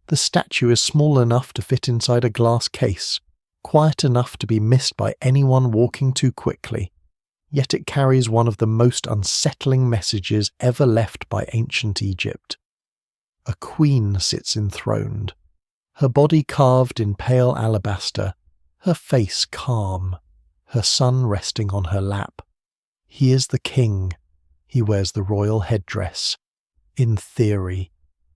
The statue is small enough to fit inside a glass case, quiet enough to be missed by anyone walking too quickly, yet it carries one of the most unsettling messages ever left by ancient Egypt. A queen sits enthroned, her body carved in pale alabaster, her face calm, her son resting on her lap. He is the king. He wears the royal headdress. In theory,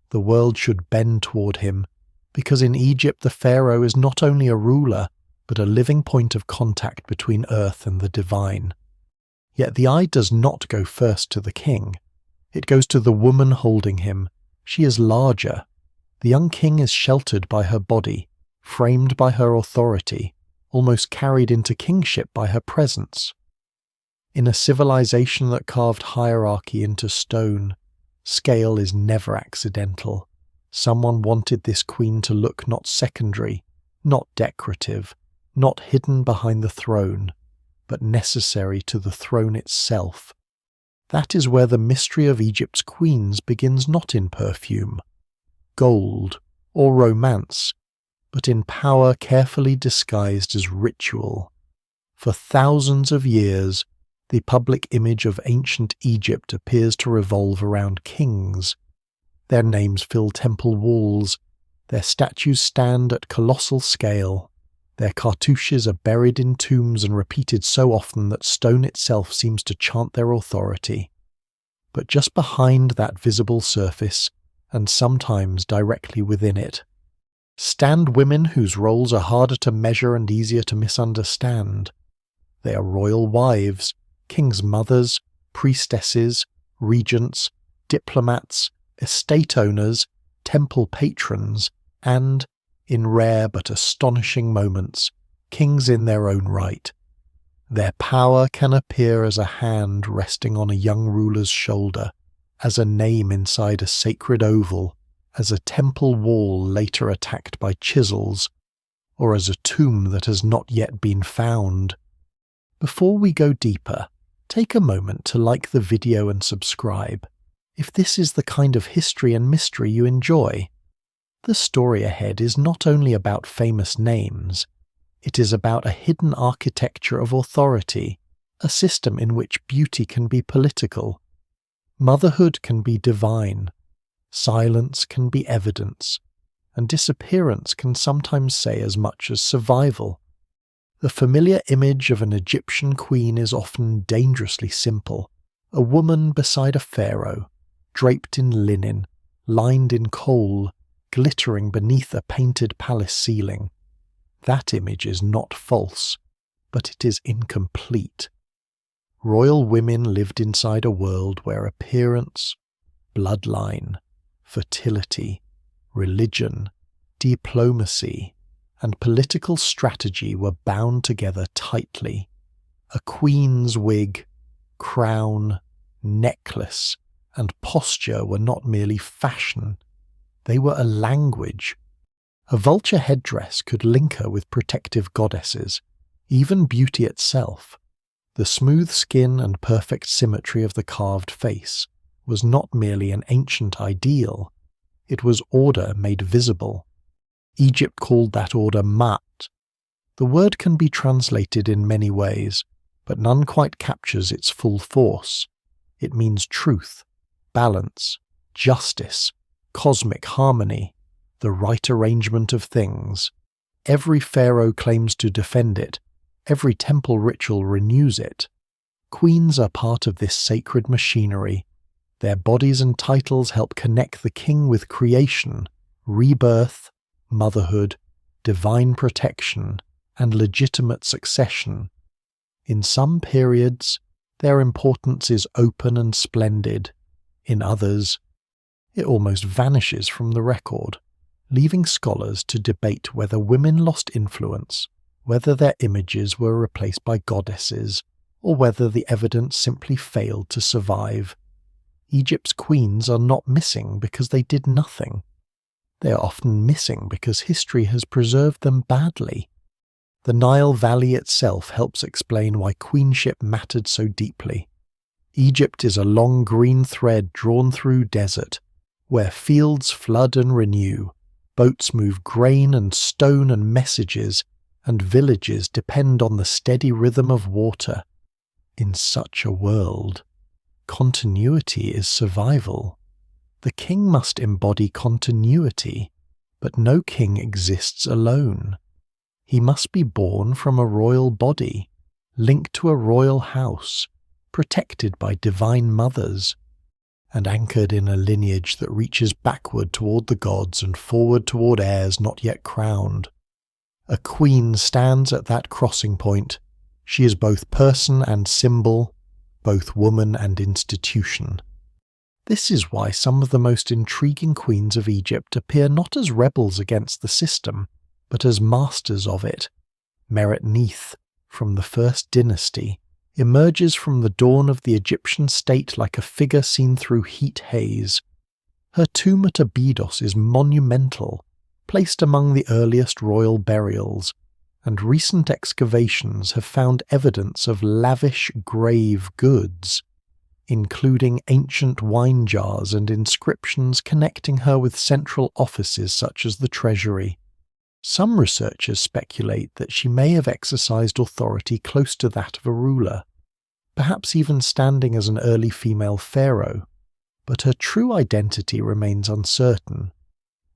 the world should bend toward him, because in Egypt the pharaoh is not only a ruler, but a living point of contact between earth and the divine. Yet the eye does not go first to the king. It goes to the woman holding him. She is larger. The young king is sheltered by her body, framed by her authority, almost carried into kingship by her presence. In a civilization that carved hierarchy into stone, scale is never accidental. Someone wanted this queen to look not secondary, not decorative, not hidden behind the throne, but necessary to the throne itself. That is where the mystery of Egypt's queens begins, not in perfume, gold, or romance, but in power carefully disguised as ritual. For thousands of years, the public image of ancient Egypt appears to revolve around kings. Their names fill temple walls, their statues stand at colossal scale, their cartouches are buried in tombs and repeated so often that stone itself seems to chant their authority. But just behind that visible surface, and sometimes directly within it, stand women whose roles are harder to measure and easier to misunderstand. They are royal wives, kings' mothers, priestesses, regents, diplomats, estate owners, temple patrons, and, in rare but astonishing moments, kings in their own right. Their power can appear as a hand resting on a young ruler's shoulder, as a name inside a sacred oval, as a temple wall later attacked by chisels, or as a tomb that has not yet been found. Before we go deeper, take a moment to like the video and subscribe, if this is the kind of history and mystery you enjoy. The story ahead is not only about famous names, it is about a hidden architecture of authority, a system in which beauty can be political, motherhood can be divine, silence can be evidence, and disappearance can sometimes say as much as survival. The familiar image of an Egyptian queen is often dangerously simple, a woman beside a pharaoh, draped in linen, lined in kohl, glittering beneath a painted palace ceiling. That image is not false, but it is incomplete. Royal women lived inside a world where appearance, bloodline, fertility, religion, diplomacy, and political strategy were bound together tightly. A queen's wig, crown, necklace, and posture were not merely fashion. They were a language. A vulture headdress could link her with protective goddesses, even beauty itself. The smooth skin and perfect symmetry of the carved face was not merely an ancient ideal, it was order made visible. Egypt called that order Mat. The word can be translated in many ways, but none quite captures its full force. It means truth, balance, justice, cosmic harmony, the right arrangement of things. Every pharaoh claims to defend it. Every temple ritual renews it. Queens are part of this sacred machinery. Their bodies and titles help connect the king with creation, rebirth, motherhood, divine protection, and legitimate succession. In some periods, their importance is open and splendid. In others, it almost vanishes from the record, leaving scholars to debate whether women lost influence, whether their images were replaced by goddesses, or whether the evidence simply failed to survive. Egypt's queens are not missing because they did nothing. They are often missing because history has preserved them badly. The Nile Valley itself helps explain why queenship mattered so deeply. Egypt is a long green thread drawn through desert, where fields flood and renew, boats move grain and stone and messages, and villages depend on the steady rhythm of water. In such a world, continuity is survival. The king must embody continuity, but no king exists alone. He must be born from a royal body, linked to a royal house, protected by divine mothers, and anchored in a lineage that reaches backward toward the gods and forward toward heirs not yet crowned. A queen stands at that crossing point. She is both person and symbol, both woman and institution. This is why some of the most intriguing queens of Egypt appear not as rebels against the system, but as masters of it. Meret-Neith, from the first dynasty, emerges from the dawn of the Egyptian state like a figure seen through heat haze. Her tomb at Abydos is monumental, placed among the earliest royal burials, and recent excavations have found evidence of lavish grave goods, including ancient wine jars and inscriptions connecting her with central offices such as the treasury. Some researchers speculate that she may have exercised authority close to that of a ruler, perhaps even standing as an early female pharaoh, but her true identity remains uncertain.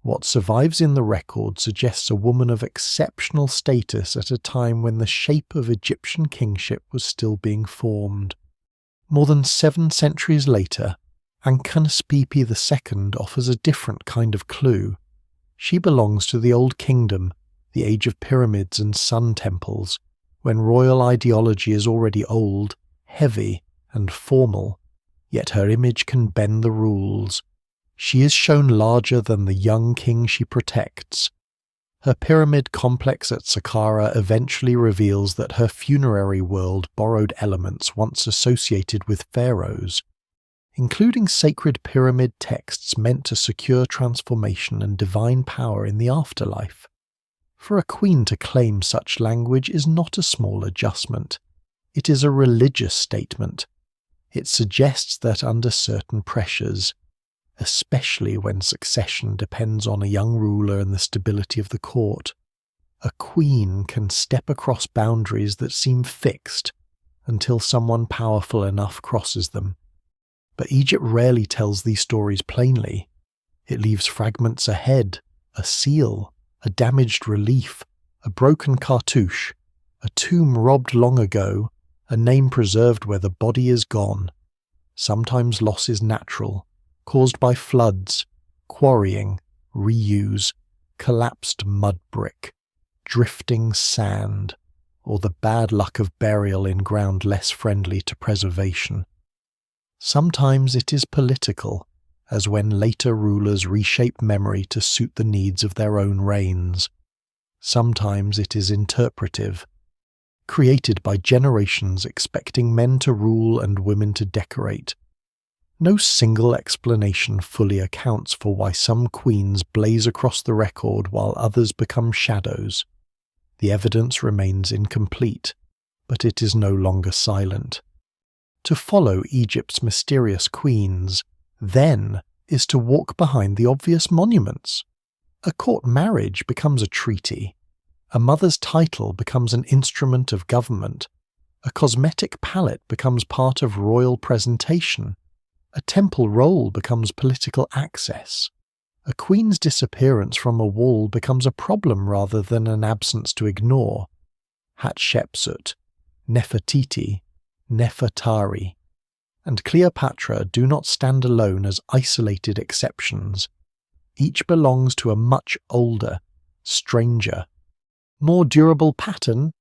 What survives in the record suggests a woman of exceptional status at a time when the shape of Egyptian kingship was still being formed. More than 7 centuries later, Ankhnespepy II offers a different kind of clue. She belongs to the Old Kingdom, the age of pyramids and sun temples, when royal ideology is already old, heavy, and formal, yet her image can bend the rules. She is shown larger than the young king she protects. Her pyramid complex at Saqqara eventually reveals that her funerary world borrowed elements once associated with pharaohs, including sacred pyramid texts meant to secure transformation and divine power in the afterlife. For a queen to claim such language is not a small adjustment. It is a religious statement. It suggests that under certain pressures, especially when succession depends on a young ruler and the stability of the court, a queen can step across boundaries that seem fixed until someone powerful enough crosses them. But Egypt rarely tells these stories plainly. It leaves fragments ahead, a seal, a damaged relief, a broken cartouche, a tomb robbed long ago, a name preserved where the body is gone. Sometimes loss is natural, caused by floods, quarrying, reuse, collapsed mud brick, drifting sand, or the bad luck of burial in ground less friendly to preservation. Sometimes it is political, as when later rulers reshape memory to suit the needs of their own reigns. Sometimes it is interpretive, created by generations expecting men to rule and women to decorate. No single explanation fully accounts for why some queens blaze across the record while others become shadows. The evidence remains incomplete, but it is no longer silent. To follow Egypt's mysterious queens, then, is to walk behind the obvious monuments. A court marriage becomes a treaty. A mother's title becomes an instrument of government. A cosmetic palette becomes part of royal presentation. A temple roll becomes political access. A queen's disappearance from a wall becomes a problem rather than an absence to ignore. Hatshepsut, Nefertiti, Nefertari, and Cleopatra do not stand alone as isolated exceptions. Each belongs to a much older, stranger, more durable pattern.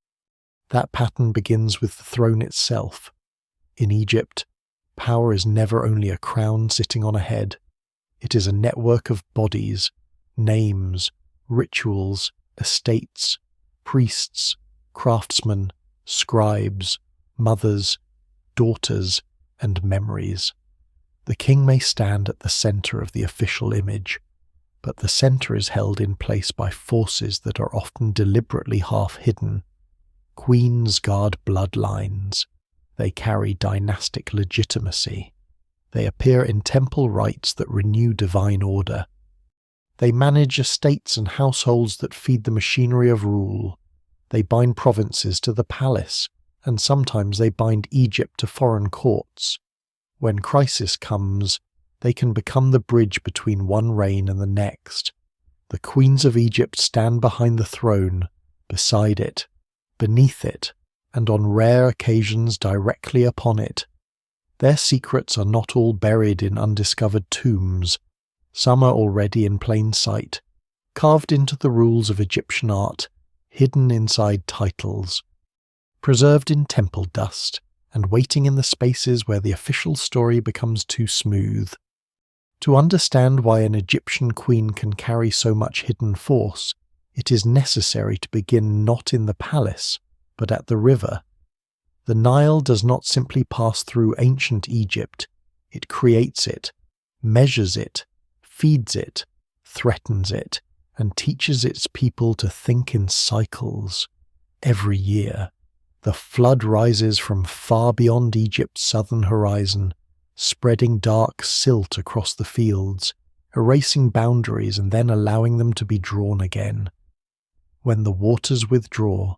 That pattern begins with the throne itself. In Egypt, power is never only a crown sitting on a head. It is a network of bodies, names, rituals, estates, priests, craftsmen, scribes, mothers, daughters, and memories. The king may stand at the center of the official image, but the center is held in place by forces that are often deliberately half-hidden. Queens guard bloodlines. They carry dynastic legitimacy. They appear in temple rites that renew divine order. They manage estates and households that feed the machinery of rule. They bind provinces to the palace, and sometimes they bind Egypt to foreign courts. When crisis comes, they can become the bridge between one reign and the next. The queens of Egypt stand behind the throne, beside it, beneath it, and on rare occasions directly upon it. Their secrets are not all buried in undiscovered tombs. Some are already in plain sight, carved into the rules of Egyptian art, hidden inside titles, preserved in temple dust, and waiting in the spaces where the official story becomes too smooth. To understand why an Egyptian queen can carry so much hidden force, it is necessary to begin not in the palace, but at the river. The Nile does not simply pass through ancient Egypt, it creates it, measures it, feeds it, threatens it, and teaches its people to think in cycles. Every year, the flood rises from far beyond Egypt's southern horizon, spreading dark silt across the fields, erasing boundaries and then allowing them to be drawn again. When the waters withdraw,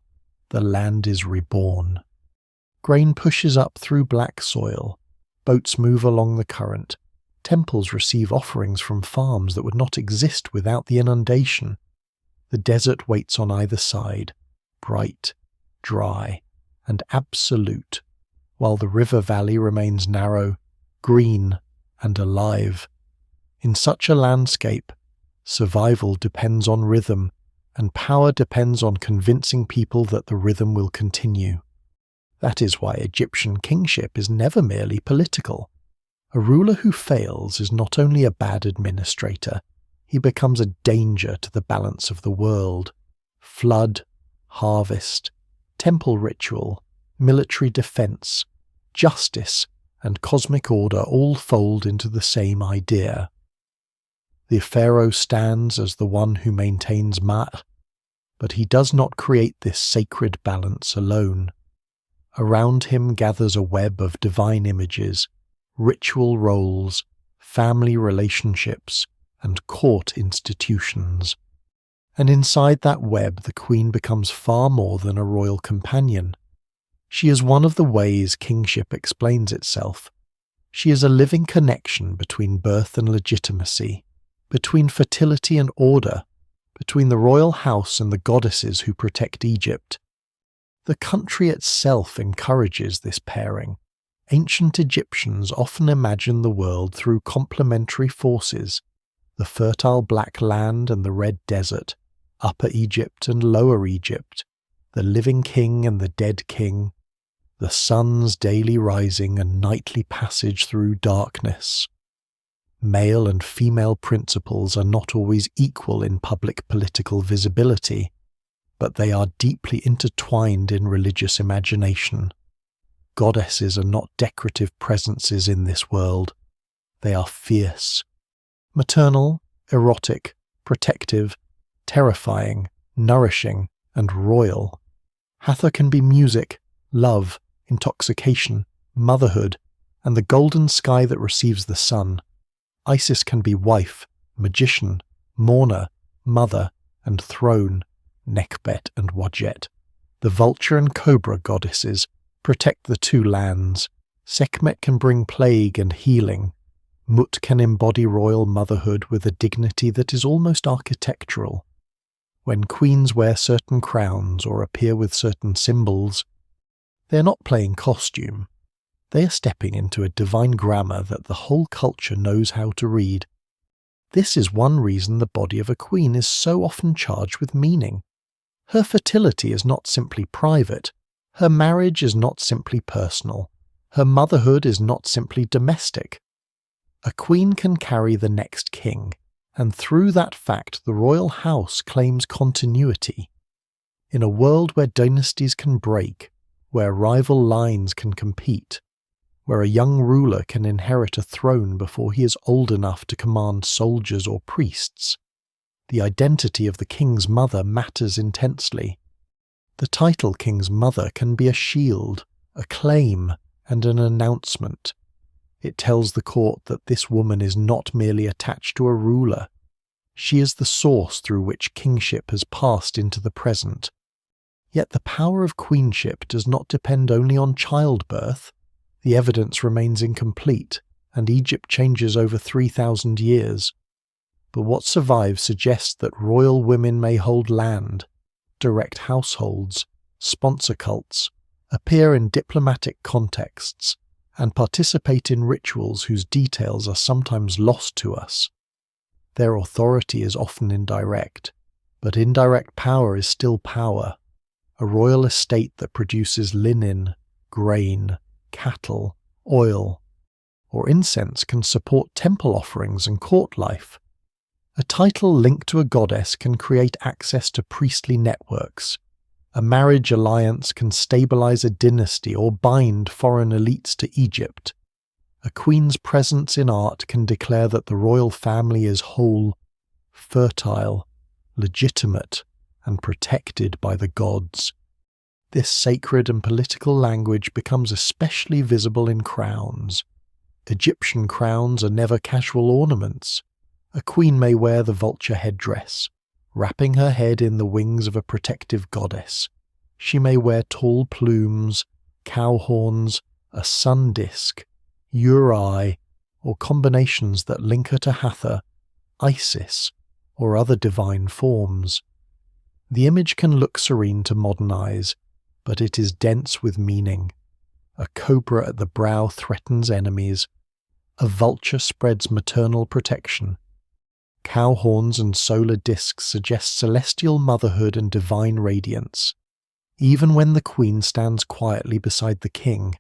the land is reborn. Grain pushes up through black soil, boats move along the current, temples receive offerings from farms that would not exist without the inundation. The desert waits on either side, bright, dry, and absolute, while the river valley remains narrow, green, and alive. In such a landscape, survival depends on rhythm, and power depends on convincing people that the rhythm will continue. That is why Egyptian kingship is never merely political. A ruler who fails is not only a bad administrator, he becomes a danger to the balance of the world. Flood, harvest, temple ritual, military defense, justice, and cosmic order all fold into the same idea. The pharaoh stands as the one who maintains Ma'at, but he does not create this sacred balance alone. Around him gathers a web of divine images, ritual roles, family relationships, and court institutions. And inside that web the queen becomes far more than a royal companion. She is one of the ways kingship explains itself. She is a living connection between birth and legitimacy, between fertility and order, between the royal house and the goddesses who protect Egypt. The country itself encourages this pairing. Ancient Egyptians often imagined the world through complementary forces: the fertile black land and the red desert, Upper Egypt and Lower Egypt, the living king and the dead king, the sun's daily rising and nightly passage through darkness. Male and female principles are not always equal in public political visibility, but they are deeply intertwined in religious imagination. Goddesses are not decorative presences in this world. They are fierce, maternal, erotic, protective, terrifying, nourishing, and royal. Hathor can be music, love, intoxication, motherhood, and the golden sky that receives the sun. Isis can be wife, magician, mourner, mother, and throne, Nekhbet and Wadjet. The vulture and cobra goddesses protect the two lands. Sekhmet can bring plague and healing. Mut can embody royal motherhood with a dignity that is almost architectural. When queens wear certain crowns or appear with certain symbols, they are not playing costume. They are stepping into a divine grammar that the whole culture knows how to read. This is one reason the body of a queen is so often charged with meaning. Her fertility is not simply private. Her marriage is not simply personal. Her motherhood is not simply domestic. A queen can carry the next king, and through that fact the royal house claims continuity. In a world where dynasties can break, where rival lines can compete, where a young ruler can inherit a throne before he is old enough to command soldiers or priests, the identity of the king's mother matters intensely. The title king's mother can be a shield, a claim, and an announcement. It tells the court that this woman is not merely attached to a ruler. She is the source through which kingship has passed into the present. Yet the power of queenship does not depend only on childbirth. The evidence remains incomplete, and Egypt changes over 3,000 years. But what survives suggests that royal women may hold land, direct households, sponsor cults, appear in diplomatic contexts, and participate in rituals whose details are sometimes lost to us. Their authority is often indirect, but indirect power is still power. A royal estate that produces linen, grain, cattle, oil, or incense can support temple offerings and court life. A title linked to a goddess can create access to priestly networks. A marriage alliance can stabilize a dynasty or bind foreign elites to Egypt. A queen's presence in art can declare that the royal family is whole, fertile, legitimate, and protected by the gods. This sacred and political language becomes especially visible in crowns. Egyptian crowns are never casual ornaments. A queen may wear the vulture headdress, wrapping her head in the wings of a protective goddess. She may wear tall plumes, cow horns, a sun disk, uri, or combinations that link her to Hathor, Isis, or other divine forms. The image can look serene to modern eyes, but it is dense with meaning. A cobra at the brow threatens enemies. A vulture spreads maternal protection. Cow horns and solar discs suggest celestial motherhood and divine radiance. Even when the queen stands quietly beside the king,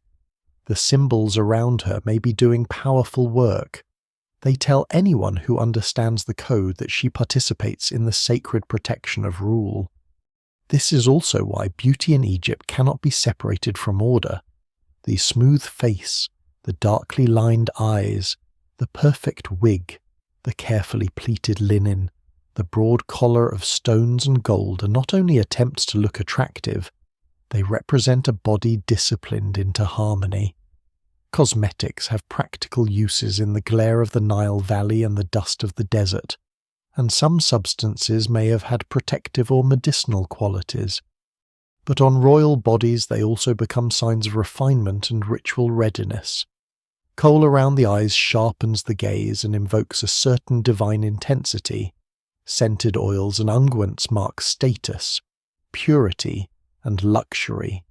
the symbols around her may be doing powerful work. They tell anyone who understands the code that she participates in the sacred protection of rule. This is also why beauty in Egypt cannot be separated from order. The smooth face, the darkly lined eyes, the perfect wig, the carefully pleated linen, the broad collar of stones and gold are not only attempts to look attractive, they represent a body disciplined into harmony. Cosmetics have practical uses in the glare of the Nile Valley and the dust of the desert, and some substances may have had protective or medicinal qualities. But on royal bodies they also become signs of refinement and ritual readiness. Kohl around the eyes sharpens the gaze and invokes a certain divine intensity. Scented oils and unguents mark status, purity, and luxury.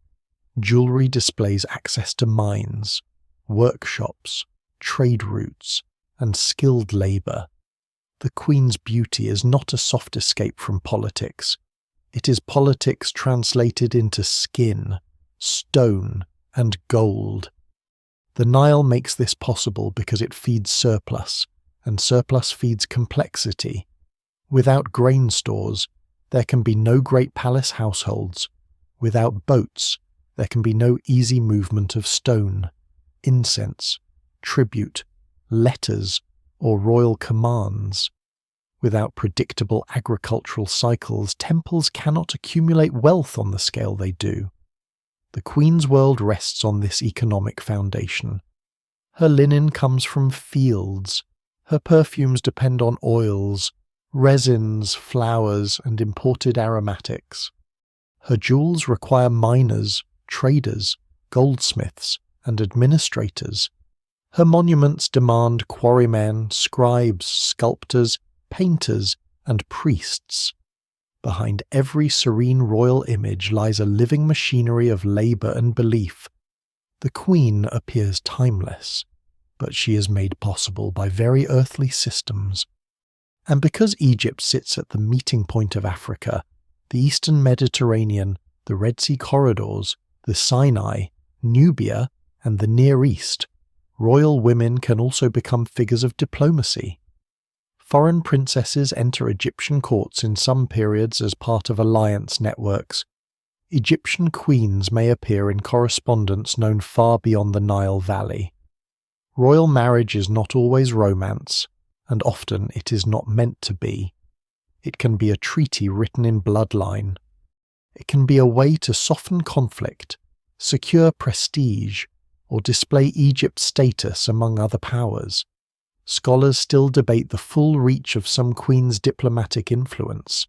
Jewelry displays access to mines, workshops, trade routes, and skilled labour. The Queen's beauty is not a soft escape from politics. It is politics translated into skin, stone, and gold. The Nile makes this possible because it feeds surplus, and surplus feeds complexity. Without grain stores, there can be no great palace households. Without boats, there can be no easy movement of stone, incense, tribute, letters, or royal commands. Without predictable agricultural cycles, temples cannot accumulate wealth on the scale they do. The Queen's world rests on this economic foundation. Her linen comes from fields. Her perfumes depend on oils, resins, flowers, and imported aromatics. Her jewels require miners, traders, goldsmiths, and administrators. Her monuments demand quarrymen, scribes, sculptors, painters, and priests. Behind every serene royal image lies a living machinery of labour and belief. The Queen appears timeless, but she is made possible by very earthly systems. And because Egypt sits at the meeting point of Africa, the Eastern Mediterranean, the Red Sea corridors, the Sinai, Nubia, and the Near East, royal women can also become figures of diplomacy. Foreign princesses enter Egyptian courts in some periods as part of alliance networks. Egyptian queens may appear in correspondence known far beyond the Nile Valley. Royal marriage is not always romance, and often it is not meant to be. It can be a treaty written in bloodline. It can be a way to soften conflict, secure prestige, or display Egypt's status among other powers. Scholars still debate the full reach of some queens' diplomatic influence,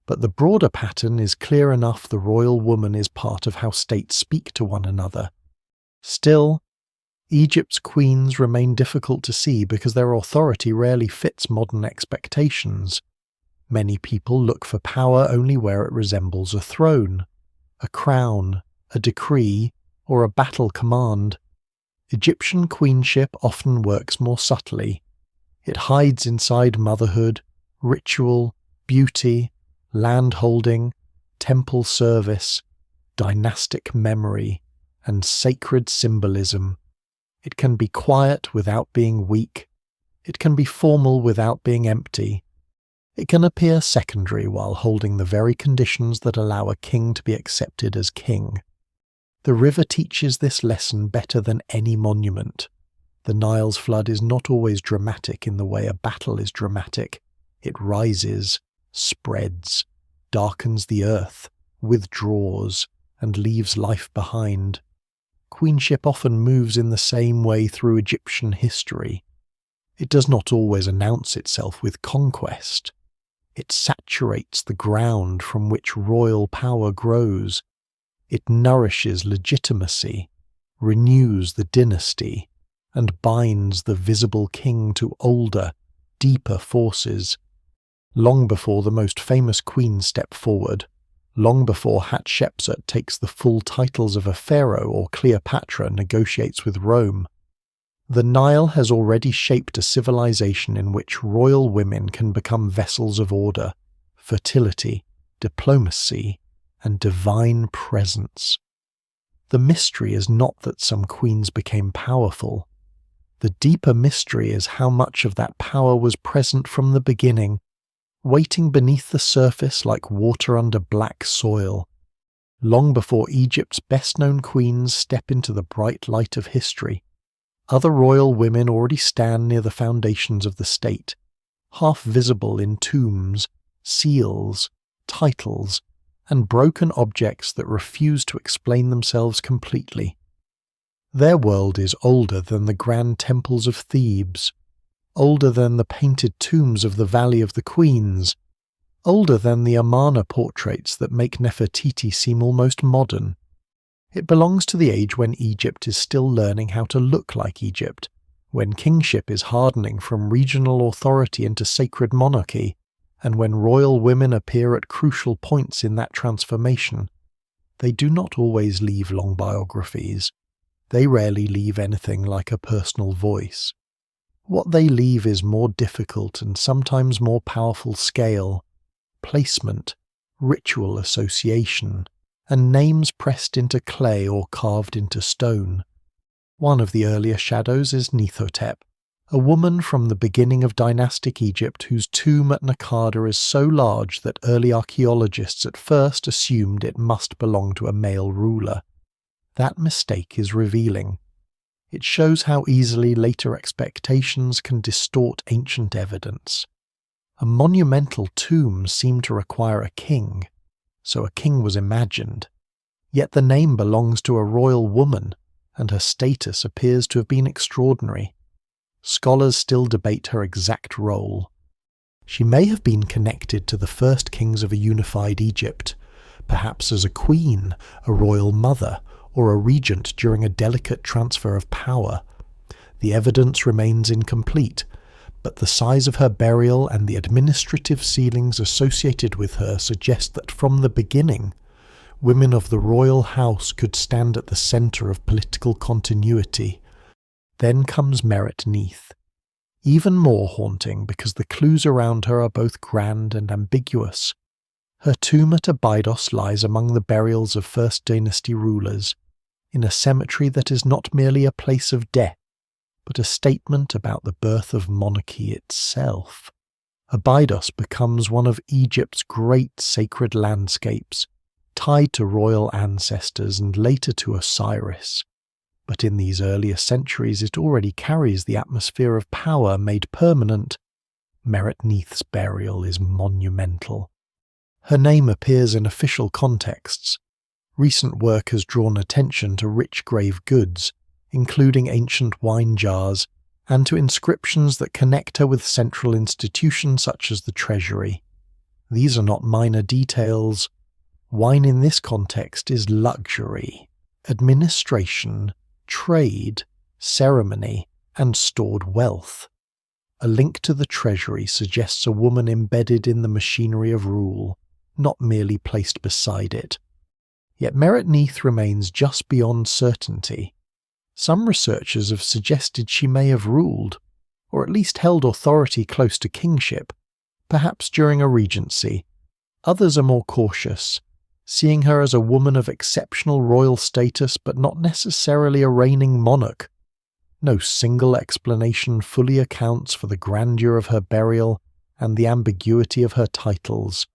but the broader pattern is clear enough: the royal woman is part of how states speak to one another. Still, Egypt's queens remain difficult to see because their authority rarely fits modern expectations. Many people look for power only where it resembles a throne, a crown, a decree, or a battle command. Egyptian queenship often works more subtly. It hides inside motherhood, ritual, beauty, land-holding, temple service, dynastic memory, and sacred symbolism. It can be quiet without being weak. It can be formal without being empty. It can appear secondary while holding the very conditions that allow a king to be accepted as king. The river teaches this lesson better than any monument. The Nile's flood is not always dramatic in the way a battle is dramatic. It rises, spreads, darkens the earth, withdraws, and leaves life behind. Queenship often moves in the same way through Egyptian history. It does not always announce itself with conquest. It saturates the ground from which royal power grows. It nourishes legitimacy, renews the dynasty, and binds the visible king to older, deeper forces. Long before the most famous queens step forward, long before Hatshepsut takes the full titles of a pharaoh or Cleopatra negotiates with Rome, the Nile has already shaped a civilization in which royal women can become vessels of order, fertility, diplomacy, and divine presence. The mystery is not that some queens became powerful. The deeper mystery is how much of that power was present from the beginning, waiting beneath the surface like water under black soil. Long before Egypt's best-known queens step into the bright light of history, other royal women already stand near the foundations of the state, half visible in tombs, seals, titles, and broken objects that refuse to explain themselves completely. Their world is older than the grand temples of Thebes, older than the painted tombs of the Valley of the Queens, older than the Amarna portraits that make Nefertiti seem almost modern. It belongs to the age when Egypt is still learning how to look like Egypt, when kingship is hardening from regional authority into sacred monarchy, and when royal women appear at crucial points in that transformation. They do not always leave long biographies. They rarely leave anything like a personal voice. What they leave is more difficult and sometimes more powerful scale, placement, ritual association, and names pressed into clay or carved into stone. One of the earlier shadows is Nefertiti, a woman from the beginning of dynastic Egypt whose tomb at Nakada is so large that early archaeologists at first assumed it must belong to a male ruler. That mistake is revealing. It shows how easily later expectations can distort ancient evidence. A monumental tomb seemed to require a king, so a king was imagined. Yet the name belongs to a royal woman, and her status appears to have been extraordinary. Scholars still debate her exact role. She may have been connected to the first kings of a unified Egypt, perhaps as a queen, a royal mother, or a regent during a delicate transfer of power. The evidence remains incomplete, but the size of her burial and the administrative ceilings associated with her suggest that from the beginning, women of the royal house could stand at the centre of political continuity. Then comes Meret-Neith, even more haunting because the clues around her are both grand and ambiguous. Her tomb at Abydos lies among the burials of First Dynasty rulers, in a cemetery that is not merely a place of death, but a statement about the birth of monarchy itself. Abydos becomes one of Egypt's great sacred landscapes, tied to royal ancestors and later to Osiris. But in these earlier centuries it already carries the atmosphere of power made permanent. Meret-Neith's burial is monumental. Her name appears in official contexts. Recent work has drawn attention to rich grave goods, including ancient wine jars, and to inscriptions that connect her with central institutions such as the treasury. These are not minor details. Wine in this context is luxury, administration, trade, ceremony, and stored wealth. A link to the treasury suggests a woman embedded in the machinery of rule, not merely placed beside it. Yet Meret-Neith remains just beyond certainty. Some researchers have suggested she may have ruled, or at least held authority close to kingship, perhaps during a regency. Others are more cautious, seeing her as a woman of exceptional royal status but not necessarily a reigning monarch. No single explanation fully accounts for the grandeur of her burial and the ambiguity of her titles.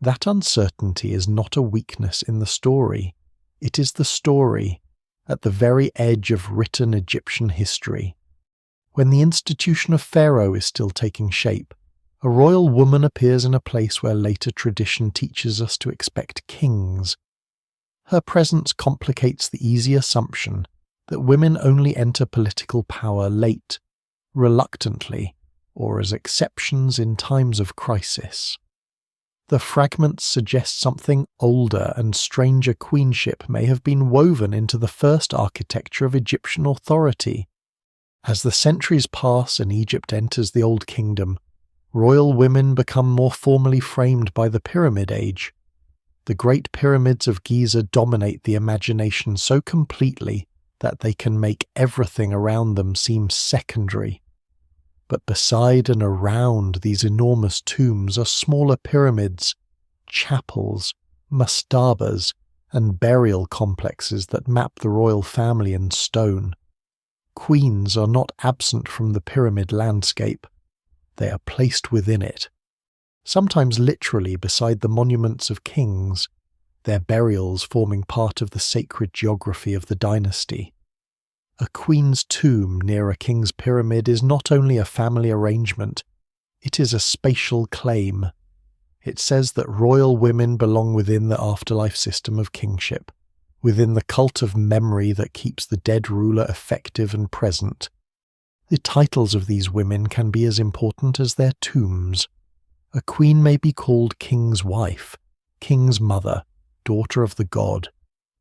That uncertainty is not a weakness in the story. It is the story, at the very edge of written Egyptian history. When the institution of pharaoh is still taking shape, a royal woman appears in a place where later tradition teaches us to expect kings. Her presence complicates the easy assumption that women only enter political power late, reluctantly, or as exceptions in times of crisis. The fragments suggest something older and stranger queenship may have been woven into the first architecture of Egyptian authority. As the centuries pass and Egypt enters the Old Kingdom, royal women become more formally framed by the Pyramid Age. The Great Pyramids of Giza dominate the imagination so completely that they can make everything around them seem secondary. But beside and around these enormous tombs are smaller pyramids, chapels, mastabas, and burial complexes that map the royal family in stone. Queens are not absent from the pyramid landscape. They are placed within it, sometimes literally beside the monuments of kings, their burials forming part of the sacred geography of the dynasty. A queen's tomb near a king's pyramid is not only a family arrangement, it is a spatial claim. It says that royal women belong within the afterlife system of kingship, within the cult of memory that keeps the dead ruler effective and present. The titles of these women can be as important as their tombs. A queen may be called king's wife, king's mother, daughter of the god,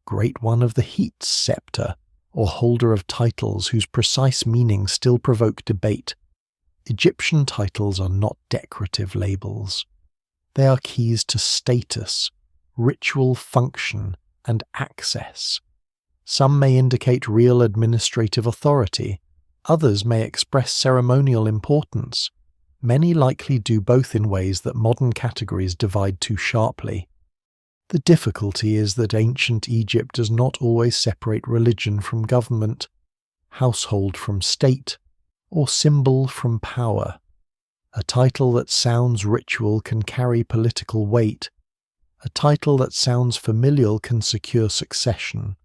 great one of the Heat's scepter, or holder of titles whose precise meanings still provoke debate. Egyptian titles are not decorative labels. They are keys to status, ritual function, and access. Some may indicate real administrative authority, others may express ceremonial importance. Many likely do both in ways that modern categories divide too sharply. The difficulty is that ancient Egypt does not always separate religion from government, household from state, or symbol from power. A title that sounds ritual can carry political weight. A title that sounds familial can secure succession.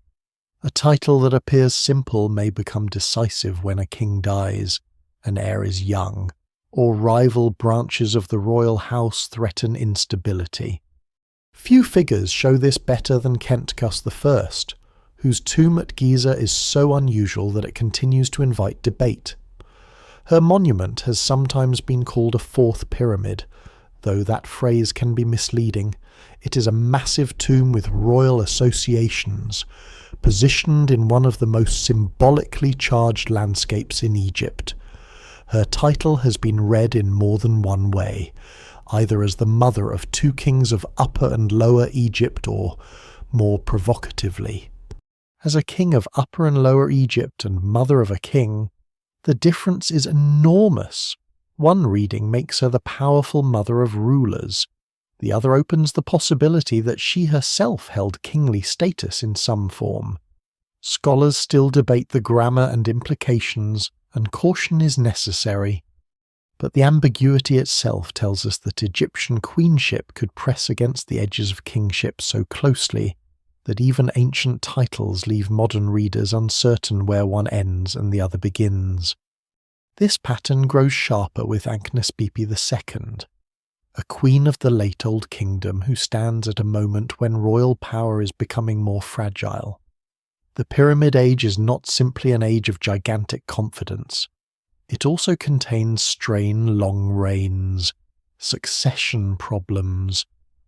A title that appears simple may become decisive when a king dies, an heir is young, or rival branches of the royal house threaten instability. Few figures show this better than Khentkus I, whose tomb at Giza is so unusual that it continues to invite debate. Her monument has sometimes been called a fourth pyramid, though that phrase can be misleading. It is a massive tomb with royal associations, positioned in one of the most symbolically charged landscapes in Egypt. Her title has been read in more than one way, either as the mother of two kings of Upper and Lower Egypt or, more provocatively, as a king of Upper and Lower Egypt and mother of a king. The difference is enormous. One reading makes her the powerful mother of rulers. The other opens the possibility that she herself held kingly status in some form. Scholars still debate the grammar and implications, and caution is necessary. But the ambiguity itself tells us that Egyptian queenship could press against the edges of kingship so closely that even ancient titles leave modern readers uncertain where one ends and the other begins. This pattern grows sharper with Ankhnespepy II, a queen of the late Old Kingdom who stands at a moment when royal power is becoming more fragile. The Pyramid Age is not simply an age of gigantic confidence. it also contains strained long reigns, succession problems,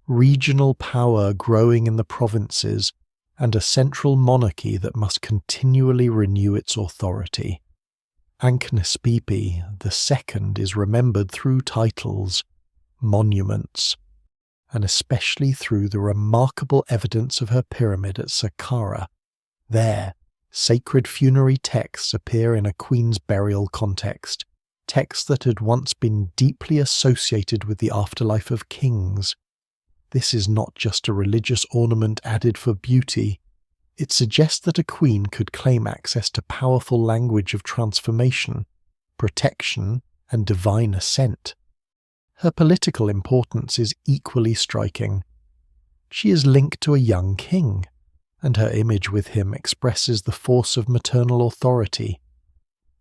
regional power growing in the provinces, and a central monarchy that must continually renew its authority. Ankhnespepy II is remembered through titles, monuments, and especially through the remarkable evidence of her pyramid at Saqqara. There, sacred funerary texts appear in a queen's burial context, texts that had once been deeply associated with the afterlife of kings. This is not just a religious ornament added for beauty. It suggests that a queen could claim access to powerful language of transformation, protection, and divine ascent. Her political importance is equally striking. She is linked to a young king, and her image with him expresses the force of maternal authority.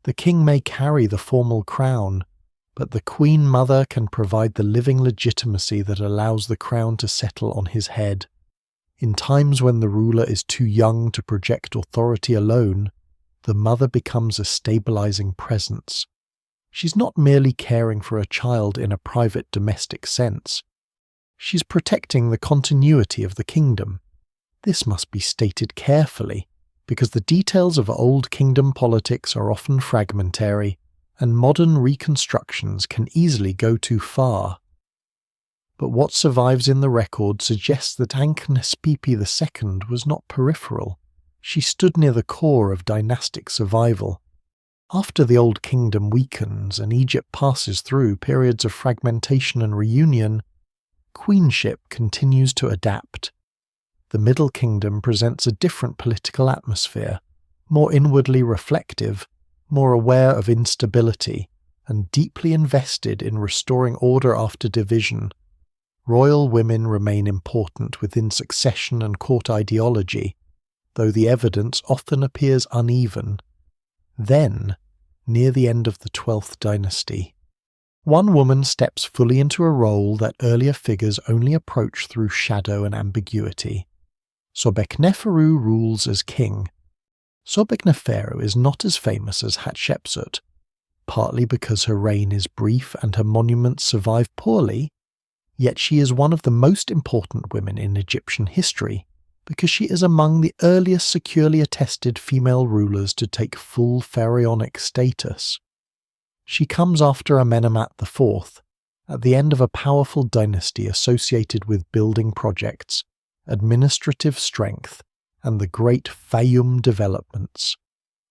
The king may carry the formal crown, but the Queen Mother can provide the living legitimacy that allows the crown to settle on his head. In times when the ruler is too young to project authority alone, the mother becomes a stabilizing presence. She's not merely caring for a child in a private domestic sense. She's protecting the continuity of the kingdom. This must be stated carefully, because the details of old kingdom politics are often fragmentary, and modern reconstructions can easily go too far. But what survives in the record suggests that Ankhnespepy II was not peripheral. She stood near the core of dynastic survival. After the Old Kingdom weakens and Egypt passes through periods of fragmentation and reunion, queenship continues to adapt. The Middle Kingdom presents a different political atmosphere, more inwardly reflective, more aware of instability, and deeply invested in restoring order after division. Royal women remain important within succession and court ideology, though the evidence often appears uneven. Then, near the end of the 12th dynasty, one woman steps fully into a role that earlier figures only approach through shadow and ambiguity. Sobekneferu rules as king. Sobekneferu is not as famous as Hatshepsut, partly because her reign is brief and her monuments survive poorly, yet she is one of the most important women in Egyptian history, because she is among the earliest securely attested female rulers to take full pharaonic status. She comes after Amenemhat IV, at the end of a powerful dynasty associated with building projects, administrative strength, and the great Fayum developments.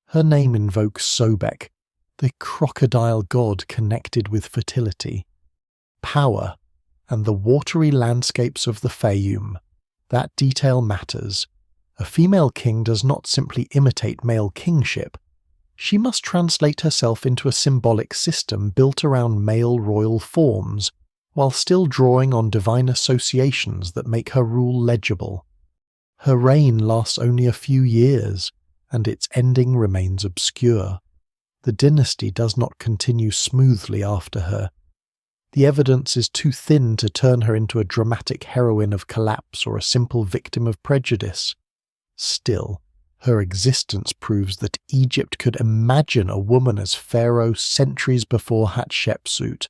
Her name invokes Sobek, the crocodile god connected with fertility, power, and the watery landscapes of the Fayum. That detail matters. A female king does not simply imitate male kingship. She must translate herself into a symbolic system built around male royal forms, while still drawing on divine associations that make her rule legible. Her reign lasts only a few years, and its ending remains obscure. The dynasty does not continue smoothly after her. The evidence is too thin to turn her into a dramatic heroine of collapse or a simple victim of prejudice. Still, her existence proves that Egypt could imagine a woman as pharaoh centuries before Hatshepsut.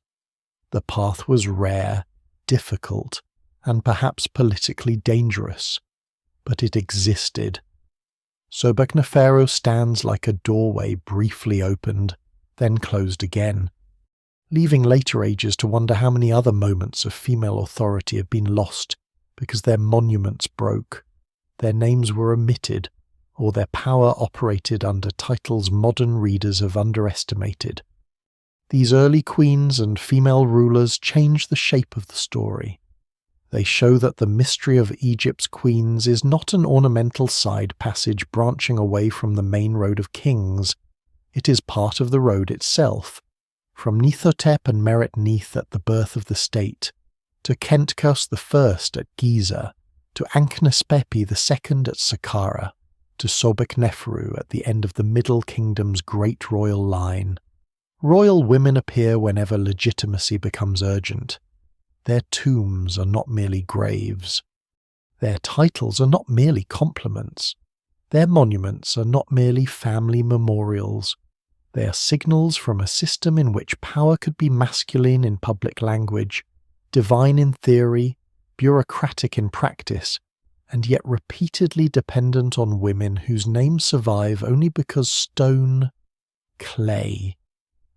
The path was rare, difficult, and perhaps politically dangerous, but it existed. Sobekneferu stands like a doorway briefly opened, then closed again, leaving later ages to wonder how many other moments of female authority have been lost because their monuments broke, their names were omitted, or their power operated under titles modern readers have underestimated. These early queens and female rulers change the shape of the story. They show that the mystery of Egypt's queens is not an ornamental side passage branching away from the main road of kings. It is part of the road itself, from Nefertiti and Meret-Neith at the birth of the state, to Khentkhos I at Giza, to Ankhnespepy II at Saqqara, to Sobekneferu at the end of the Middle Kingdom's great royal line. Royal women appear whenever legitimacy becomes urgent. Their tombs are not merely graves. Their titles are not merely compliments. Their monuments are not merely family memorials. They are signals from a system in which power could be masculine in public language, divine in theory, bureaucratic in practice, and yet repeatedly dependent on women whose names survive only because stone, clay,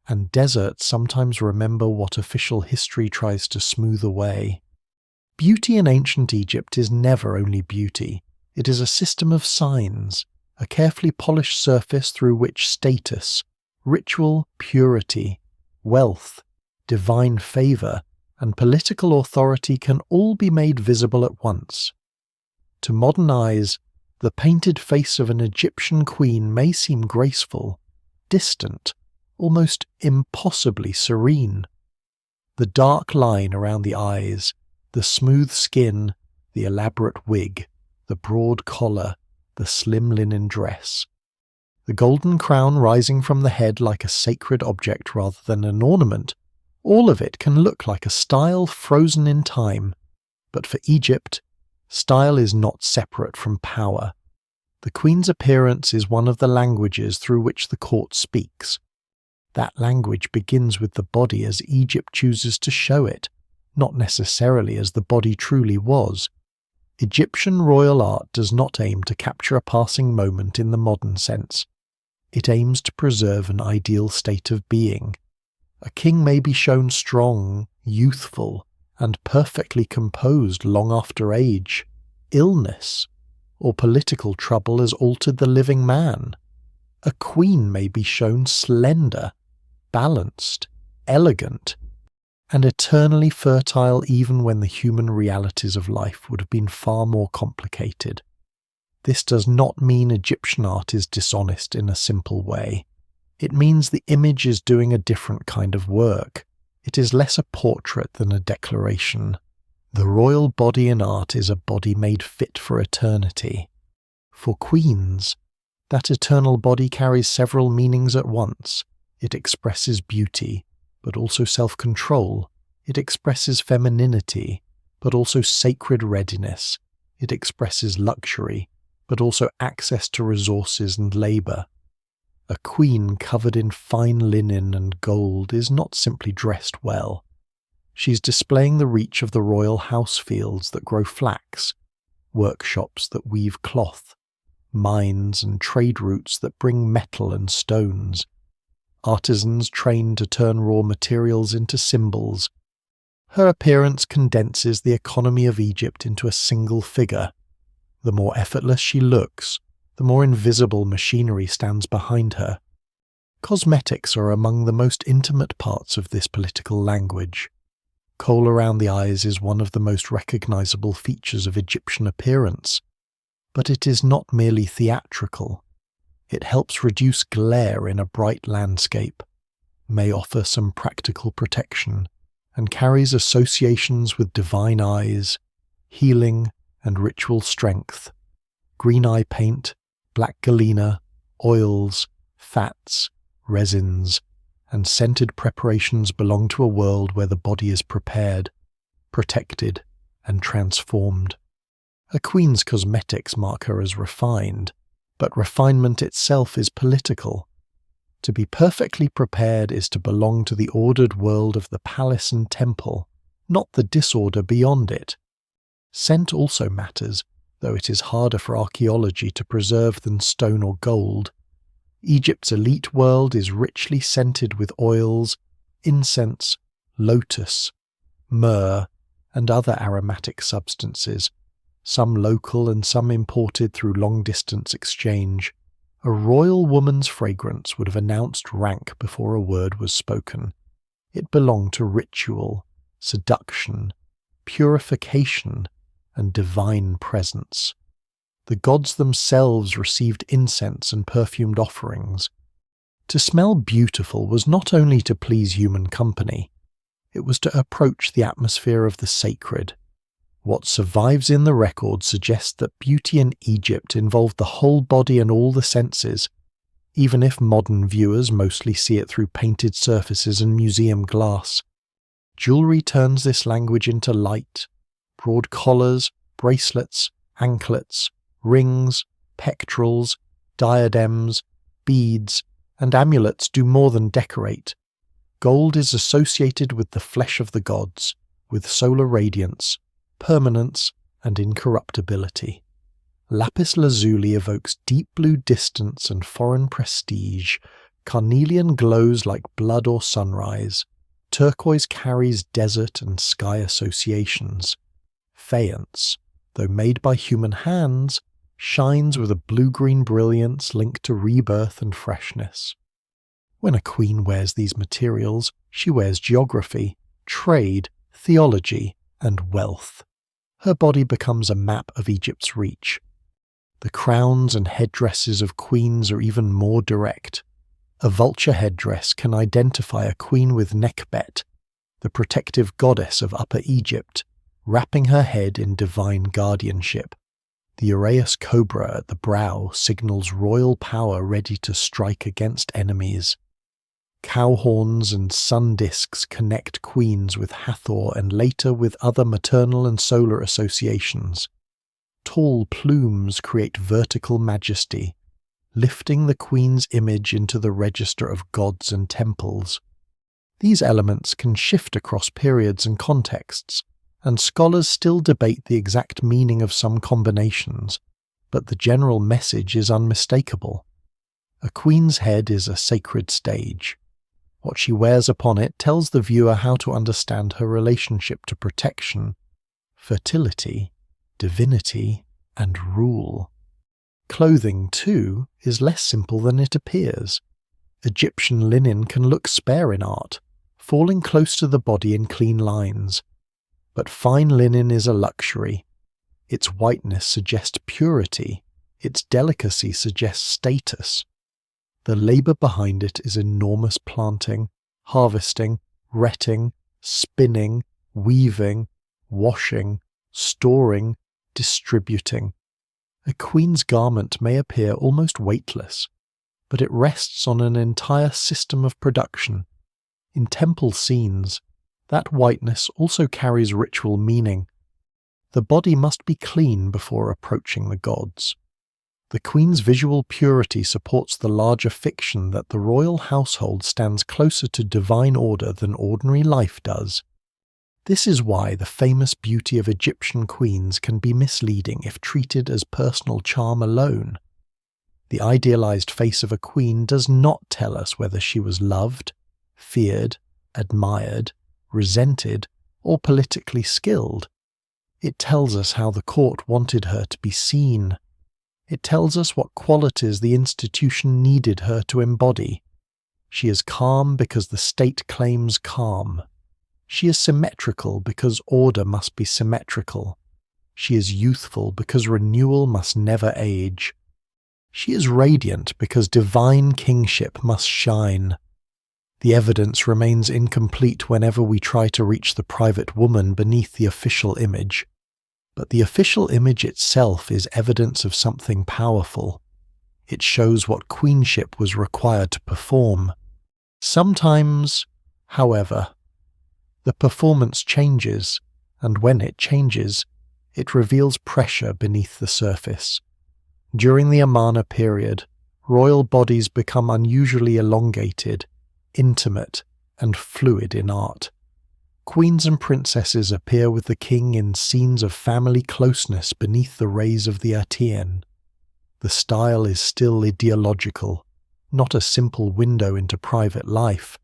and deserts sometimes remember what official history tries to smooth away. Beauty in ancient Egypt is never only beauty. It is a system of signs, a carefully polished surface through which status, ritual purity, wealth, divine favour, and political authority can all be made visible at once. To modern eyes, the painted face of an Egyptian queen may seem graceful, distant, almost impossibly serene. The dark line around the eyes, the smooth skin, the elaborate wig, the broad collar, the slim linen dress, the golden crown rising from the head like a sacred object rather than an ornament, all of it can look like a style frozen in time. But for Egypt, style is not separate from power. The queen's appearance is one of the languages through which the court speaks. That language begins with the body as Egypt chooses to show it, not necessarily as the body truly was. Egyptian royal art does not aim to capture a passing moment in the modern sense. It aims to preserve an ideal state of being. A king may be shown strong, youthful, and perfectly composed long after age, illness, or political trouble has altered the living man. A queen may be shown slender, balanced, elegant, and eternally fertile even when the human realities of life would have been far more complicated. This does not mean Egyptian art is dishonest in a simple way. It means the image is doing a different kind of work. It is less a portrait than a declaration. The royal body in art is a body made fit for eternity. For queens, that eternal body carries several meanings at once. It expresses beauty, but also self-control. It expresses femininity, but also sacred readiness. It expresses luxury, but also access to resources and labour. A queen covered in fine linen and gold is not simply dressed well. She's displaying the reach of the royal house fields that grow flax, workshops that weave cloth, mines and trade routes that bring metal and stones, artisans trained to turn raw materials into symbols. Her appearance condenses the economy of Egypt into a single figure. The more effortless she looks, the more invisible machinery stands behind her. Cosmetics are among the most intimate parts of this political language. Kohl around the eyes is one of the most recognizable features of Egyptian appearance, but it is not merely theatrical. It helps reduce glare in a bright landscape, may offer some practical protection, and carries associations with divine eyes, healing, and ritual strength. Green eye paint, black galena, oils, fats, resins, and scented preparations belong to a world where the body is prepared, protected, and transformed. A queen's cosmetics mark her as refined, but refinement itself is political. To be perfectly prepared is to belong to the ordered world of the palace and temple, not the disorder beyond it. Scent also matters, though it is harder for archaeology to preserve than stone or gold. Egypt's elite world is richly scented with oils, incense, lotus, myrrh, and other aromatic substances, some local and some imported through long-distance exchange. A royal woman's fragrance would have announced rank before a word was spoken. It belonged to ritual, seduction, purification, and divine presence. The gods themselves received incense and perfumed offerings. To smell beautiful was not only to please human company, it was to approach the atmosphere of the sacred. What survives in the record suggests that beauty in Egypt involved the whole body and all the senses, even if modern viewers mostly see it through painted surfaces and museum glass. Jewelry turns this language into light. Broad collars, bracelets, anklets, rings, pectorals, diadems, beads, and amulets do more than decorate. Gold is associated with the flesh of the gods, with solar radiance, permanence, and incorruptibility. Lapis lazuli evokes deep blue distance and foreign prestige. Carnelian glows like blood or sunrise. Turquoise carries desert and sky associations. Faience, though made by human hands, shines with a blue-green brilliance linked to rebirth and freshness. When a queen wears these materials, she wears geography, trade, theology, and wealth. Her body becomes a map of Egypt's reach. The crowns and headdresses of queens are even more direct. A vulture headdress can identify a queen with Nekhbet, the protective goddess of Upper Egypt, wrapping her head in divine guardianship. The uraeus cobra at the brow signals royal power ready to strike against enemies. Cow horns and sun discs connect queens with Hathor and later with other maternal and solar associations. Tall plumes create vertical majesty, lifting the queen's image into the register of gods and temples. These elements can shift across periods and contexts, and scholars still debate the exact meaning of some combinations, but the general message is unmistakable. A queen's head is a sacred stage. What she wears upon it tells the viewer how to understand her relationship to protection, fertility, divinity, and rule. Clothing, too, is less simple than it appears. Egyptian linen can look spare in art, falling close to the body in clean lines. But fine linen is a luxury. Its whiteness suggests purity, its delicacy suggests status. The labour behind it is enormous: planting, harvesting, retting, spinning, weaving, washing, storing, distributing. A queen's garment may appear almost weightless, but it rests on an entire system of production. In temple scenes, that whiteness also carries ritual meaning. The body must be clean before approaching the gods. The queen's visual purity supports the larger fiction that the royal household stands closer to divine order than ordinary life does. This is why the famous beauty of Egyptian queens can be misleading if treated as personal charm alone. The idealized face of a queen does not tell us whether she was loved, feared, admired, resented, or politically skilled. It tells us how the court wanted her to be seen. It tells us what qualities the institution needed her to embody. She is calm because the state claims calm. She is symmetrical because order must be symmetrical. She is youthful because renewal must never age. She is radiant because divine kingship must shine. The evidence remains incomplete whenever we try to reach the private woman beneath the official image. But the official image itself is evidence of something powerful. It shows what queenship was required to perform. Sometimes, however, the performance changes, and when it changes, it reveals pressure beneath the surface. During the Amarna period, royal bodies become unusually elongated, intimate, and fluid in art. Queens and princesses appear with the king in scenes of family closeness beneath the rays of the Atiyen. The style is still ideological, not a simple window into private life,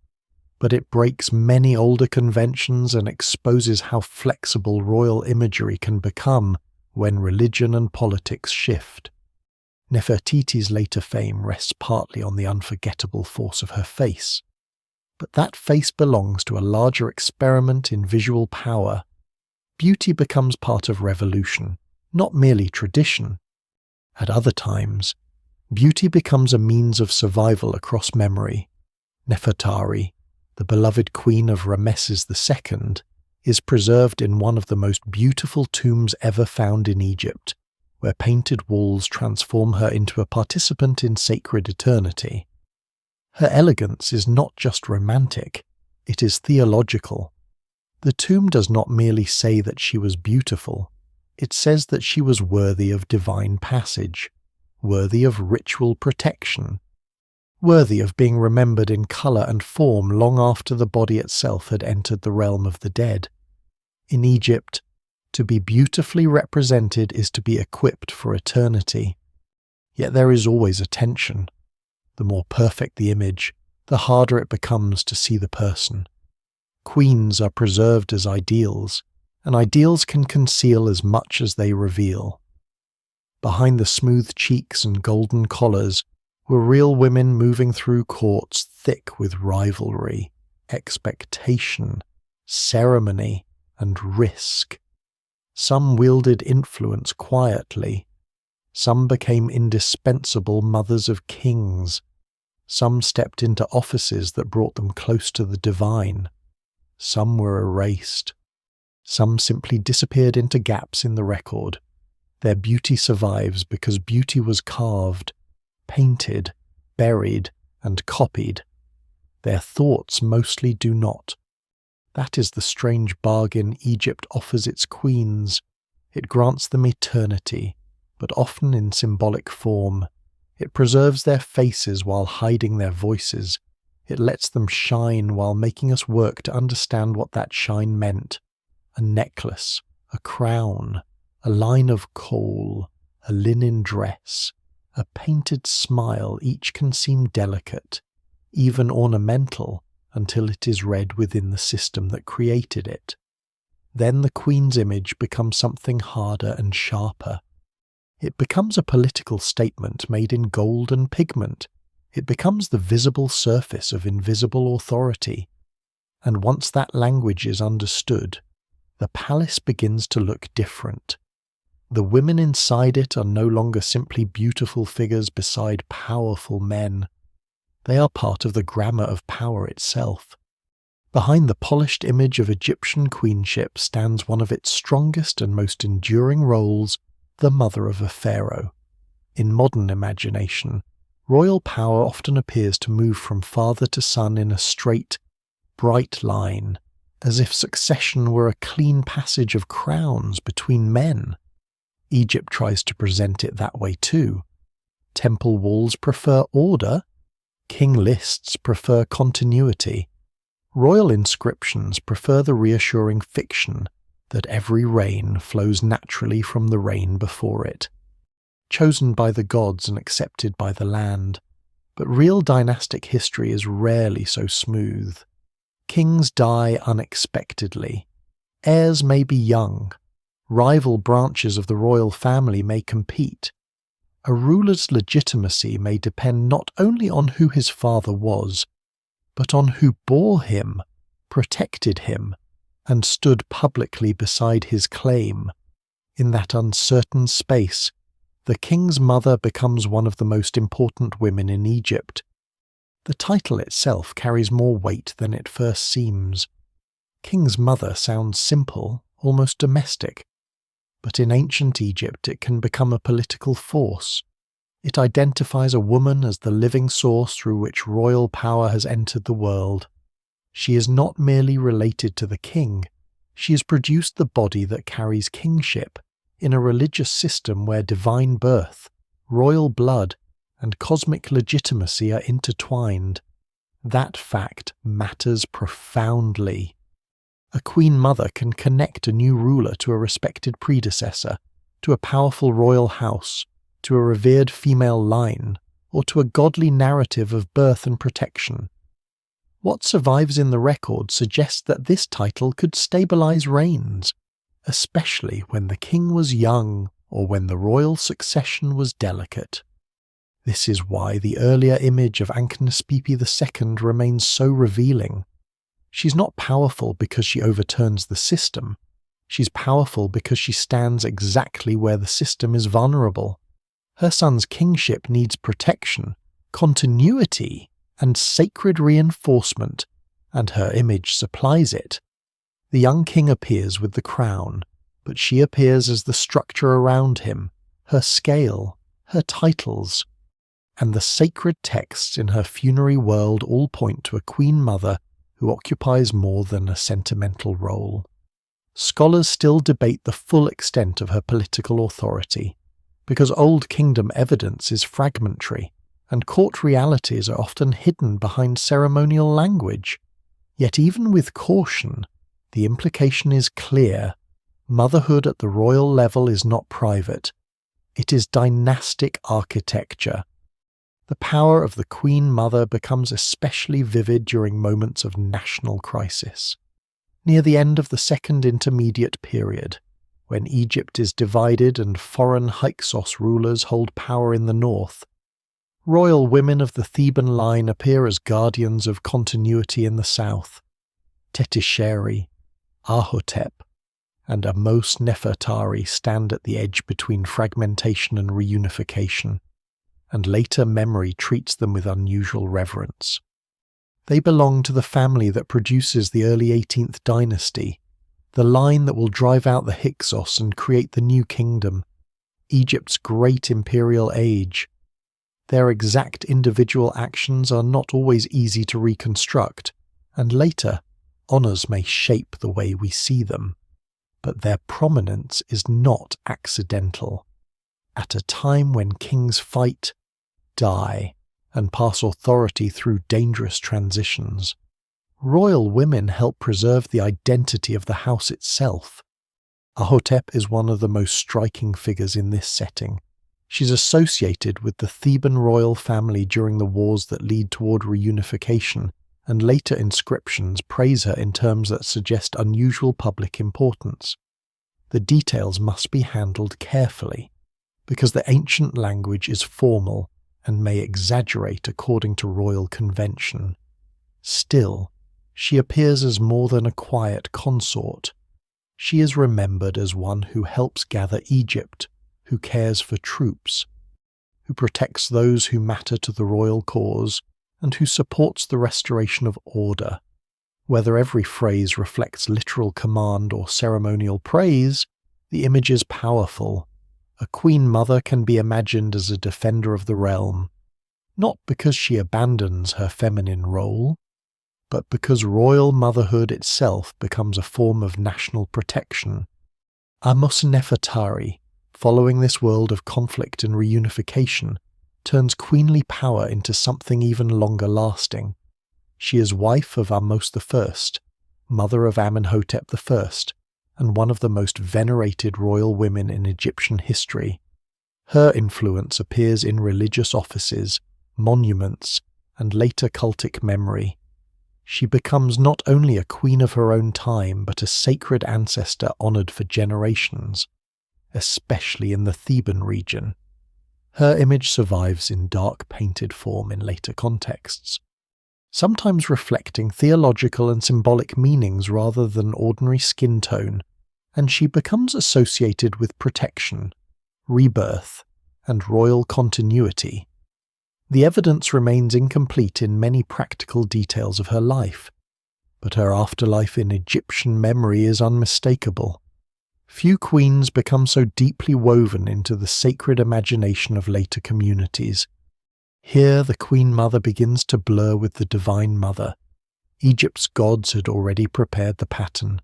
but it breaks many older conventions and exposes how flexible royal imagery can become when religion and politics shift. Nefertiti's later fame rests partly on the unforgettable force of her face. But that face belongs to a larger experiment in visual power. Beauty becomes part of revolution, not merely tradition. At other times, beauty becomes a means of survival across memory. Nefertari, the beloved queen of Rameses II, is preserved in one of the most beautiful tombs ever found in Egypt, where painted walls transform her into a participant in sacred eternity. Her elegance is not just romantic, it is theological. The tomb does not merely say that she was beautiful, it says that she was worthy of divine passage, worthy of ritual protection. worthy of being remembered in colour and form long after the body itself had entered the realm of the dead. In Egypt, to be beautifully represented is to be equipped for eternity. Yet there is always a tension. The more perfect the image, the harder it becomes to see the person. Queens are preserved as ideals, and ideals can conceal as much as they reveal. Behind the smooth cheeks and golden collars were real women moving through courts thick with rivalry, expectation, ceremony, and risk. Some wielded influence quietly. Some became indispensable mothers of kings. Some stepped into offices that brought them close to the divine. Some were erased. Some simply disappeared into gaps in the record. Their beauty survives because beauty was carved, painted, buried, and copied. Their thoughts mostly do not. That is the strange bargain Egypt offers its queens. It grants them eternity, but often in symbolic form. It preserves their faces while hiding their voices. It lets them shine while making us work to understand what that shine meant. A necklace, a crown, a line of coal, a linen dress, a painted smile, each can seem delicate, even ornamental, until it is read within the system that created it. Then the queen's image becomes something harder and sharper. It becomes a political statement made in gold and pigment. It becomes the visible surface of invisible authority. And once that language is understood, the palace begins to look different. The women inside it are no longer simply beautiful figures beside powerful men. They are part of the grammar of power itself. Behind the polished image of Egyptian queenship stands one of its strongest and most enduring roles, the mother of a pharaoh. In modern imagination, royal power often appears to move from father to son in a straight, bright line, as if succession were a clean passage of crowns between men. Egypt tries to present it that way too. Temple walls prefer order. King lists prefer continuity. Royal inscriptions prefer the reassuring fiction that every reign flows naturally from the reign before it, chosen by the gods and accepted by the land. But real dynastic history is rarely so smooth. Kings die unexpectedly. Heirs may be young. Rival branches of the royal family may compete. A ruler's legitimacy may depend not only on who his father was, but on who bore him, protected him, and stood publicly beside his claim. In that uncertain space, the king's mother becomes one of the most important women in Egypt. The title itself carries more weight than it first seems. King's mother sounds simple, almost domestic. But in ancient Egypt it can become a political force. It identifies a woman as the living source through which royal power has entered the world. She is not merely related to the king. She has produced the body that carries kingship in a religious system where divine birth, royal blood, and cosmic legitimacy are intertwined. That fact matters profoundly. A queen mother can connect a new ruler to a respected predecessor, to a powerful royal house, to a revered female line, or to a godly narrative of birth and protection. What survives in the record suggests that this title could stabilize reigns, especially when the king was young or when the royal succession was delicate. This is why the earlier image of Ankhnespepy II remains so revealing. She's not powerful because she overturns the system. She's powerful because she stands exactly where the system is vulnerable. Her son's kingship needs protection, continuity, and sacred reinforcement, and her image supplies it. The young king appears with the crown, but she appears as the structure around him, her scale, her titles, and the sacred texts in her funerary world all point to a queen mother who occupies more than a sentimental role. Scholars still debate the full extent of her political authority, because Old Kingdom evidence is fragmentary, and court realities are often hidden behind ceremonial language. Yet even with caution, the implication is clear. Motherhood at the royal level is not private. It is dynastic architecture. The power of the Queen Mother becomes especially vivid during moments of national crisis. Near the end of the Second Intermediate Period, when Egypt is divided and foreign Hyksos rulers hold power in the north, royal women of the Theban line appear as guardians of continuity in the south. Tetisheri, Ahotep, and Amos Nefertari stand at the edge between fragmentation and reunification, and later memory treats them with unusual reverence. They belong to the family that produces the early 18th dynasty, the line that will drive out the Hyksos and create the new kingdom, Egypt's great imperial age. Their exact individual actions are not always easy to reconstruct, and later, honours may shape the way we see them. But their prominence is not accidental. At a time when kings fight, die, and pass authority through dangerous transitions, royal women help preserve the identity of the house itself. Ahotep is one of the most striking figures in this setting. She's associated with the Theban royal family during the wars that lead toward reunification, and later inscriptions praise her in terms that suggest unusual public importance. The details must be handled carefully, because the ancient language is formal and may exaggerate according to royal convention. Still, she appears as more than a quiet consort. She is remembered as one who helps gather Egypt, who cares for troops, who protects those who matter to the royal cause, and who supports the restoration of order. Whether every phrase reflects literal command or ceremonial praise, the image is powerful. A queen mother can be imagined as a defender of the realm, not because she abandons her feminine role, but because royal motherhood itself becomes a form of national protection. Amos Nefertari, following this world of conflict and reunification, turns queenly power into something even longer lasting. She is wife of Amos I, mother of Amenhotep I, and one of the most venerated royal women in Egyptian history. Her influence appears in religious offices, monuments, and later cultic memory. She becomes not only a queen of her own time, but a sacred ancestor honoured for generations, especially in the Theban region. Her image survives in dark painted form in later contexts, sometimes reflecting theological and symbolic meanings rather than ordinary skin tone, and she becomes associated with protection, rebirth, and royal continuity. The evidence remains incomplete in many practical details of her life, but her afterlife in Egyptian memory is unmistakable. Few queens become so deeply woven into the sacred imagination of later communities. Here the Queen Mother begins to blur with the Divine Mother. Egypt's gods had already prepared the pattern.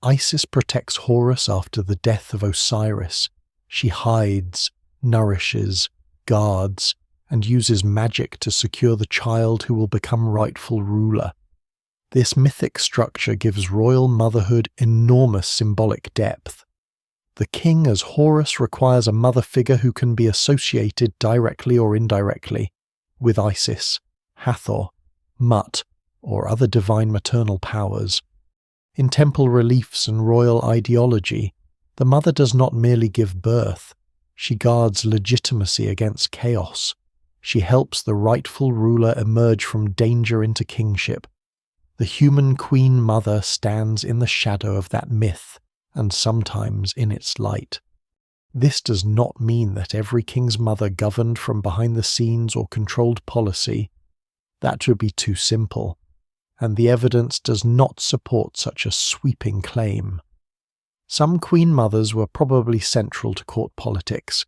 Isis protects Horus after the death of Osiris. She hides, nourishes, guards, and uses magic to secure the child who will become rightful ruler. This mythic structure gives royal motherhood enormous symbolic depth. The king as Horus requires a mother figure who can be associated directly or indirectly with Isis, Hathor, Mut, or other divine maternal powers. In temple reliefs and royal ideology, the mother does not merely give birth, she guards legitimacy against chaos. She helps the rightful ruler emerge from danger into kingship. The human queen mother stands in the shadow of that myth, and sometimes in its light. This does not mean that every king's mother governed from behind the scenes or controlled policy. That would be too simple, and the evidence does not support such a sweeping claim. Some queen mothers were probably central to court politics.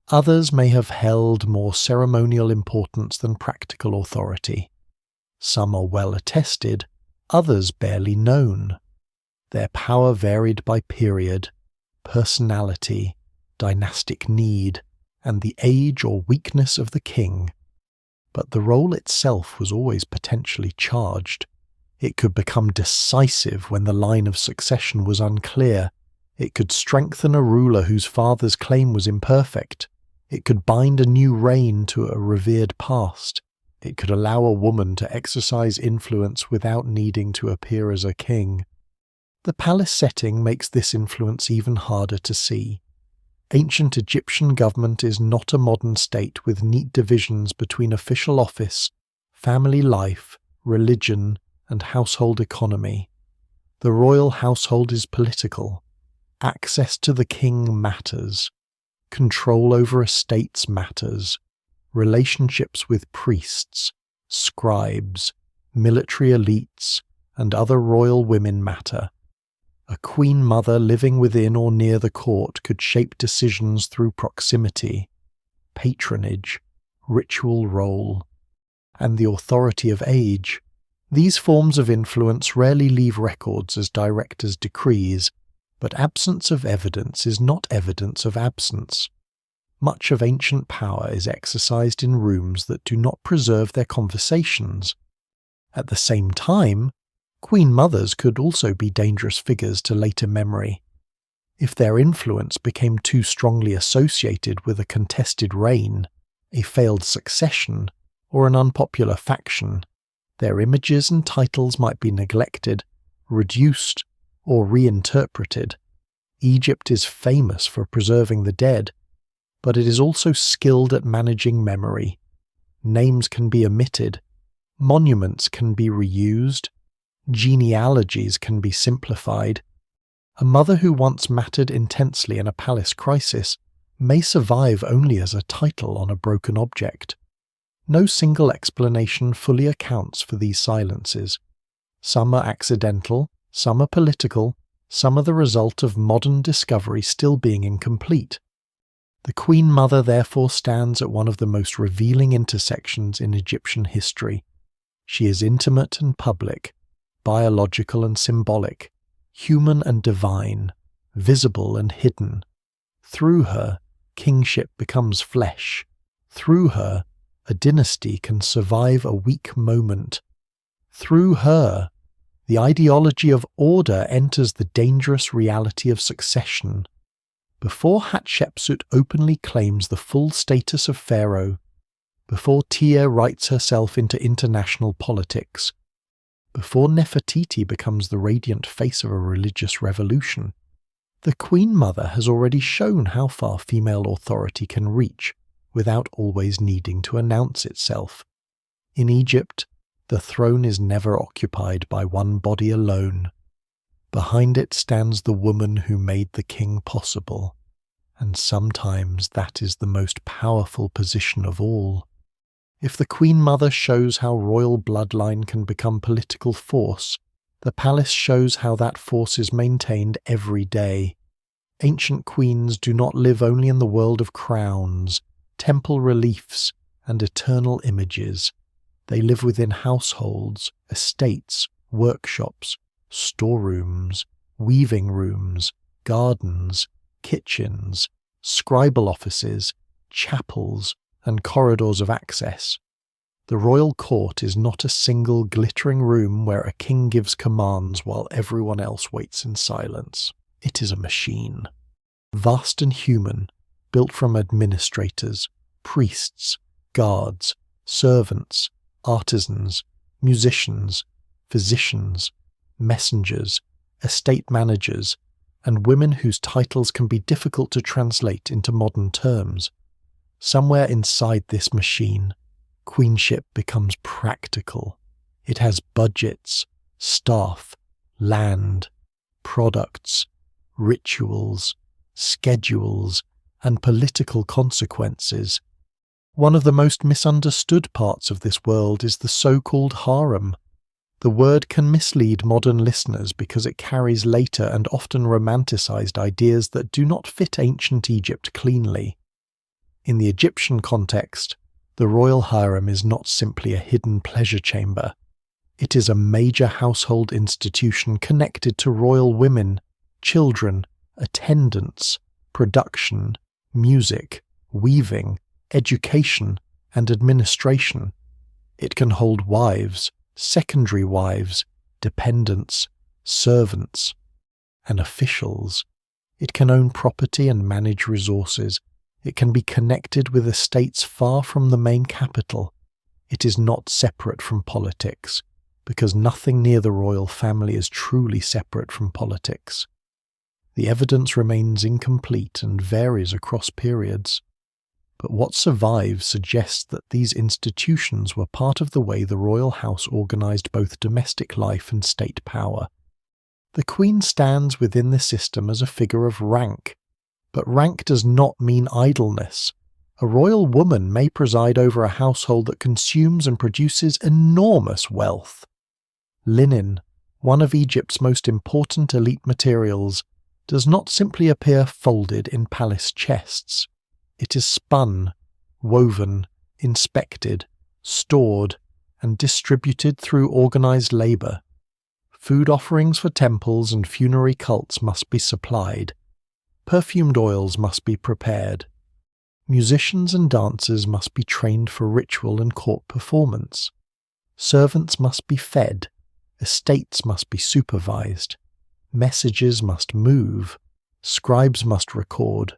Others may have held more ceremonial importance than practical authority. Some are well attested, others barely known. Their power varied by period, personality, dynastic need, and the age or weakness of the king. but the role itself was always potentially charged. It could become decisive when the line of succession was unclear. It could strengthen a ruler whose father's claim was imperfect. It could bind a new reign to a revered past. It could allow a woman to exercise influence without needing to appear as a king. The palace setting makes this influence even harder to see. Ancient Egyptian government is not a modern state with neat divisions between official office, family life, religion, and household economy. The royal household is political. Access to the king matters. Control over estates matters. Relationships with priests, scribes, military elites, and other royal women matter. A queen mother living within or near the court could shape decisions through proximity, patronage, ritual role, and the authority of age. These forms of influence rarely leave records as direct as decrees, but absence of evidence is not evidence of absence. Much of ancient power is exercised in rooms that do not preserve their conversations. At the same time, queen mothers could also be dangerous figures to later memory. If their influence became too strongly associated with a contested reign, a failed succession, or an unpopular faction, their images and titles might be neglected, reduced, or reinterpreted. Egypt is famous for preserving the dead, but it is also skilled at managing memory. Names can be omitted, monuments can be reused, genealogies can be simplified. A mother who once mattered intensely in a palace crisis may survive only as a title on a broken object. No single explanation fully accounts for these silences. Some are accidental, some are political, some are the result of modern discovery still being incomplete. The Queen Mother therefore stands at one of the most revealing intersections in Egyptian history. She is intimate and public, biological and symbolic, human and divine, visible and hidden. Through her, kingship becomes flesh. Through her, a dynasty can survive a weak moment. Through her, the ideology of order enters the dangerous reality of succession. Before Hatshepsut openly claims the full status of pharaoh, before Tiye writes herself into international politics, before Nefertiti becomes the radiant face of a religious revolution, the Queen Mother has already shown how far female authority can reach without always needing to announce itself. In Egypt, the throne is never occupied by one body alone. Behind it stands the woman who made the king possible, and sometimes that is the most powerful position of all. If the Queen Mother shows how royal bloodline can become political force, the palace shows how that force is maintained every day. Ancient queens do not live only in the world of crowns, temple reliefs, and eternal images. They live within households, estates, workshops, storerooms, weaving rooms, gardens, kitchens, scribal offices, chapels, and corridors of access. The royal court is not a single glittering room where a king gives commands while everyone else waits in silence. It is a machine. Vast and human, built from administrators, priests, guards, servants, artisans, musicians, physicians, messengers, estate managers, and women whose titles can be difficult to translate into modern terms. Somewhere inside this machine, queenship becomes practical. It has budgets, staff, land, products, rituals, schedules, and political consequences. One of the most misunderstood parts of this world is the so-called harem. The word can mislead modern listeners because it carries later and often romanticized ideas that do not fit ancient Egypt cleanly. In the Egyptian context, the royal harem is not simply a hidden pleasure chamber. It is a major household institution connected to royal women, children, attendants, production, music, weaving, education, and administration. It can hold wives, secondary wives, dependents, servants, and officials. It can own property and manage resources. It can be connected with estates far from the main capital. It is not separate from politics, because nothing near the royal family is truly separate from politics. The evidence remains incomplete and varies across periods. But what survives suggests that these institutions were part of the way the royal house organized both domestic life and state power. The queen stands within the system as a figure of rank, but rank does not mean idleness. A royal woman may preside over a household that consumes and produces enormous wealth. Linen, one of Egypt's most important elite materials, does not simply appear folded in palace chests. It is spun, woven, inspected, stored, and distributed through organized labor. Food offerings for temples and funerary cults must be supplied. Perfumed oils must be prepared. Musicians and dancers must be trained for ritual and court performance. Servants must be fed. Estates must be supervised. Messages must move. Scribes must record.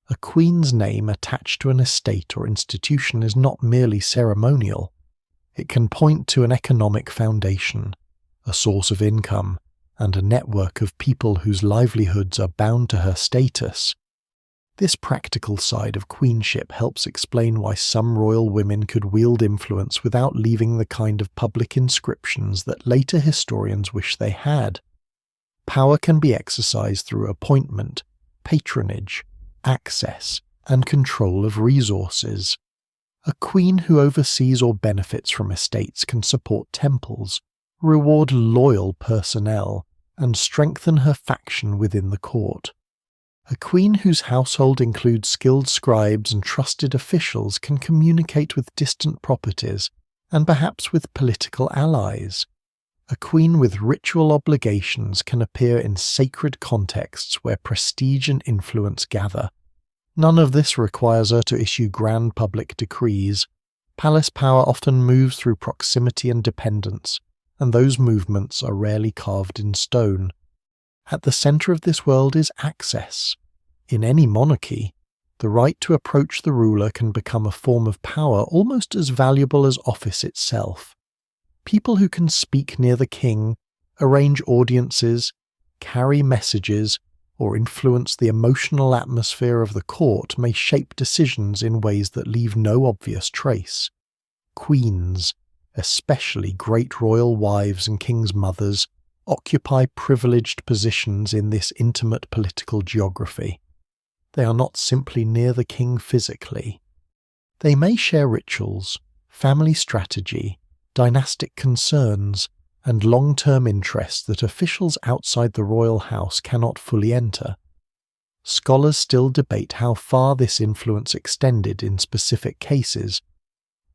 A queen's name attached to an estate or institution is not merely ceremonial. It can point to an economic foundation, a source of income, and a network of people whose livelihoods are bound to her status. This practical side of queenship helps explain why some royal women could wield influence without leaving the kind of public inscriptions that later historians wish they had. Power can be exercised through appointment, patronage, access, and control of resources. A queen who oversees or benefits from estates can support temples, reward loyal personnel, and strengthen her faction within the court. A queen whose household includes skilled scribes and trusted officials can communicate with distant properties and perhaps with political allies. A queen with ritual obligations can appear in sacred contexts where prestige and influence gather. None of this requires her to issue grand public decrees. Palace power often moves through proximity and dependence, and those movements are rarely carved in stone. At the center of this world is access. In any monarchy, the right to approach the ruler can become a form of power almost as valuable as office itself. People who can speak near the king, arrange audiences, carry messages, or influence the emotional atmosphere of the court may shape decisions in ways that leave no obvious trace. Queens, especially great royal wives and kings' mothers, occupy privileged positions in this intimate political geography. They are not simply near the king physically. They may share rituals, family strategy, dynastic concerns, and long-term interests that officials outside the royal house cannot fully enter. Scholars still debate how far this influence extended in specific cases,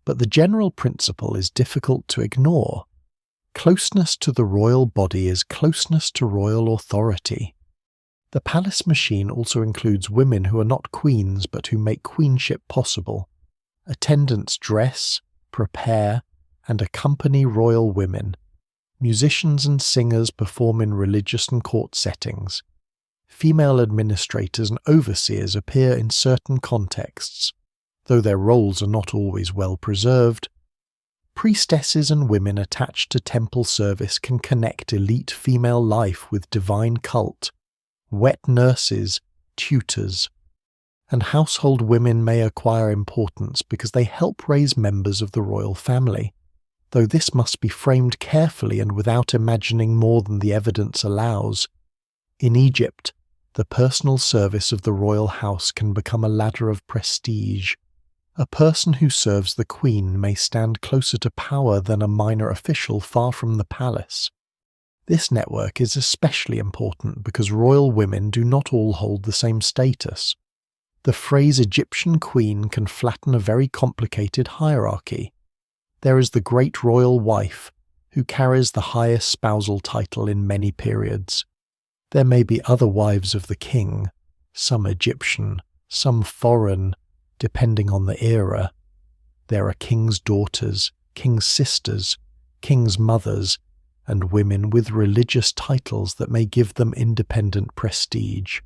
but the general principle is difficult to ignore. Closeness to the royal body is closeness to royal authority. The palace machine also includes women who are not queens but who make queenship possible. Attendants dress, prepare, and accompany royal women. Musicians and singers perform in religious and court settings. Female administrators and overseers appear in certain contexts, though their roles are not always well preserved. Priestesses and women attached to temple service can connect elite female life with divine cult. Wet nurses, tutors, and household women may acquire importance because they help raise members of the royal family, though this must be framed carefully and without imagining more than the evidence allows. In Egypt, the personal service of the royal house can become a ladder of prestige. A person who serves the queen may stand closer to power than a minor official far from the palace. This network is especially important because royal women do not all hold the same status. The phrase Egyptian queen can flatten a very complicated hierarchy. There is the great royal wife, who carries the highest spousal title in many periods. There may be other wives of the king, some Egyptian, some foreign, depending on the era. There are king's daughters, king's sisters, king's mothers, and women with religious titles that may give them independent prestige.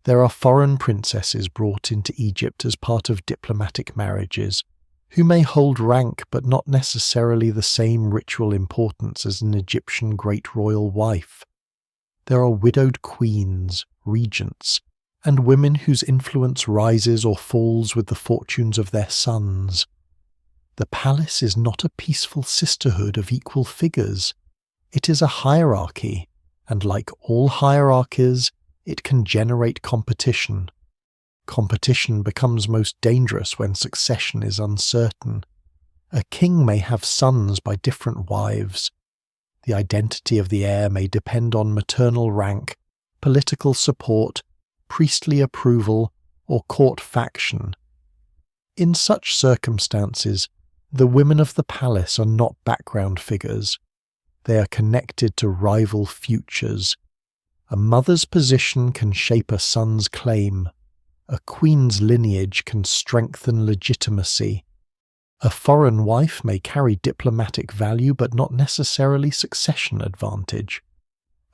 There are foreign princesses brought into Egypt as part of diplomatic marriages, who may hold rank but not necessarily the same ritual importance as an Egyptian great royal wife. There are widowed queens, regents, and women whose influence rises or falls with the fortunes of their sons. The palace is not a peaceful sisterhood of equal figures. It is a hierarchy, and like all hierarchies, it can generate competition. Competition becomes most dangerous when succession is uncertain. A king may have sons by different wives. The identity of the heir may depend on maternal rank, political support, priestly approval, or court faction. In such circumstances, the women of the palace are not background figures. They are connected to rival futures. A mother's position can shape a son's claim. A queen's lineage can strengthen legitimacy. A foreign wife may carry diplomatic value but not necessarily succession advantage.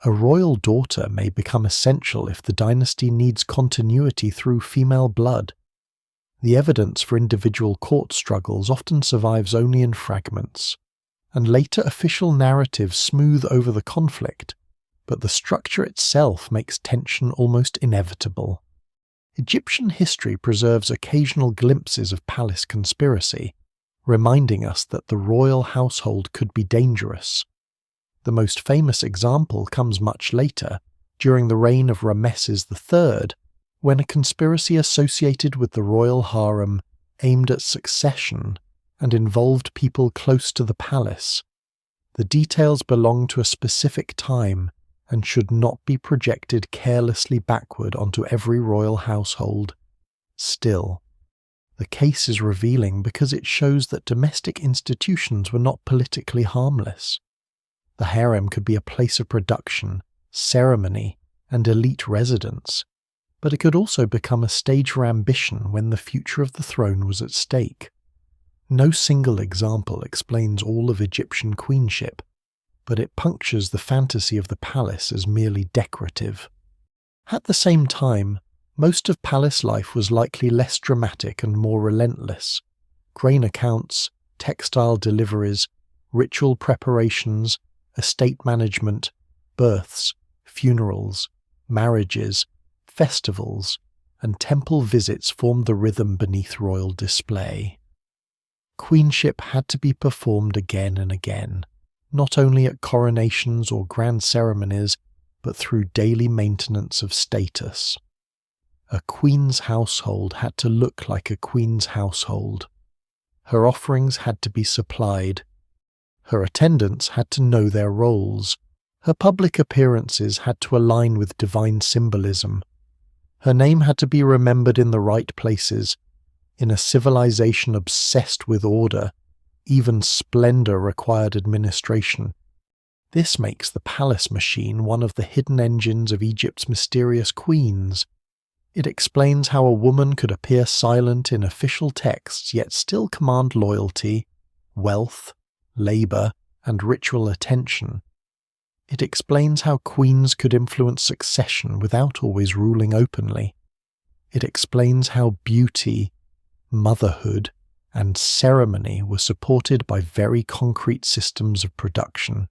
A royal daughter may become essential if the dynasty needs continuity through female blood. The evidence for individual court struggles often survives only in fragments, and later official narratives smooth over the conflict, but the structure itself makes tension almost inevitable. Egyptian history preserves occasional glimpses of palace conspiracy, reminding us that the royal household could be dangerous. The most famous example comes much later, during the reign of Ramesses III, when a conspiracy associated with the royal harem aimed at succession and involved people close to the palace. The details belong to a specific time and should not be projected carelessly backward onto every royal household. Still, the case is revealing because it shows that domestic institutions were not politically harmless. The harem could be a place of production, ceremony, and elite residence, but it could also become a stage for ambition when the future of the throne was at stake. No single example explains all of Egyptian queenship, but it punctures the fantasy of the palace as merely decorative. At the same time, most of palace life was likely less dramatic and more relentless. Grain accounts, textile deliveries, ritual preparations, estate management, births, funerals, marriages, festivals, and temple visits formed the rhythm beneath royal display. Queenship had to be performed again and again, not only at coronations or grand ceremonies, but through daily maintenance of status. A queen's household had to look like a queen's household. Her offerings had to be supplied. Her attendants had to know their roles. Her public appearances had to align with divine symbolism. Her name had to be remembered in the right places. In a civilization obsessed with order, even splendor required administration. This makes the palace machine one of the hidden engines of Egypt's mysterious queens. It explains how a woman could appear silent in official texts yet still command loyalty, wealth, labor, and ritual attention. It explains how queens could influence succession without always ruling openly. It explains how beauty, motherhood, and ceremony were supported by very concrete systems of production.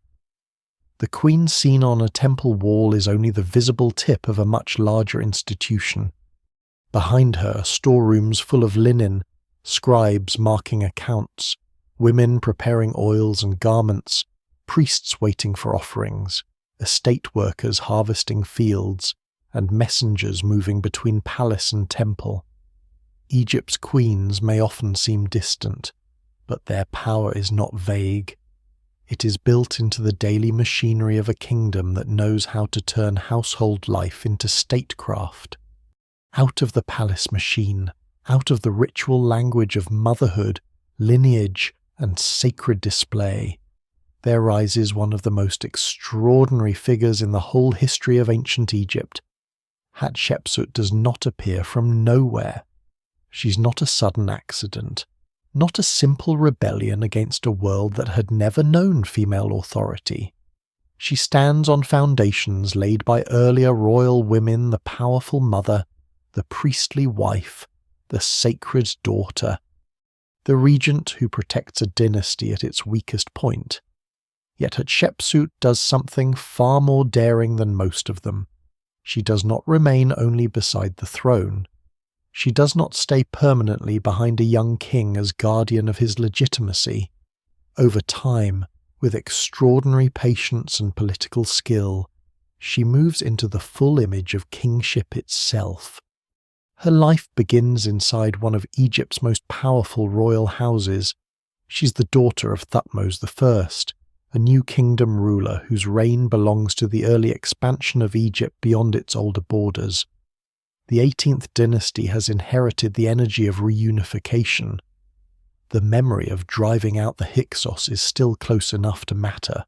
The queen seen on a temple wall is only the visible tip of a much larger institution. Behind her are storerooms full of linen, scribes marking accounts, women preparing oils and garments, priests waiting for offerings, estate workers harvesting fields, and messengers moving between palace and temple. Egypt's queens may often seem distant, but their power is not vague. It is built into the daily machinery of a kingdom that knows how to turn household life into statecraft. Out of the palace machine, out of the ritual language of motherhood, lineage, and sacred display, there rises one of the most extraordinary figures in the whole history of ancient Egypt. Hatshepsut does not appear from nowhere. She's not a sudden accident. not a simple rebellion against a world that had never known female authority. She stands on foundations laid by earlier royal women, the powerful mother, the priestly wife, the sacred daughter, the regent who protects a dynasty at its weakest point. Yet Hatshepsut does something far more daring than most of them. She does not remain only beside the throne. She does not stay permanently behind a young king as guardian of his legitimacy. Over time, with extraordinary patience and political skill, she moves into the full image of kingship itself. Her life begins inside one of Egypt's most powerful royal houses. She's the daughter of Thutmose I, a new kingdom ruler whose reign belongs to the early expansion of Egypt beyond its older borders. The 18th dynasty has inherited the energy of reunification. The memory of driving out the Hyksos is still close enough to matter.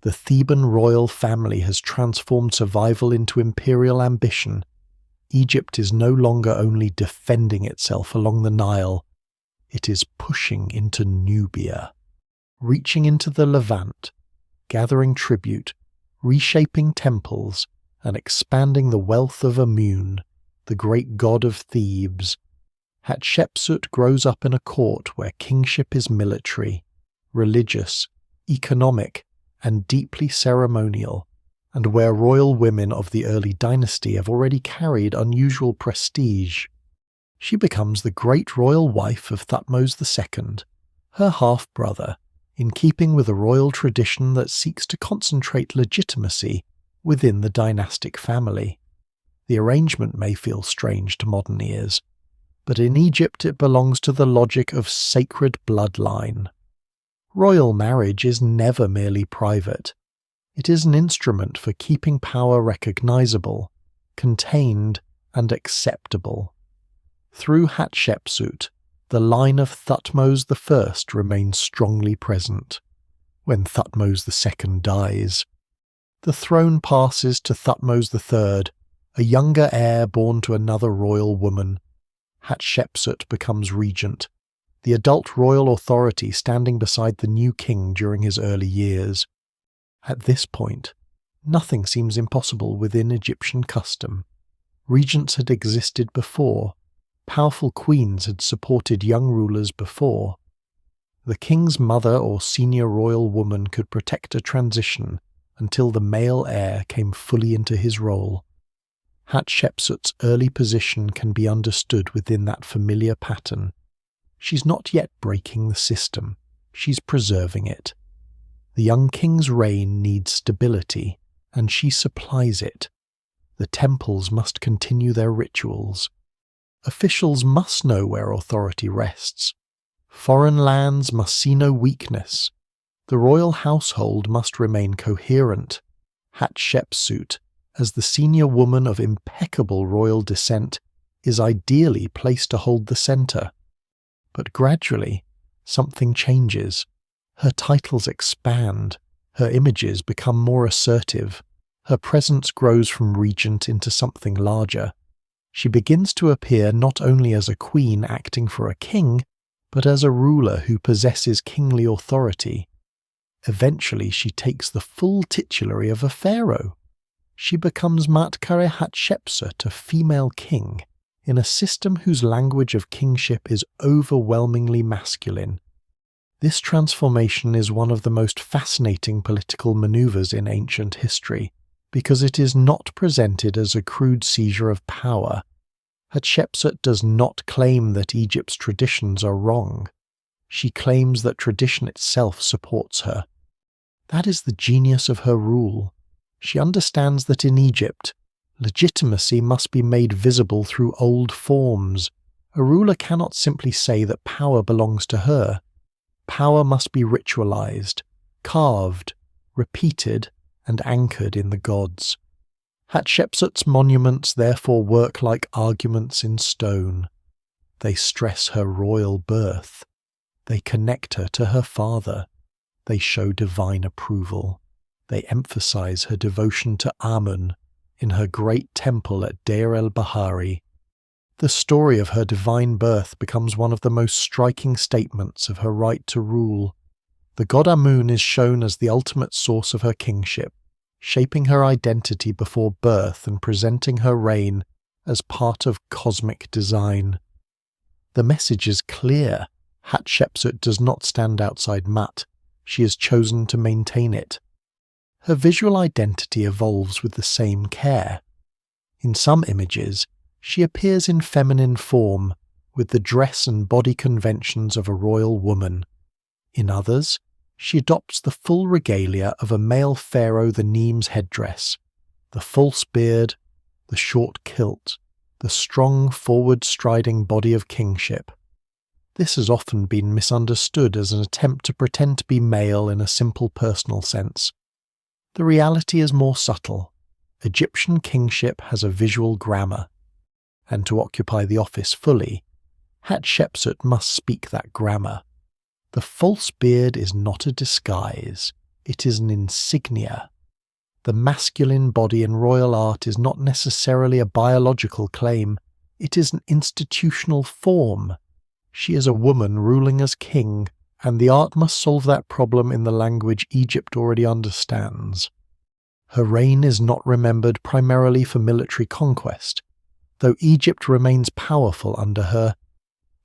The Theban royal family has transformed survival into imperial ambition. Egypt is no longer only defending itself along the Nile, it is pushing into Nubia, reaching into the Levant, gathering tribute, reshaping temples, and expanding the wealth of Amun, the great god of Thebes. Hatshepsut grows up in a court where kingship is military, religious, economic, and deeply ceremonial, and where royal women of the early dynasty have already carried unusual prestige. She becomes the great royal wife of Thutmose II, her half-brother, in keeping with a royal tradition that seeks to concentrate legitimacy within the dynastic family. The arrangement may feel strange to modern ears, but in Egypt it belongs to the logic of sacred bloodline. Royal marriage is never merely private. It is an instrument for keeping power recognizable, contained, and acceptable. Through Hatshepsut, the line of Thutmose I remains strongly present. When Thutmose II dies, the throne passes to Thutmose III, a younger heir born to another royal woman. Hatshepsut becomes regent, the adult royal authority standing beside the new king during his early years. At this point, nothing seems impossible within Egyptian custom. Regents had existed before. Powerful queens had supported young rulers before. The king's mother or senior royal woman could protect a transition until the male heir came fully into his role. Hatshepsut's early position can be understood within that familiar pattern. She's not yet breaking the system, she's preserving it. The young king's reign needs stability, and she supplies it. The temples must continue their rituals. Officials must know where authority rests. Foreign lands must see no weakness. The royal household must remain coherent. Hatshepsut, as the senior woman of impeccable royal descent, is ideally placed to hold the center. But gradually, something changes. Her titles expand, her images become more assertive, her presence grows from regent into something larger. She begins to appear not only as a queen acting for a king, but as a ruler who possesses kingly authority. Eventually she takes the full titulary of a pharaoh. She becomes Matkare Hatshepsut, a female king, in a system whose language of kingship is overwhelmingly masculine. This transformation is one of the most fascinating political maneuvers in ancient history, because it is not presented as a crude seizure of power. Hatshepsut does not claim that Egypt's traditions are wrong. She claims that tradition itself supports her. That is the genius of her rule. She understands that in Egypt, legitimacy must be made visible through old forms. A ruler cannot simply say that power belongs to her. Power must be ritualized, carved, repeated, and anchored in the gods. Hatshepsut's monuments therefore work like arguments in stone. They stress her royal birth. They connect her to her father. They show divine approval. They emphasize her devotion to Amun in her great temple at Deir el-Bahari. The story of her divine birth becomes one of the most striking statements of her right to rule. The god Amun is shown as the ultimate source of her kingship, shaping her identity before birth and presenting her reign as part of cosmic design. The message is clear. Hatshepsut does not stand outside Mut. She has chosen to maintain it. Her visual identity evolves with the same care. In some images, she appears in feminine form, with the dress and body conventions of a royal woman. In others, she adopts the full regalia of a male pharaoh, the Nemes headdress, the false beard, the short kilt, the strong forward-striding body of kingship. This has often been misunderstood as an attempt to pretend to be male in a simple personal sense. The reality is more subtle. Egyptian kingship has a visual grammar, and to occupy the office fully, Hatshepsut must speak that grammar. The false beard is not a disguise, it is an insignia. The masculine body in royal art is not necessarily a biological claim, it is an institutional form. She is a woman ruling as king, and the art must solve that problem in the language Egypt already understands. Her reign is not remembered primarily for military conquest. Though Egypt remains powerful under her,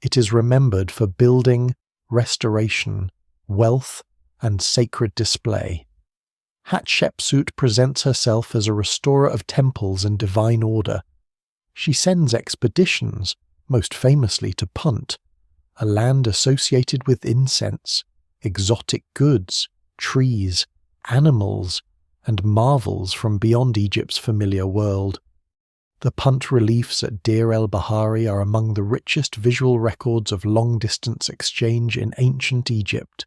it is remembered for building, restoration, wealth, and sacred display. Hatshepsut presents herself as a restorer of temples and divine order. She sends expeditions, most famously to Punt, a land associated with incense, exotic goods, trees, animals, and marvels from beyond Egypt's familiar world. The Punt reliefs at Deir el-Bahari are among the richest visual records of long-distance exchange in ancient Egypt.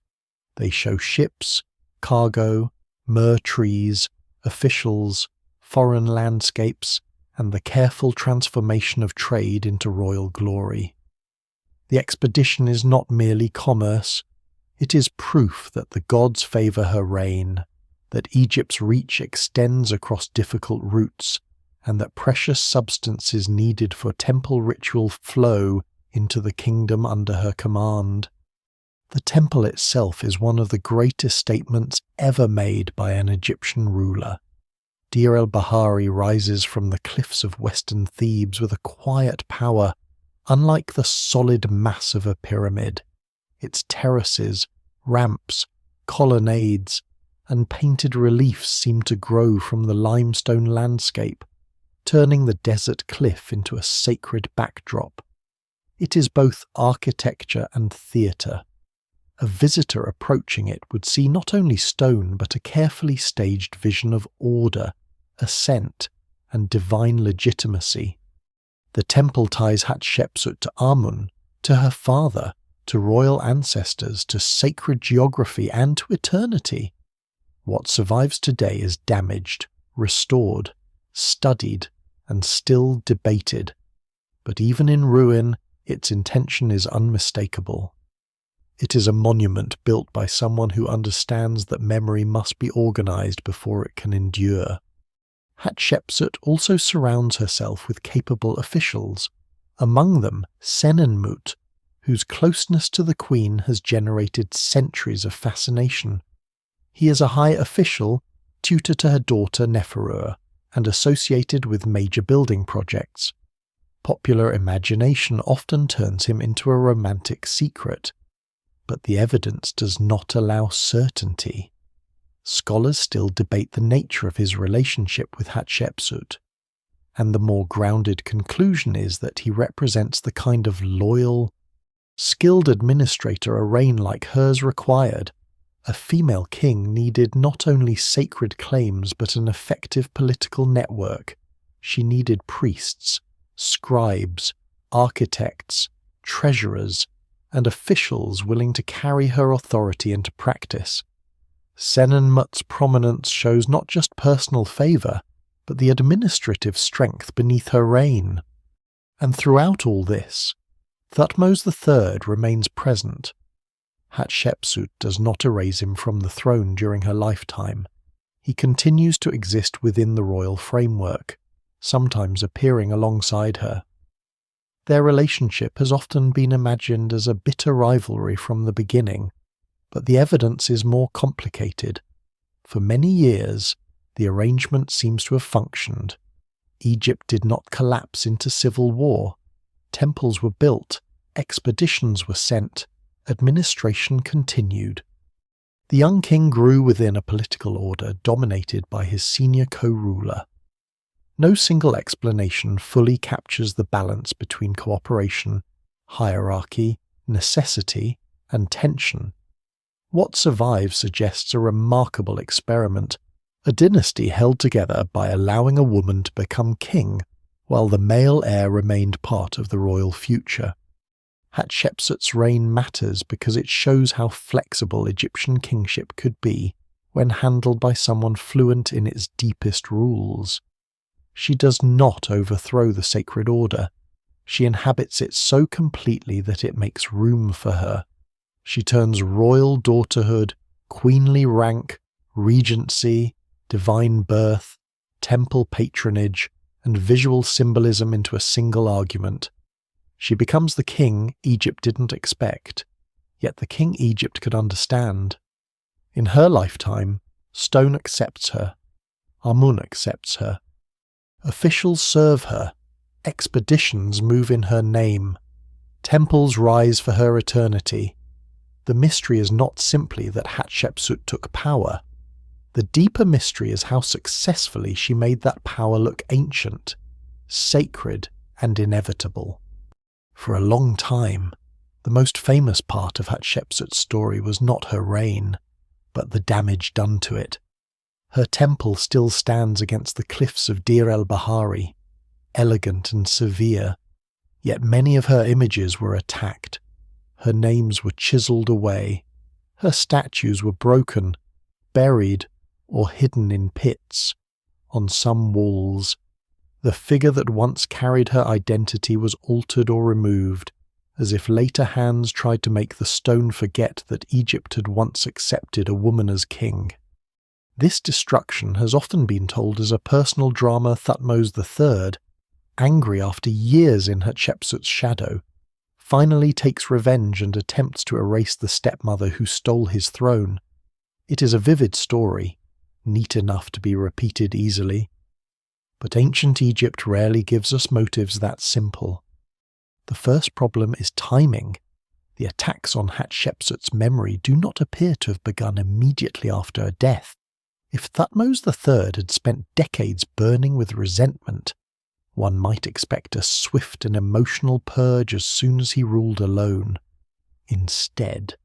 They show ships, cargo, myrrh trees, officials, foreign landscapes, and the careful transformation of trade into royal glory. The expedition is not merely commerce, it is proof that the gods favour her reign, that Egypt's reach extends across difficult routes, and that precious substances needed for temple ritual flow into the kingdom under her command. The temple itself is one of the greatest statements ever made by an Egyptian ruler. Deir el-Bahari rises from the cliffs of western Thebes with a quiet power, unlike the solid mass of a pyramid. Its terraces, ramps, colonnades, and painted reliefs seem to grow from the limestone landscape, turning the desert cliff into a sacred backdrop. It is both architecture and theatre. A visitor approaching it would see not only stone but a carefully staged vision of order, ascent, and divine legitimacy. The temple ties Hatshepsut to Amun, to her father, to royal ancestors, to sacred geography, and to eternity. What survives today is damaged, restored, studied, and still debated. But even in ruin, its intention is unmistakable. It is a monument built by someone who understands that memory must be organized before it can endure. Hatshepsut also surrounds herself with capable officials, among them Senenmut, whose closeness to the queen has generated centuries of fascination. He is a high official, tutor to her daughter Nefertari, and associated with major building projects. Popular imagination often turns him into a romantic secret, but the evidence does not allow certainty. Scholars still debate the nature of his relationship with Hatshepsut, and the more grounded conclusion is that he represents the kind of loyal, skilled administrator a reign like hers required. A female king needed not only sacred claims but an effective political network. She needed priests, scribes, architects, treasurers, and officials willing to carry her authority into practice. Senenmut's prominence shows not just personal favour, but the administrative strength beneath her reign. And throughout all this, Thutmose III remains present. Hatshepsut does not erase him from the throne during her lifetime. He continues to exist within the royal framework, sometimes appearing alongside her. Their relationship has often been imagined as a bitter rivalry from the beginning, but the evidence is more complicated. For many years, the arrangement seems to have functioned. Egypt did not collapse into civil war. Temples were built, expeditions were sent, administration continued. The young king grew within a political order dominated by his senior co-ruler. No single explanation fully captures the balance between cooperation, hierarchy, necessity, and tension. What survives suggests a remarkable experiment, a dynasty held together by allowing a woman to become king, while the male heir remained part of the royal future. Hatshepsut's reign matters because it shows how flexible Egyptian kingship could be when handled by someone fluent in its deepest rules. She does not overthrow the sacred order. She inhabits it so completely that it makes room for her. She turns royal daughterhood, queenly rank, regency, divine birth, temple patronage, and visual symbolism into a single argument. She becomes the king Egypt didn't expect, yet the king Egypt could understand. In her lifetime, stone accepts her, Amun accepts her. Officials serve her, expeditions move in her name, temples rise for her eternity. The mystery is not simply that Hatshepsut took power. The deeper mystery is how successfully she made that power look ancient, sacred, and inevitable. For a long time, the most famous part of Hatshepsut's story was not her reign, but the damage done to it. Her temple still stands against the cliffs of Deir el-Bahari, elegant and severe, yet many of her images were attacked. Her names were chiselled away. Her statues were broken, buried, or hidden in pits. On some walls, the figure that once carried her identity was altered or removed, as if later hands tried to make the stone forget that Egypt had once accepted a woman as king. This destruction has often been told as a personal drama. Thutmose III, angry after years in Hatshepsut's shadow, finally takes revenge and attempts to erase the stepmother who stole his throne. It is a vivid story, neat enough to be repeated easily. But ancient Egypt rarely gives us motives that simple. The first problem is timing. The attacks on Hatshepsut's memory do not appear to have begun immediately after her death. If Thutmose III had spent decades burning with resentment, one might expect a swift and emotional purge as soon as he ruled alone. Instead,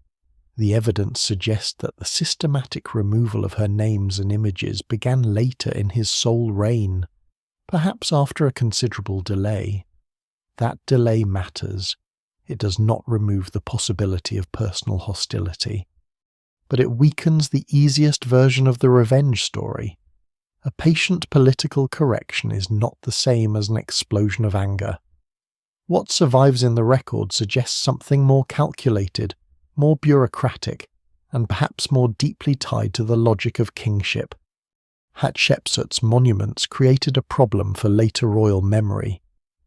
the evidence suggests that the systematic removal of her names and images began later in his sole reign, perhaps after a considerable delay. That delay matters. It does not remove the possibility of personal hostility, but it weakens the easiest version of the revenge story. A patient political correction is not the same as an explosion of anger. What survives in the record suggests something more calculated, more bureaucratic, and perhaps more deeply tied to the logic of kingship. Hatshepsut's monuments created a problem for later royal memory.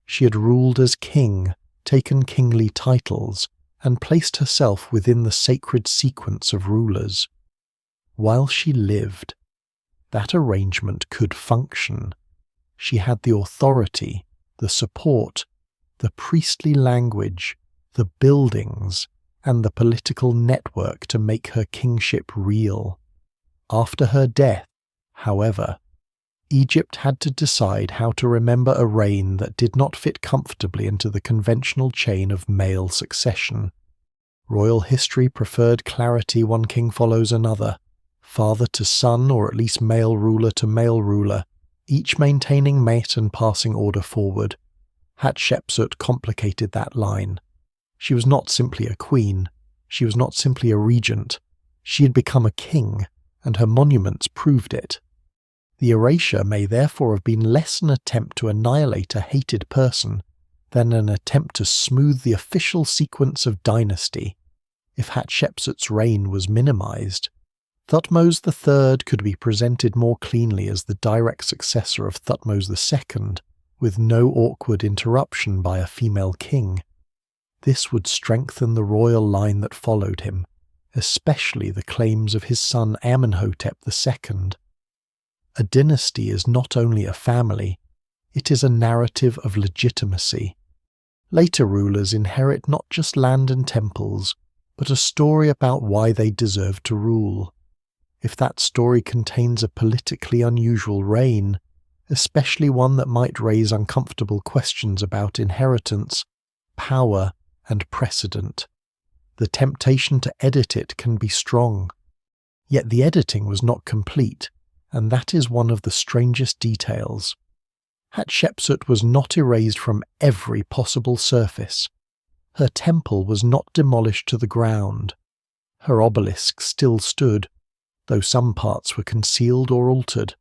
She had ruled as king, taken kingly titles, and placed herself within the sacred sequence of rulers. While she lived, that arrangement could function. She had the authority, the support, the priestly language, the buildings, and the political network to make her kingship real. After her death, however, Egypt had to decide how to remember a reign that did not fit comfortably into the conventional chain of male succession. Royal history preferred clarity: one king follows another, father to son, or at least male ruler to male ruler, each maintaining mate and passing order forward. Hatshepsut complicated that line. She was not simply a queen, she was not simply a regent, she had become a king, and her monuments proved it. The erasure may therefore have been less an attempt to annihilate a hated person than an attempt to smooth the official sequence of dynasty. If Hatshepsut's reign was minimized, Thutmose III could be presented more cleanly as the direct successor of Thutmose II, with no awkward interruption by a female king. This would strengthen the royal line that followed him, especially the claims of his son Amenhotep II. A dynasty is not only a family, it is a narrative of legitimacy. Later rulers inherit not just land and temples, but a story about why they deserve to rule. If that story contains a politically unusual reign, especially one that might raise uncomfortable questions about inheritance, power, and precedent, the temptation to edit it can be strong. Yet the editing was not complete, and that is one of the strangest details. Hatshepsut was not erased from every possible surface. Her temple was not demolished to the ground. Her obelisk still stood, though some parts were concealed or altered.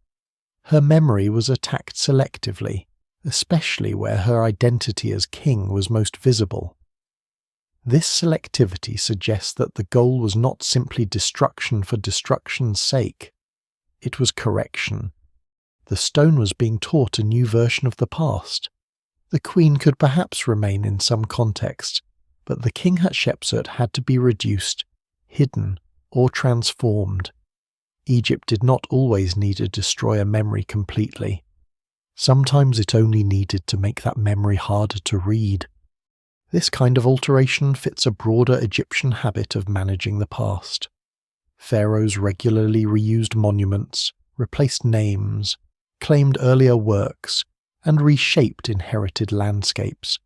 Her memory was attacked selectively, especially where her identity as king was most visible. This selectivity suggests that the goal was not simply destruction for destruction's sake. It was correction. The stone was being taught a new version of the past. The queen could perhaps remain in some context, but the king Hatshepsut had to be reduced, hidden, or transformed. Egypt did not always need to destroy a memory completely. Sometimes it only needed to make that memory harder to read. This kind of alteration fits a broader Egyptian habit of managing the past. Pharaohs regularly reused monuments, replaced names, claimed earlier works, and reshaped inherited landscapes.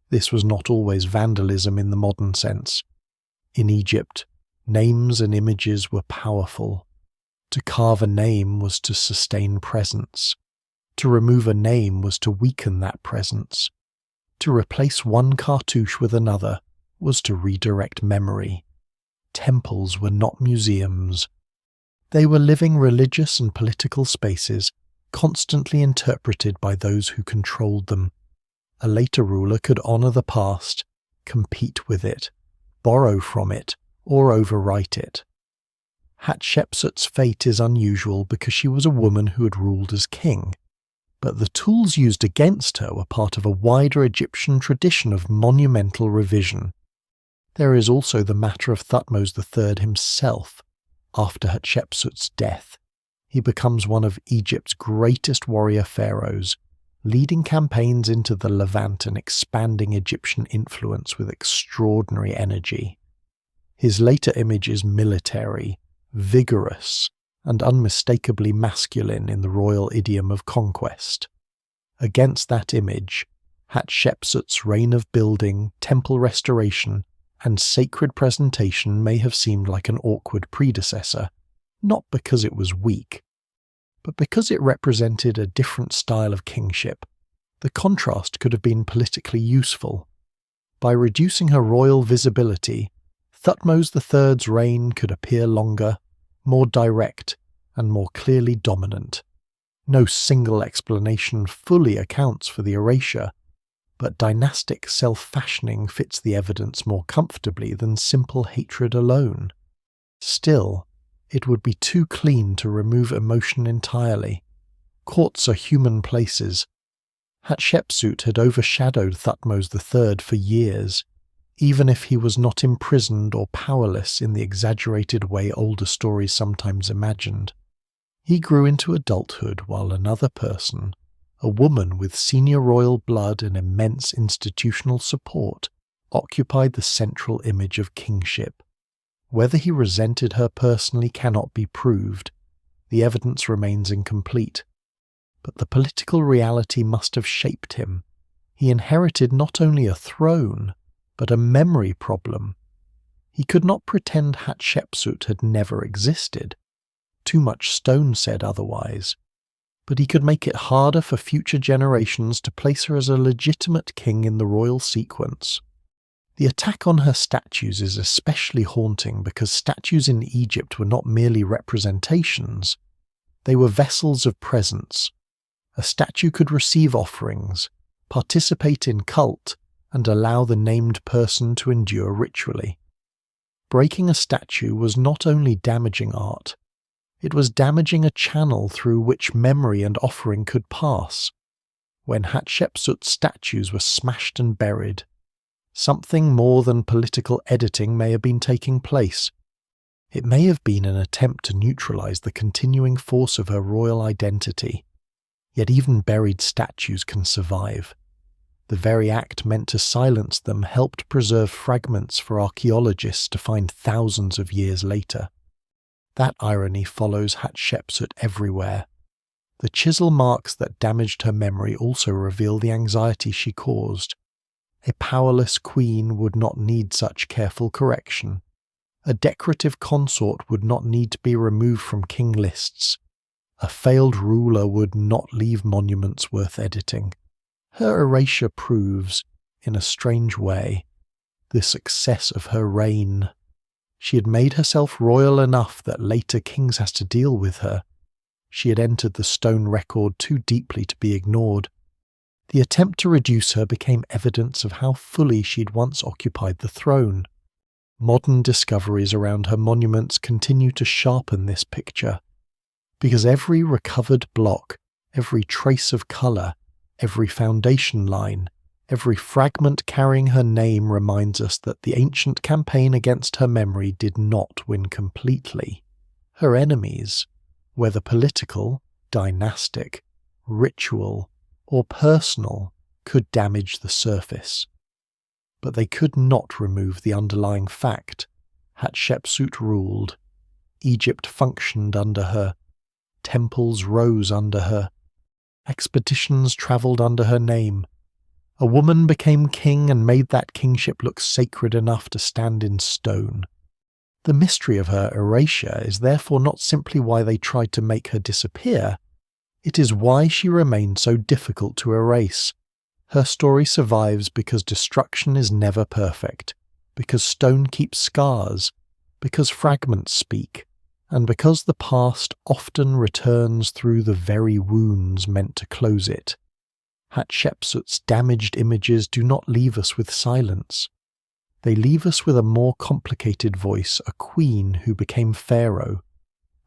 This was not always vandalism in the modern sense. In Egypt, names and images were powerful. To carve a name was to sustain presence. To remove a name was to weaken that presence. To replace one cartouche with another was to redirect memory. Temples were not museums. They were living religious and political spaces, constantly interpreted by those who controlled them. A later ruler could honor the past, compete with it, borrow from it, or overwrite it. Hatshepsut's fate is unusual because she was a woman who had ruled as king, but the tools used against her were part of a wider Egyptian tradition of monumental revision. There is also the matter of Thutmose III himself. After Hatshepsut's death, he becomes one of Egypt's greatest warrior pharaohs, leading campaigns into the Levant and expanding Egyptian influence with extraordinary energy. His later image is military, vigorous, and unmistakably masculine in the royal idiom of conquest. Against that image, Hatshepsut's reign of building, temple restoration, and sacred presentation may have seemed like an awkward predecessor, not because it was weak, but because it represented a different style of kingship. The contrast could have been politically useful. By reducing her royal visibility, Thutmose III's reign could appear longer, more direct, and more clearly dominant. No single explanation fully accounts for the erasure, but dynastic self-fashioning fits the evidence more comfortably than simple hatred alone. Still, it would be too clean to remove emotion entirely. Courts are human places. Hatshepsut had overshadowed Thutmose III for years, even if he was not imprisoned or powerless in the exaggerated way older stories sometimes imagined. He grew into adulthood while another person, a woman with senior royal blood and immense institutional support, occupied the central image of kingship. Whether he resented her personally cannot be proved. The evidence remains incomplete. But the political reality must have shaped him. He inherited not only a throne, but a memory problem. He could not pretend Hatshepsut had never existed. Too much stone said otherwise. But he could make it harder for future generations to place her as a legitimate king in the royal sequence. The attack on her statues is especially haunting because statues in Egypt were not merely representations. They were vessels of presence. A statue could receive offerings, participate in cult, and allow the named person to endure ritually. Breaking a statue was not only damaging art, it was damaging a channel through which memory and offering could pass. when Hatshepsut's statues were smashed and buried. Something more than political editing may have been taking place. It may have been an attempt to neutralize the continuing force of her royal identity. Yet even buried statues can survive. The very act meant to silence them helped preserve fragments for archaeologists to find thousands of years later. That irony follows Hatshepsut everywhere. The chisel marks that damaged her memory also reveal the anxiety she caused. A powerless queen would not need such careful correction. A decorative consort would not need to be removed from king lists. A failed ruler would not leave monuments worth editing. Her erasure proves, in a strange way, the success of her reign. She had made herself royal enough that later kings has to deal with her. She had entered the stone record too deeply to be ignored. The attempt to reduce her became evidence of how fully she'd once occupied the throne. Modern discoveries around her monuments continue to sharpen this picture, because every recovered block, every trace of colour, every foundation line, every fragment carrying her name reminds us that the ancient campaign against her memory did not win completely. Her enemies, whether political, dynastic, ritual, or personal, could damage the surface. But they could not remove the underlying fact. Hatshepsut ruled. Egypt functioned under her. Temples rose under her. Expeditions travelled under her name. A woman became king and made that kingship look sacred enough to stand in stone. The mystery of her erasure is therefore not simply why they tried to make her disappear. It is why she remained so difficult to erase. Her story survives because destruction is never perfect, because stone keeps scars, because fragments speak, and because the past often returns through the very wounds meant to close it. Hatshepsut's damaged images do not leave us with silence. They leave us with a more complicated voice, a queen who became pharaoh,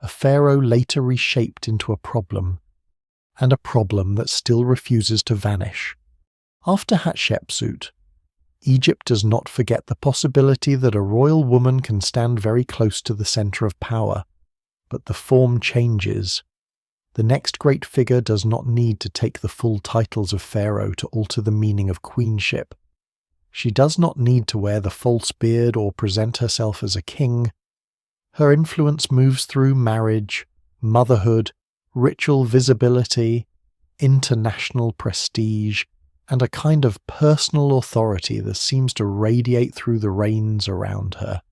a pharaoh later reshaped into a problem, and a problem that still refuses to vanish. After Hatshepsut, Egypt does not forget the possibility that a royal woman can stand very close to the center of power, but the form changes. The next great figure does not need to take the full titles of pharaoh to alter the meaning of queenship. She does not need to wear the false beard or present herself as a king. Her influence moves through marriage, motherhood, ritual visibility, international prestige, and a kind of personal authority that seems to radiate through the reigns around her.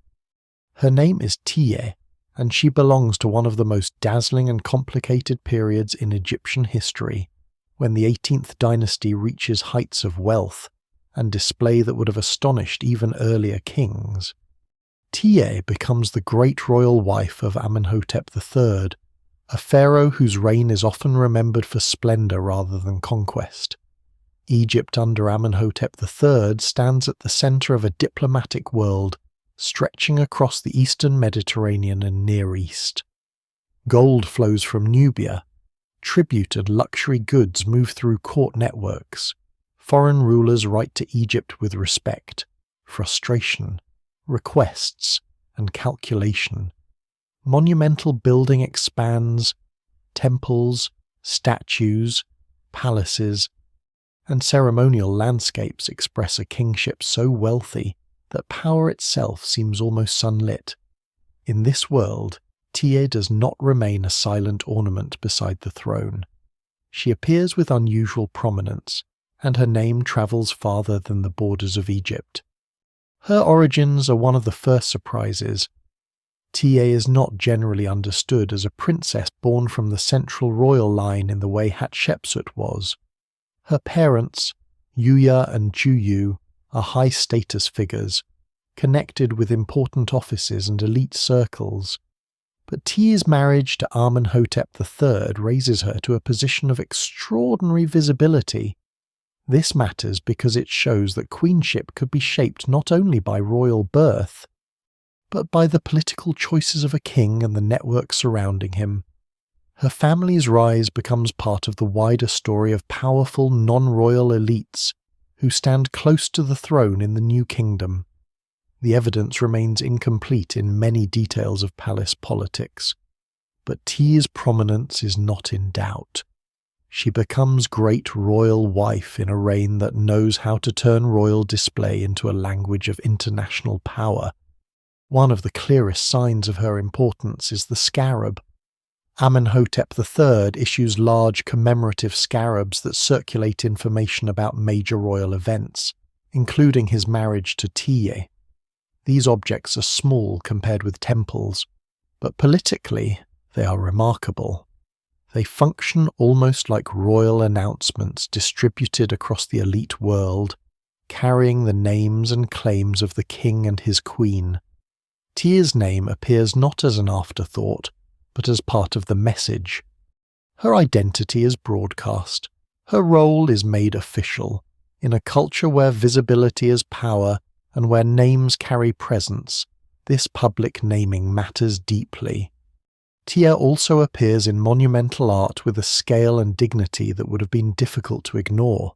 Her name is Tiye, and she belongs to one of the most dazzling and complicated periods in Egyptian history, when the 18th dynasty reaches heights of wealth and display that would have astonished even earlier kings. Tiye becomes the great royal wife of Amenhotep III, a pharaoh whose reign is often remembered for splendor rather than conquest. Egypt under Amenhotep III stands at the center of a diplomatic world stretching across the eastern Mediterranean and Near East. Gold flows from Nubia. Tribute and luxury goods move through court networks. Foreign rulers write to Egypt with respect, frustration, requests, and calculation. Monumental building expands, temples, statues, palaces, and ceremonial landscapes express a kingship so wealthy that power itself seems almost sunlit. In this world, Tiye does not remain a silent ornament beside the throne. She appears with unusual prominence, and her name travels farther than the borders of Egypt. Her origins are one of the first surprises. Tiye is not generally understood as a princess born from the central royal line in the way Hatshepsut was. Her parents, Yuya and Juyu, are high-status figures, connected with important offices and elite circles. But Tiye's marriage to Amenhotep III raises her to a position of extraordinary visibility. This matters because it shows that queenship could be shaped not only by royal birth, but by the political choices of a king and the network surrounding him. Her family's rise becomes part of the wider story of powerful non-royal elites who stand close to the throne in the New Kingdom. The evidence remains incomplete in many details of palace politics, but Tiye's prominence is not in doubt. She becomes great royal wife in a reign that knows how to turn royal display into a language of international power. One of the clearest signs of her importance is the scarab. Amenhotep III issues large commemorative scarabs that circulate information about major royal events, including his marriage to Tiye. These objects are small compared with temples, but politically they are remarkable. They function almost like royal announcements distributed across the elite world, carrying the names and claims of the king and his queen. Tiye's name appears not as an afterthought, but as part of the message. Her identity is broadcast. Her role is made official. In a culture where visibility is power and where names carry presence, this public naming matters deeply. Tiye also appears in monumental art with a scale and dignity that would have been difficult to ignore.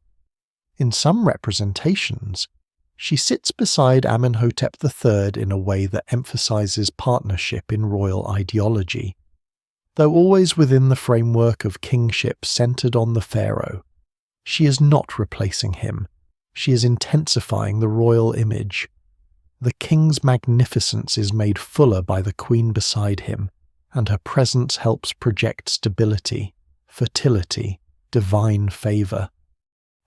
In some representations, she sits beside Amenhotep III in a way that emphasizes partnership in royal ideology. Though always within the framework of kingship centered on the pharaoh, she is not replacing him. She is intensifying the royal image. The king's magnificence is made fuller by the queen beside him, and her presence helps project stability, fertility, divine favor,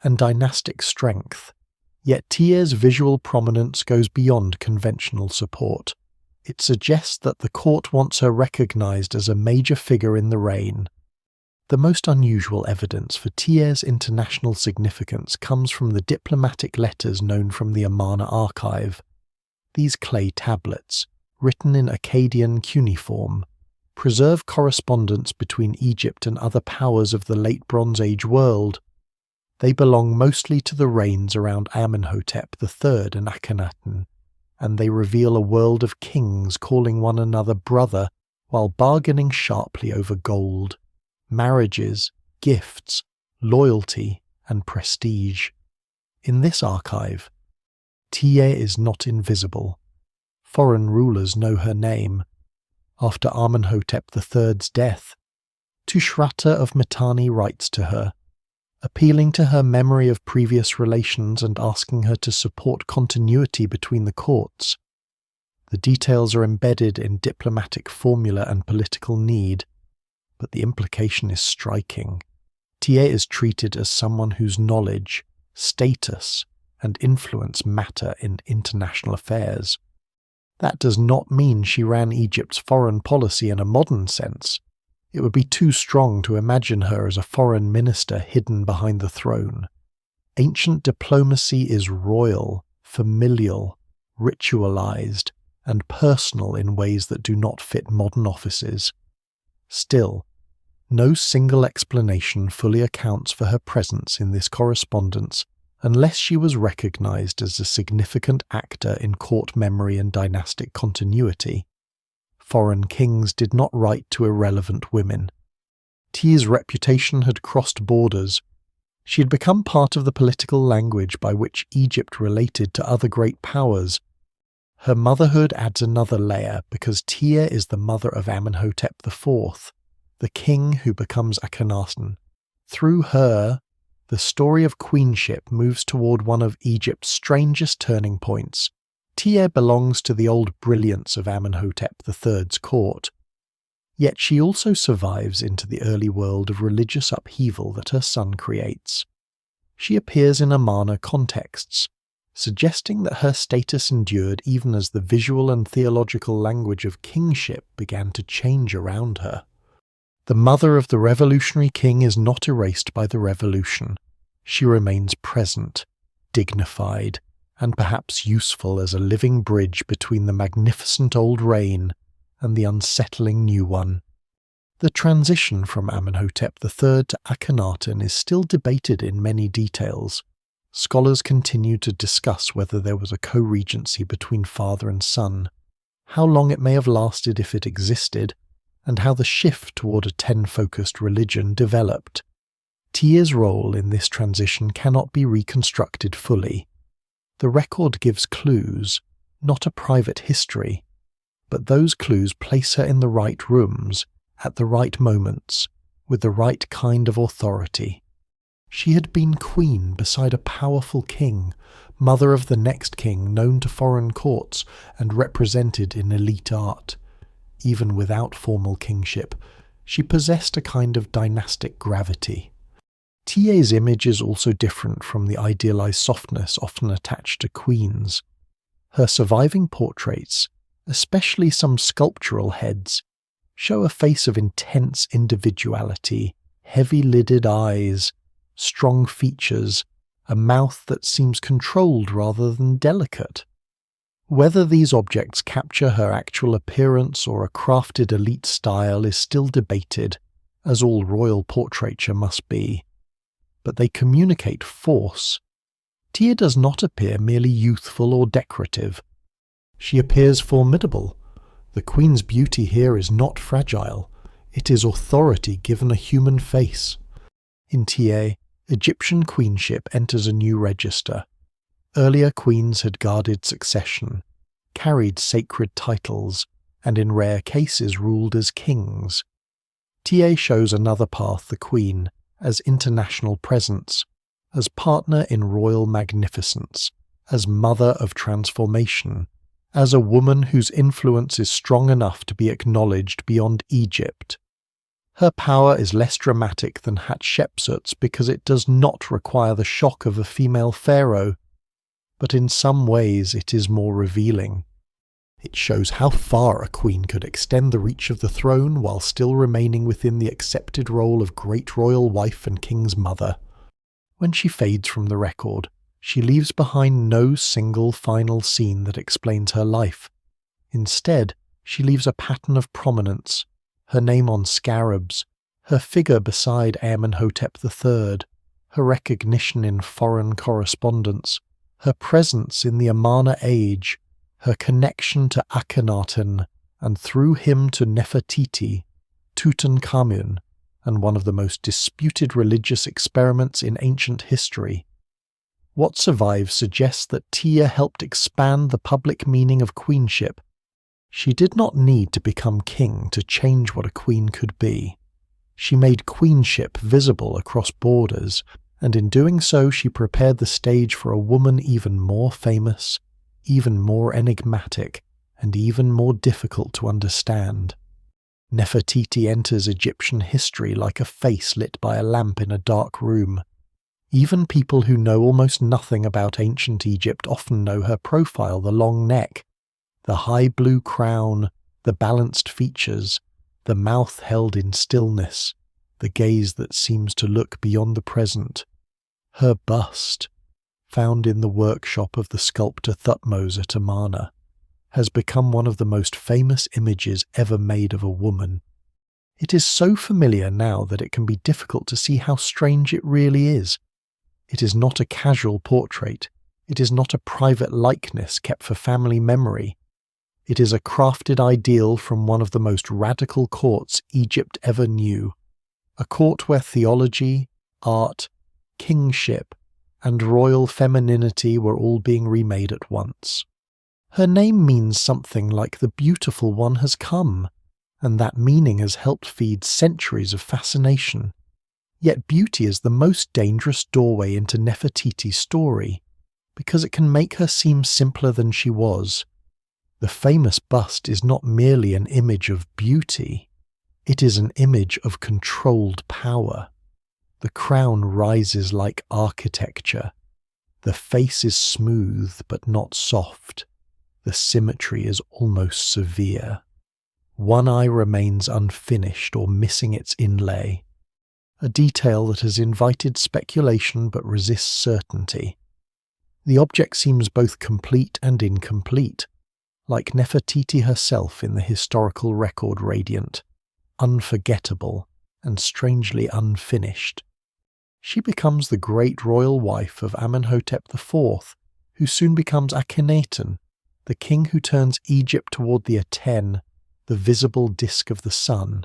and dynastic strength. Yet Tiye's visual prominence goes beyond conventional support. It suggests that the court wants her recognized as a major figure in the reign. The most unusual evidence for Tiye's international significance comes from the diplomatic letters known from the Amarna archive. These clay tablets, written in Akkadian cuneiform, preserve correspondence between Egypt and other powers of the late Bronze Age world. They belong mostly to the reigns around Amenhotep III and Akhenaten, and they reveal a world of kings calling one another brother while bargaining sharply over gold, marriages, gifts, loyalty, and prestige. In this archive, Tiye is not invisible. Foreign rulers know her name. After Amenhotep III's death, Tushratta of Mitanni writes to her, appealing to her memory of previous relations and asking her to support continuity between the courts. The details are embedded in diplomatic formula and political need, but the implication is striking. Tiye is treated as someone whose knowledge, status, and influence matter in international affairs. That does not mean she ran Egypt's foreign policy in a modern sense. It would be too strong to imagine her as a foreign minister hidden behind the throne. Ancient diplomacy is royal, familial, ritualized, and personal in ways that do not fit modern offices. Still, no single explanation fully accounts for her presence in this correspondence unless she was recognized as a significant actor in court memory and dynastic continuity. Foreign kings did not write to irrelevant women. Tiye's reputation had crossed borders. She had become part of the political language by which Egypt related to other great powers. Her motherhood adds another layer because Tiye is the mother of Amenhotep IV, the king who becomes Akhenaten. Through her, the story of queenship moves toward one of Egypt's strangest turning points. Tiye belongs to the old brilliance of Amenhotep III's court, yet she also survives into the early world of religious upheaval that her son creates. She appears in Amarna contexts, suggesting that her status endured even as the visual and theological language of kingship began to change around her. The mother of the revolutionary king is not erased by the revolution. She remains present, dignified, and perhaps useful as a living bridge between the magnificent old reign and the unsettling new one. The transition from Amenhotep III to Akhenaten is still debated in many details. Scholars continue to discuss whether there was a co-regency between father and son, how long it may have lasted if it existed, and how the shift toward a ten-focused religion developed. Tiye's role in this transition cannot be reconstructed fully. The record gives clues, not a private history, but those clues place her in the right rooms, at the right moments, with the right kind of authority. She had been queen beside a powerful king, mother of the next king known to foreign courts and represented in elite art. Even without formal kingship, she possessed a kind of dynastic gravity. Tiye's image is also different from the idealized softness often attached to queens. Her surviving portraits, especially some sculptural heads, show a face of intense individuality, heavy-lidded eyes, strong features, a mouth that seems controlled rather than delicate. Whether these objects capture her actual appearance or a crafted elite style is still debated, as all royal portraiture must be. But they communicate force. Tiye does not appear merely youthful or decorative. She appears formidable. The queen's beauty here is not fragile. It is authority given a human face. In Tiye, Egyptian queenship enters a new register. Earlier queens had guarded succession, carried sacred titles, and in rare cases ruled as kings. Tiye shows another path the queen, as international presence, as partner in royal magnificence, as mother of transformation, as a woman whose influence is strong enough to be acknowledged beyond Egypt. Her power is less dramatic than Hatshepsut's because it does not require the shock of a female pharaoh, but in some ways it is more revealing. It shows how far a queen could extend the reach of the throne while still remaining within the accepted role of great royal wife and king's mother. When she fades from the record, she leaves behind no single final scene that explains her life. Instead, she leaves a pattern of prominence, her name on scarabs, her figure beside Amenhotep III, her recognition in foreign correspondence, her presence in the Amarna age, her connection to Akhenaten, and through him to Nefertiti, Tutankhamun, and one of the most disputed religious experiments in ancient history. What survives suggests that Tiye helped expand the public meaning of queenship. She did not need to become king to change what a queen could be. She made queenship visible across borders, and in doing so she prepared the stage for a woman even more famous, even more enigmatic, and even more difficult to understand. Nefertiti enters Egyptian history like a face lit by a lamp in a dark room. Even people who know almost nothing about ancient Egypt often know her profile: the long neck, the high blue crown, the balanced features, the mouth held in stillness, the gaze that seems to look beyond the present. Her bust, found in the workshop of the sculptor Thutmose at Amarna, has become one of the most famous images ever made of a woman. It is so familiar now that it can be difficult to see how strange it really is. It is not a casual portrait. It is not a private likeness kept for family memory. It is a crafted ideal from one of the most radical courts Egypt ever knew, a court where theology, art, kingship, and royal femininity were all being remade at once. Her name means something like the beautiful one has come, and that meaning has helped feed centuries of fascination. Yet beauty is the most dangerous doorway into Nefertiti's story, because it can make her seem simpler than she was. The famous bust is not merely an image of beauty, it is an image of controlled power. The crown rises like architecture. The face is smooth but not soft. The symmetry is almost severe. One eye remains unfinished or missing its inlay, a detail that has invited speculation but resists certainty. The object seems both complete and incomplete, like Nefertiti herself in the historical record radiant, unforgettable and strangely unfinished. She becomes the great royal wife of Amenhotep IV, who soon becomes Akhenaten, the king who turns Egypt toward the Aten, the visible disk of the sun.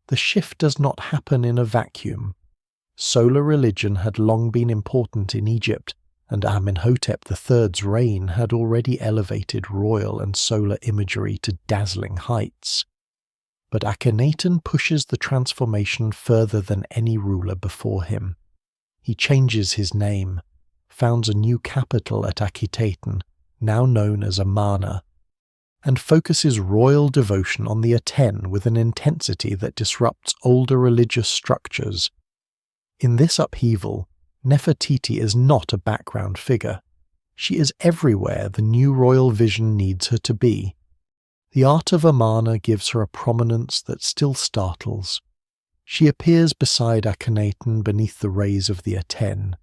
The shift does not happen in a vacuum. Solar religion had long been important in Egypt, and Amenhotep III's reign had already elevated royal and solar imagery to dazzling heights. But Akhenaten pushes the transformation further than any ruler before him. He changes his name, founds a new capital at Akhetaten, now known as Amarna, and focuses royal devotion on the Aten with an intensity that disrupts older religious structures. In this upheaval, Nefertiti is not a background figure. She is everywhere the new royal vision needs her to be. The art of Amarna gives her a prominence that still startles. She appears beside Akhenaten beneath the rays of the Aten,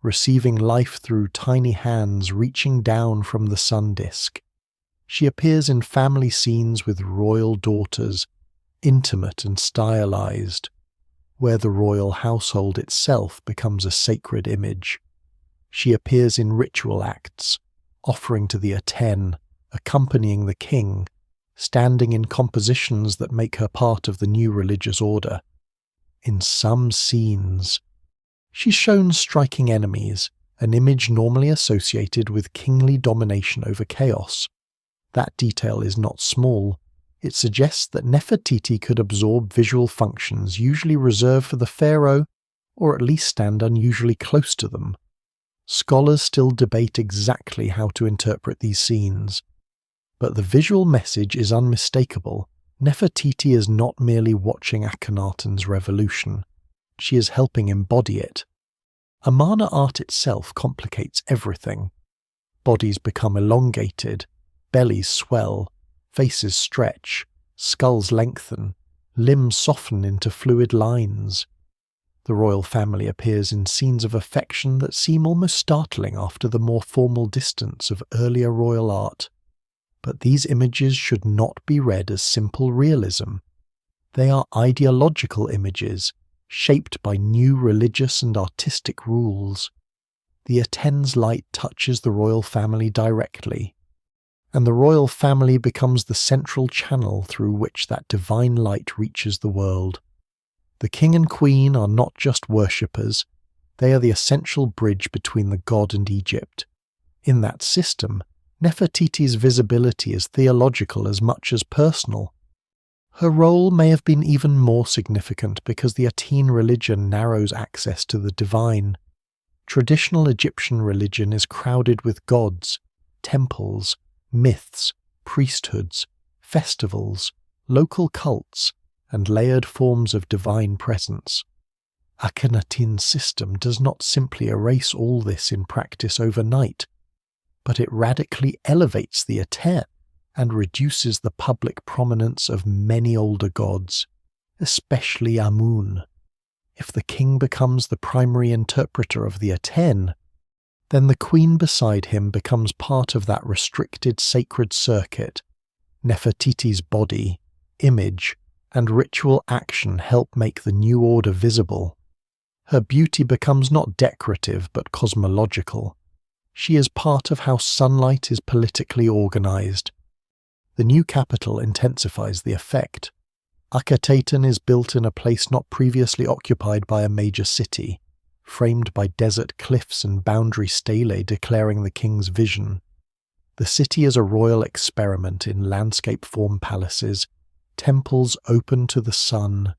receiving life through tiny hands reaching down from the sun disk. She appears in family scenes with royal daughters, intimate and stylized, where the royal household itself becomes a sacred image. She appears in ritual acts, offering to the Aten, accompanying the king, standing in compositions that make her part of the new religious order. In some scenes, she's shown striking enemies, an image normally associated with kingly domination over chaos. That detail is not small. It suggests that Nefertiti could absorb visual functions usually reserved for the pharaoh, or at least stand unusually close to them. Scholars still debate exactly how to interpret these scenes, but the visual message is unmistakable. Nefertiti is not merely watching Akhenaten's revolution, she is helping embody it. Amarna art itself complicates everything. Bodies become elongated, bellies swell, faces stretch, skulls lengthen, limbs soften into fluid lines. The royal family appears in scenes of affection that seem almost startling after the more formal distance of earlier royal art. But these images should not be read as simple realism. They are ideological images, shaped by new religious and artistic rules. The Aten's light touches the royal family directly, and the royal family becomes the central channel through which that divine light reaches the world. The king and queen are not just worshippers, they are the essential bridge between the god and Egypt. In that system, Nefertiti's visibility is theological as much as personal. Her role may have been even more significant because the Aten religion narrows access to the divine. Traditional Egyptian religion is crowded with gods, temples, myths, priesthoods, festivals, local cults, and layered forms of divine presence. Akhenaten's system does not simply erase all this in practice overnight, but it radically elevates the Aten and reduces the public prominence of many older gods, especially Amun. If the king becomes the primary interpreter of the Aten, then the queen beside him becomes part of that restricted sacred circuit. Nefertiti's body, image, and ritual action help make the new order visible. Her beauty becomes not decorative but cosmological. She is part of how sunlight is politically organized. The new capital intensifies the effect. Akhetaten is built in a place not previously occupied by a major city, framed by desert cliffs and boundary stelae declaring the king's vision. The city is a royal experiment in landscape-form palaces, temples open to the sun,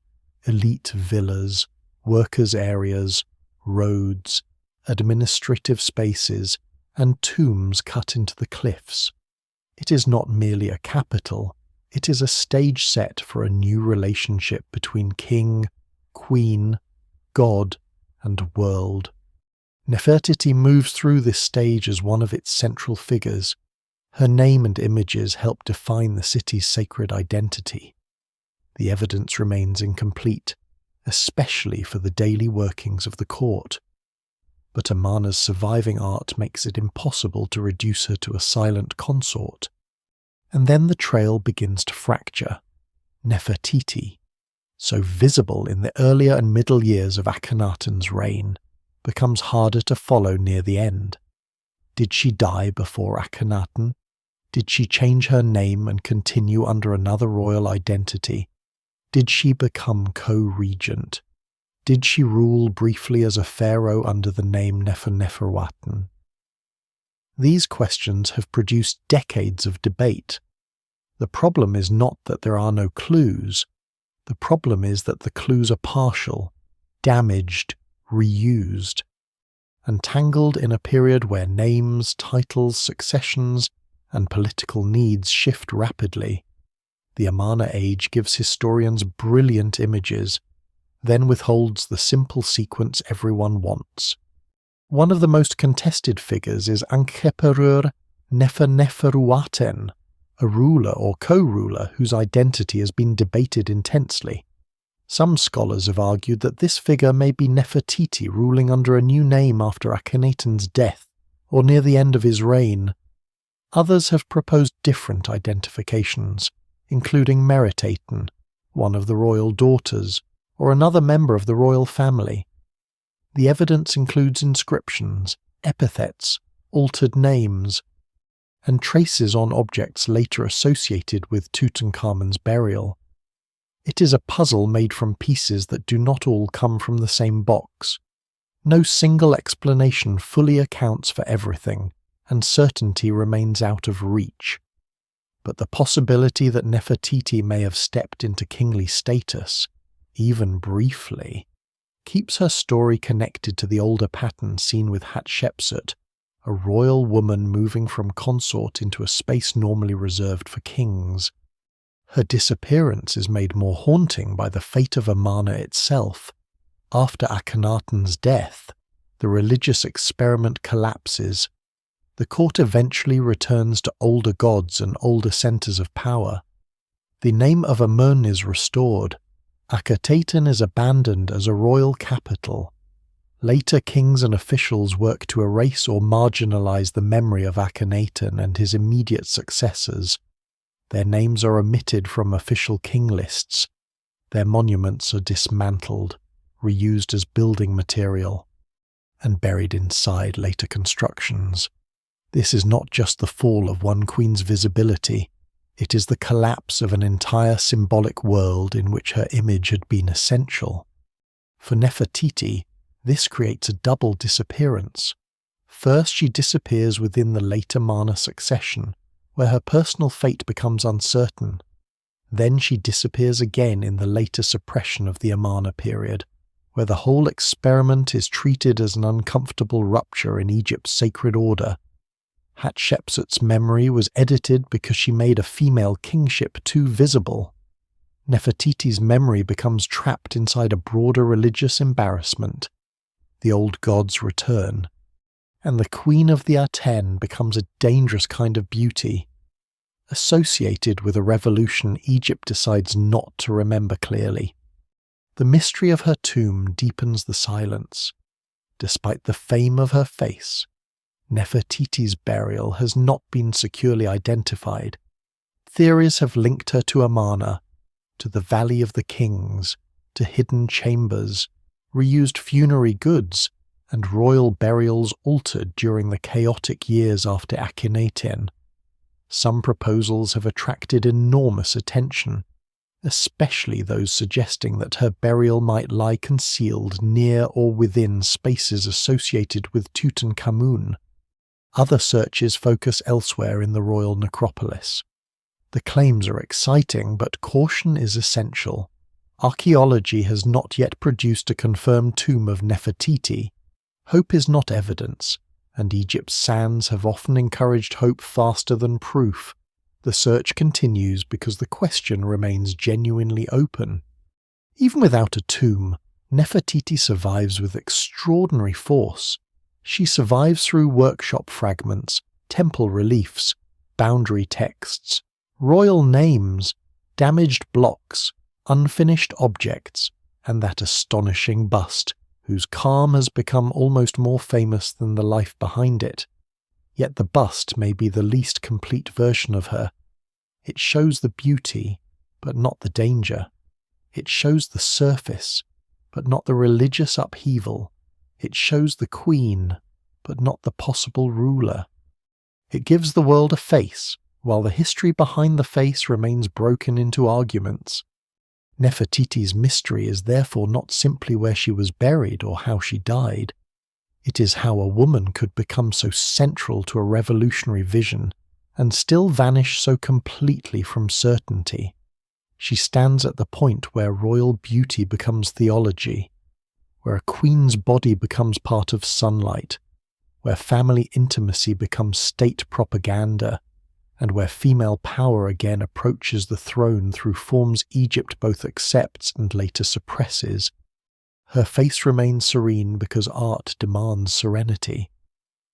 elite villas, workers' areas, roads, administrative spaces, and tombs cut into the cliffs. It is not merely a capital, it is a stage set for a new relationship between king, queen, god, and world. Nefertiti moves through this stage as one of its central figures. Her name and images help define the city's sacred identity. The evidence remains incomplete, especially for the daily workings of the court. But Amarna's surviving art makes it impossible to reduce her to a silent consort. And then the trail begins to fracture. Nefertiti, so visible in the earlier and middle years of Akhenaten's reign, becomes harder to follow near the end. Did she die before Akhenaten? Did she change her name and continue under another royal identity? Did she become co-regent? Did she rule briefly as a pharaoh under the name Nefertari? These questions have produced decades of debate. The problem is not that there are no clues. The problem is that the clues are partial, damaged, reused, and tangled in a period where names, titles, successions, and political needs shift rapidly. The Amarna age gives historians brilliant images, then withholds the simple sequence everyone wants. One of the most contested figures is Ankheperur Neferneferuaten, a ruler or co-ruler whose identity has been debated intensely. Some scholars have argued that this figure may be Nefertiti ruling under a new name after Akhenaten's death, or near the end of his reign. Others have proposed different identifications, including Meret-Neith, one of the royal daughters, or another member of the royal family. The evidence includes inscriptions, epithets, altered names, and traces on objects later associated with Tutankhamun's burial. It is a puzzle made from pieces that do not all come from the same box. No single explanation fully accounts for everything, and certainty remains out of reach. But the possibility that Nefertiti may have stepped into kingly status, even briefly, keeps her story connected to the older pattern seen with Hatshepsut, a royal woman moving from consort into a space normally reserved for kings. Her disappearance is made more haunting by the fate of Amarna itself. After Akhenaten's death, the religious experiment collapses. The court eventually returns to older gods and older centers of power. The name of Amun is restored. Akhenaten is abandoned as a royal capital. Later kings and officials work to erase or marginalize the memory of Akhenaten and his immediate successors. Their names are omitted from official king lists. Their monuments are dismantled, reused as building material, and buried inside later constructions. This is not just the fall of one queen's visibility, it is the collapse of an entire symbolic world in which her image had been essential. For Nefertiti, this creates a double disappearance. First, she disappears within the later Amarna succession, where her personal fate becomes uncertain. Then she disappears again in the later suppression of the Amarna period, where the whole experiment is treated as an uncomfortable rupture in Egypt's sacred order. Hatshepsut's memory was edited because she made a female kingship too visible. Nefertiti's memory becomes trapped inside a broader religious embarrassment. The old gods return, and the Queen of the Aten becomes a dangerous kind of beauty. Associated with a revolution Egypt decides not to remember clearly. The mystery of her tomb deepens the silence. Despite the fame of her face, Nefertiti's burial has not been securely identified. Theories have linked her to Amarna, to the Valley of the Kings, to hidden chambers, reused funerary goods, and royal burials altered during the chaotic years after Akhenaten. Some proposals have attracted enormous attention, especially those suggesting that her burial might lie concealed near or within spaces associated with Tutankhamun. Other searches focus elsewhere in the royal necropolis. The claims are exciting, but caution is essential. Archaeology has not yet produced a confirmed tomb of Nefertiti. Hope is not evidence, and Egypt's sands have often encouraged hope faster than proof. The search continues because the question remains genuinely open. Even without a tomb, Nefertiti survives with extraordinary force. She survives through workshop fragments, temple reliefs, boundary texts, royal names, damaged blocks, unfinished objects, and that astonishing bust, whose calm has become almost more famous than the life behind it. Yet the bust may be the least complete version of her. It shows the beauty, but not the danger. It shows the surface, but not the religious upheaval. It shows the queen, but not the possible ruler. It gives the world a face, while the history behind the face remains broken into arguments. Nefertiti's mystery is therefore not simply where she was buried or how she died. It is how a woman could become so central to a revolutionary vision and still vanish so completely from certainty. She stands at the point where royal beauty becomes theology, where a queen's body becomes part of sunlight, where family intimacy becomes state propaganda, and where female power again approaches the throne through forms Egypt both accepts and later suppresses. Her face remains serene because art demands serenity.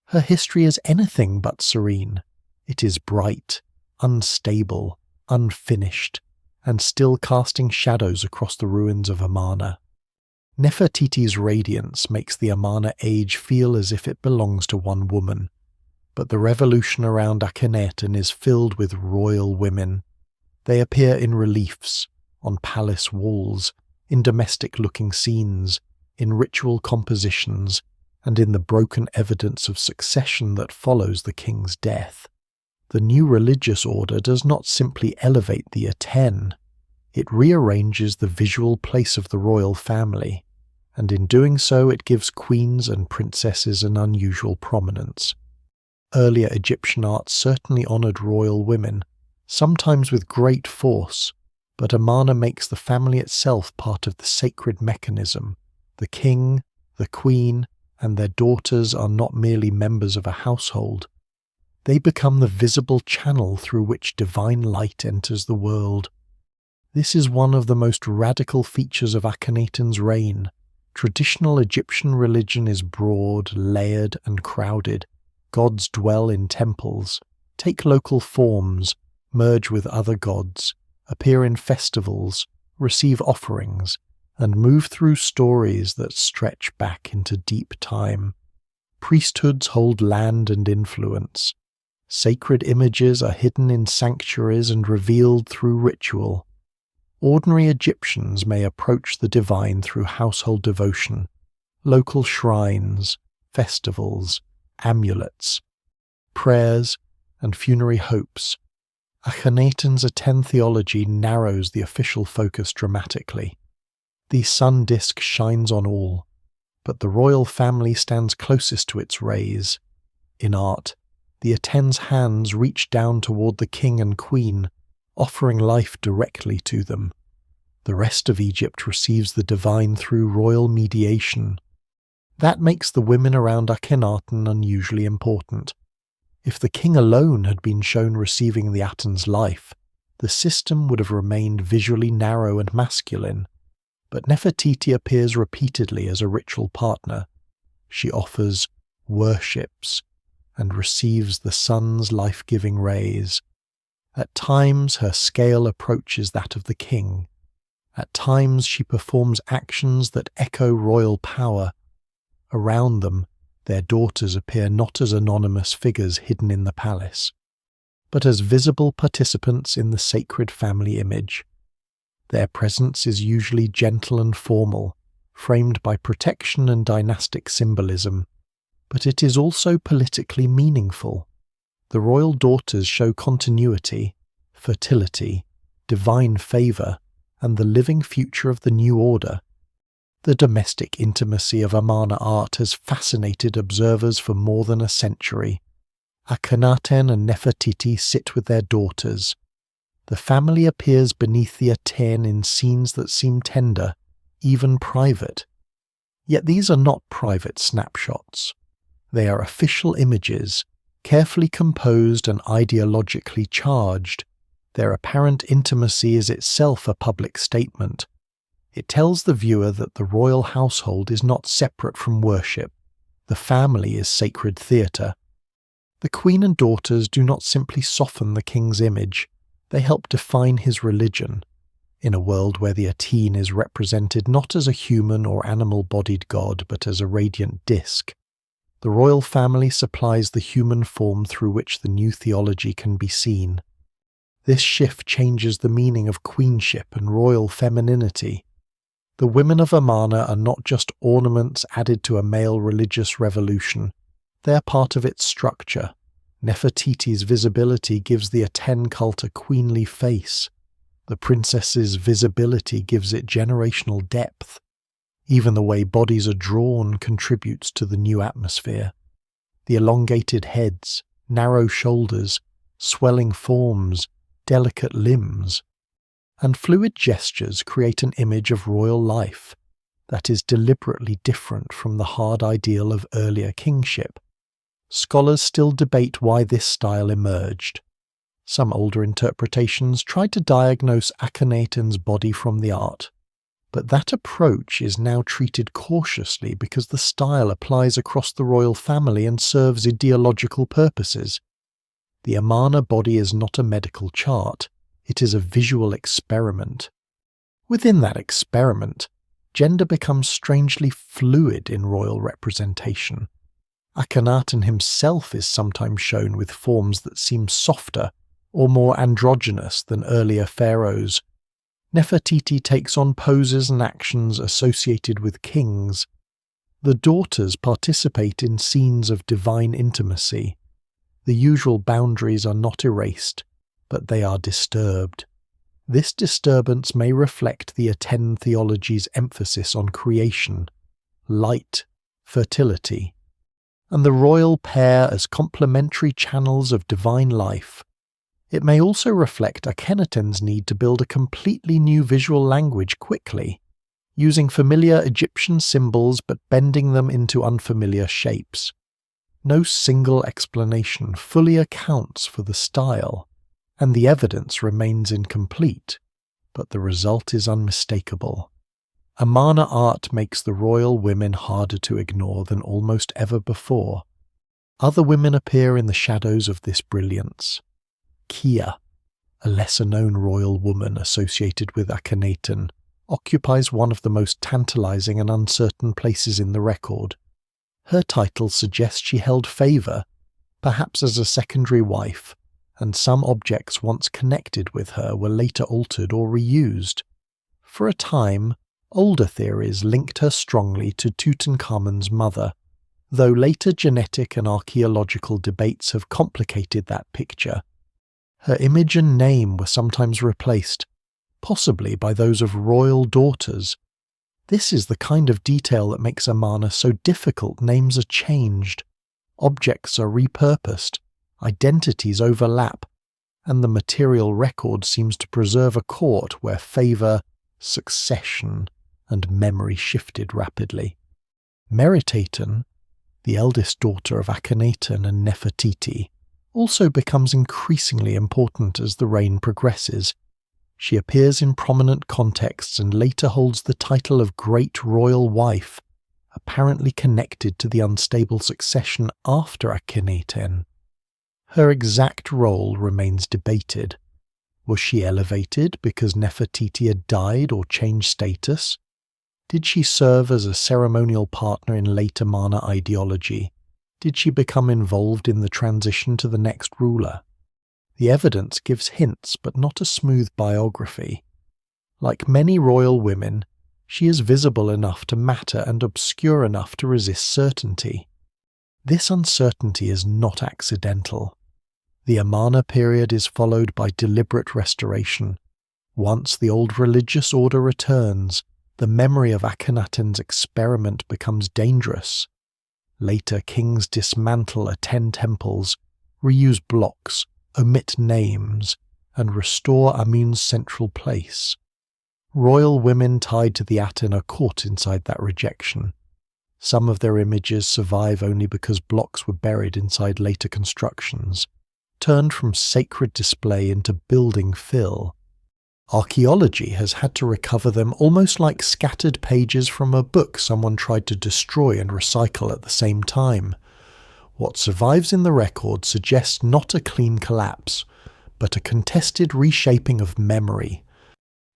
Her history is anything but serene. It is bright, unstable, unfinished, and still casting shadows across the ruins of Amarna. Nefertiti's radiance makes the Amarna age feel as if it belongs to one woman, but the revolution around Akhenaten is filled with royal women. They appear in reliefs, on palace walls, in domestic-looking scenes, in ritual compositions, and in the broken evidence of succession that follows the king's death. The new religious order does not simply elevate the Aten, it rearranges the visual place of the royal family, and in doing so it gives queens and princesses an unusual prominence. Earlier Egyptian art certainly honoured royal women, sometimes with great force, but Amarna makes the family itself part of the sacred mechanism. The king, the queen, and their daughters are not merely members of a household. They become the visible channel through which divine light enters the world. This is one of the most radical features of Akhenaten's reign. Traditional Egyptian religion is broad, layered, and crowded. Gods dwell in temples, take local forms, merge with other gods, appear in festivals, receive offerings, and move through stories that stretch back into deep time. Priesthoods hold land and influence. Sacred images are hidden in sanctuaries and revealed through ritual. Ordinary Egyptians may approach the divine through household devotion, local shrines, festivals, amulets, prayers, and funerary hopes. Akhenaten's Aten theology narrows the official focus dramatically. The sun disk shines on all, but the royal family stands closest to its rays. In art, the Aten's hands reach down toward the king and queen, offering life directly to them. The rest of Egypt receives the divine through royal mediation. That makes the women around Akhenaten unusually important. If the king alone had been shown receiving the Aten's life, the system would have remained visually narrow and masculine. But Nefertiti appears repeatedly as a ritual partner. She offers, worships, and receives the sun's life-giving rays. At times her scale approaches that of the king. At times she performs actions that echo royal power. Around them, their daughters appear not as anonymous figures hidden in the palace, but as visible participants in the sacred family image. Their presence is usually gentle and formal, framed by protection and dynastic symbolism, but it is also politically meaningful. The royal daughters show continuity, fertility, divine favour, and the living future of the new order. The domestic intimacy of Amarna art has fascinated observers for more than a century. Akhenaten and Nefertiti sit with their daughters. The family appears beneath the Aten in scenes that seem tender, even private. Yet these are not private snapshots. They are official images, carefully composed and ideologically charged. Their apparent intimacy is itself a public statement. It tells the viewer that the royal household is not separate from worship. The family is sacred theatre. The queen and daughters do not simply soften the king's image, they help define his religion. In a world where the Aten is represented not as a human or animal-bodied god, but as a radiant disk, the royal family supplies the human form through which the new theology can be seen. This shift changes the meaning of queenship and royal femininity. The women of Amarna are not just ornaments added to a male religious revolution. They are part of its structure, Nefertiti's visibility gives the Aten cult a queenly face. The princess's visibility gives it generational depth. Even the way bodies are drawn contributes to the new atmosphere. The elongated heads, narrow shoulders, swelling forms, delicate limbs, and fluid gestures create an image of royal life that is deliberately different from the hard ideal of earlier kingship. Scholars still debate why this style emerged. Some older interpretations tried to diagnose Akhenaten's body from the art, but that approach is now treated cautiously because the style applies across the royal family and serves ideological purposes. The Amarna body is not a medical chart, it is a visual experiment. Within that experiment, gender becomes strangely fluid in royal representation. Akhenaten himself is sometimes shown with forms that seem softer or more androgynous than earlier pharaohs. Nefertiti takes on poses and actions associated with kings. The daughters participate in scenes of divine intimacy. The usual boundaries are not erased, but they are disturbed. This disturbance may reflect the Aten theology's emphasis on creation, light, fertility, and the royal pair as complementary channels of divine life. It may also reflect Akhenaten's need to build a completely new visual language quickly, using familiar Egyptian symbols but bending them into unfamiliar shapes. No single explanation fully accounts for the style, and the evidence remains incomplete, but the result is unmistakable. Amarna art makes the royal women harder to ignore than almost ever before. Other women appear in the shadows of this brilliance. Tiye, a lesser-known royal woman associated with Akhenaten, occupies one of the most tantalizing and uncertain places in the record. Her title suggests she held favor, perhaps as a secondary wife, and some objects once connected with her were later altered or reused. For a time, older theories linked her strongly to Tutankhamun's mother, though later genetic and archaeological debates have complicated that picture. Her image and name were sometimes replaced, possibly by those of royal daughters. This is the kind of detail that makes Amarna so difficult. Names are changed, objects are repurposed, identities overlap, and the material record seems to preserve a court where favor, succession, and memory shifted rapidly. Meret-Neith, the eldest daughter of Akhenaten and Nefertiti, also becomes increasingly important as the reign progresses. She appears in prominent contexts and later holds the title of Great Royal Wife, apparently connected to the unstable succession after Akhenaten. Her exact role remains debated. Was she elevated because Nefertiti had died or changed status? Did she serve as a ceremonial partner in late Amarna ideology? Did she become involved in the transition to the next ruler? The evidence gives hints, but not a smooth biography. Like many royal women, she is visible enough to matter and obscure enough to resist certainty. This uncertainty is not accidental. The Amarna period is followed by deliberate restoration. Once the old religious order returns, the memory of Akhenaten's experiment becomes dangerous. Later kings dismantle Aten temples, reuse blocks, omit names, and restore Amun's central place. Royal women tied to the Aten are caught inside that rejection. Some of their images survive only because blocks were buried inside later constructions, turned from sacred display into building fill. Archaeology has had to recover them almost like scattered pages from a book someone tried to destroy and recycle at the same time. What survives in the record suggests not a clean collapse, but a contested reshaping of memory.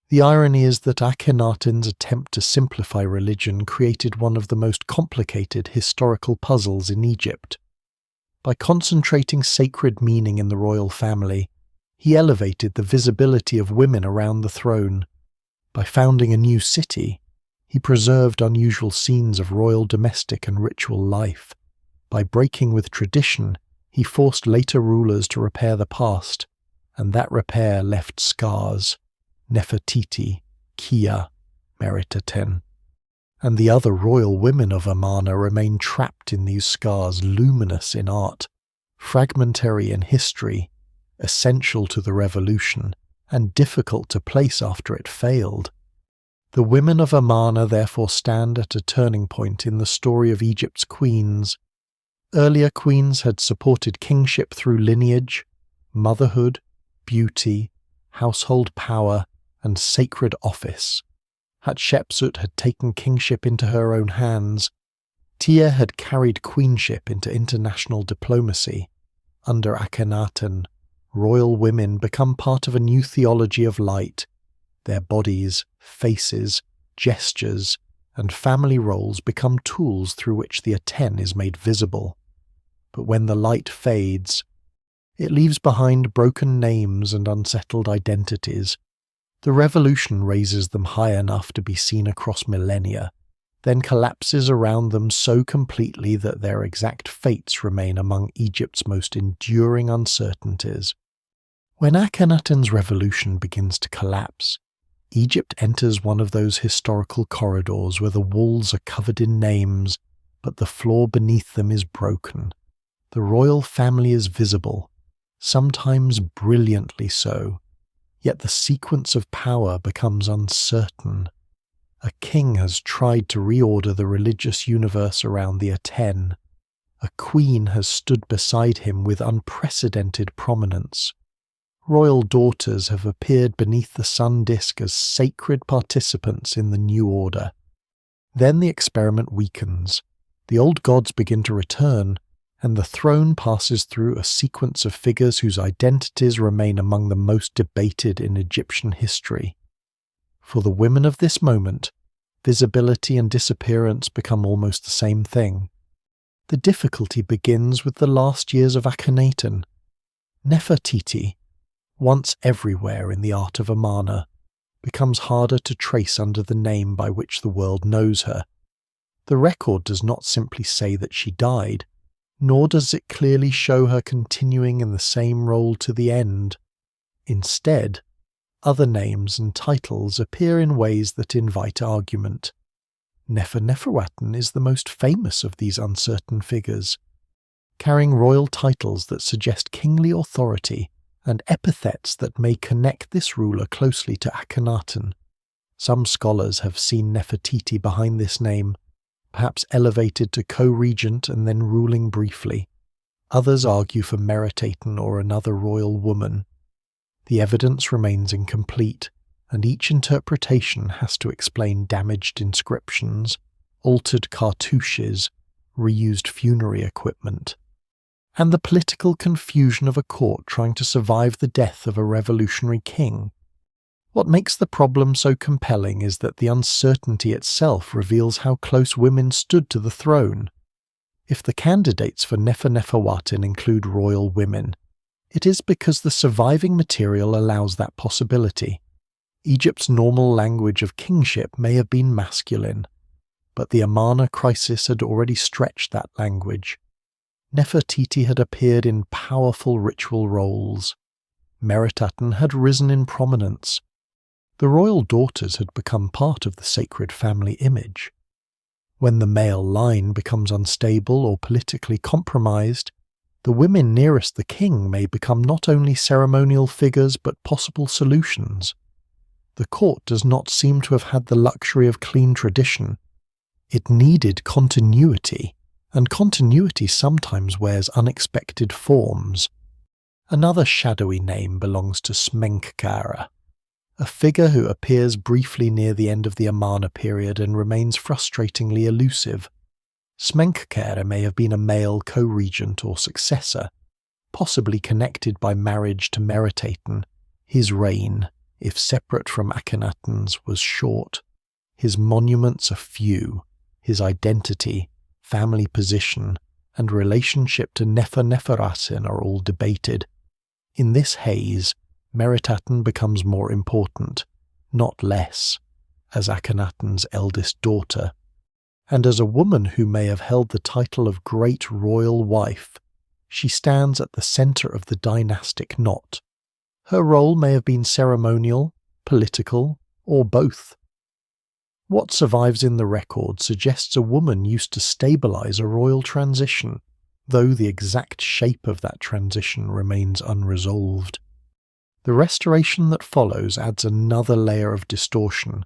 The irony is that Akhenaten's attempt to simplify religion created one of the most complicated historical puzzles in Egypt. By concentrating sacred meaning in the royal family, he elevated the visibility of women around the throne. By founding a new city, he preserved unusual scenes of royal domestic and ritual life. By breaking with tradition, He forced later rulers to repair the past, and that repair left scars: Nefertiti, Tiye, Meret-Neith, and the other royal women of Amarna remain trapped in these scars, luminous in art, fragmentary in history, essential to the revolution, and difficult to place after it failed. The women of Amarna therefore stand at a turning point in the story of Egypt's queens. Earlier queens had supported kingship through lineage, motherhood, beauty, household power, and sacred office. Hatshepsut had taken kingship into her own hands. Tiye had carried queenship into international diplomacy. Under Akhenaten, royal women become part of a new theology of light. Their bodies, faces, gestures, and family roles become tools through which the Aten is made visible. But when the light fades, it leaves behind broken names and unsettled identities. The revolution raises them high enough to be seen across millennia, then collapses around them so completely that their exact fates remain among Egypt's most enduring uncertainties. When Akhenaten's revolution begins to collapse, Egypt enters one of those historical corridors where the walls are covered in names, but the floor beneath them is broken. The royal family is visible, sometimes brilliantly so, yet the sequence of power becomes uncertain. A king has tried to reorder the religious universe around the Aten. A queen has stood beside him with unprecedented prominence. Royal daughters have appeared beneath the sun disk as sacred participants in the new order. Then the experiment weakens. The old gods begin to return, and the throne passes through a sequence of figures whose identities remain among the most debated in Egyptian history. For the women of this moment, visibility and disappearance become almost the same thing. The difficulty begins with the last years of Akhenaten. Nefertiti, once everywhere in the art of Amarna, becomes harder to trace under the name by which the world knows her. The record does not simply say that she died, nor does it clearly show her continuing in the same role to the end. Instead, other names and titles appear in ways that invite argument. Nefertari is the most famous of these uncertain figures, carrying royal titles that suggest kingly authority and epithets that may connect this ruler closely to Akhenaten. Some scholars have seen Nefertiti behind this name, perhaps elevated to co-regent and then ruling briefly. Others argue for Meret-Neith or another royal woman. The evidence remains incomplete, and each interpretation has to explain damaged inscriptions, altered cartouches, reused funerary equipment, and the political confusion of a court trying to survive the death of a revolutionary king. What makes the problem so compelling is that the uncertainty itself reveals how close women stood to the throne. If the candidates for Nefertari include royal women, it is because the surviving material allows that possibility. Egypt's normal language of kingship may have been masculine, but the Amarna crisis had already stretched that language. Nefertiti had appeared in powerful ritual roles. Meret-Neith had risen in prominence. The royal daughters had become part of the sacred family image. When the male line becomes unstable or politically compromised, the women nearest the king may become not only ceremonial figures but possible solutions. The court does not seem to have had the luxury of clean tradition. It needed continuity, and continuity sometimes wears unexpected forms. Another shadowy name belongs to Smenkhkare, a figure who appears briefly near the end of the Amarna period and remains frustratingly elusive. Smenkhkare may have been a male co-regent or successor, possibly connected by marriage to Meret-Neith. His reign, if separate from Akhenaten's, was short. His monuments are few. His identity, family position, and relationship to Nefertari are all debated. In this haze, Meret-Neith becomes more important, not less, as Akhenaten's eldest daughter, and as a woman who may have held the title of Great Royal Wife. She stands at the center of the dynastic knot. Her role may have been ceremonial, political, or both. What survives in the record suggests a woman used to stabilize a royal transition, though the exact shape of that transition remains unresolved. The restoration that follows adds another layer of distortion.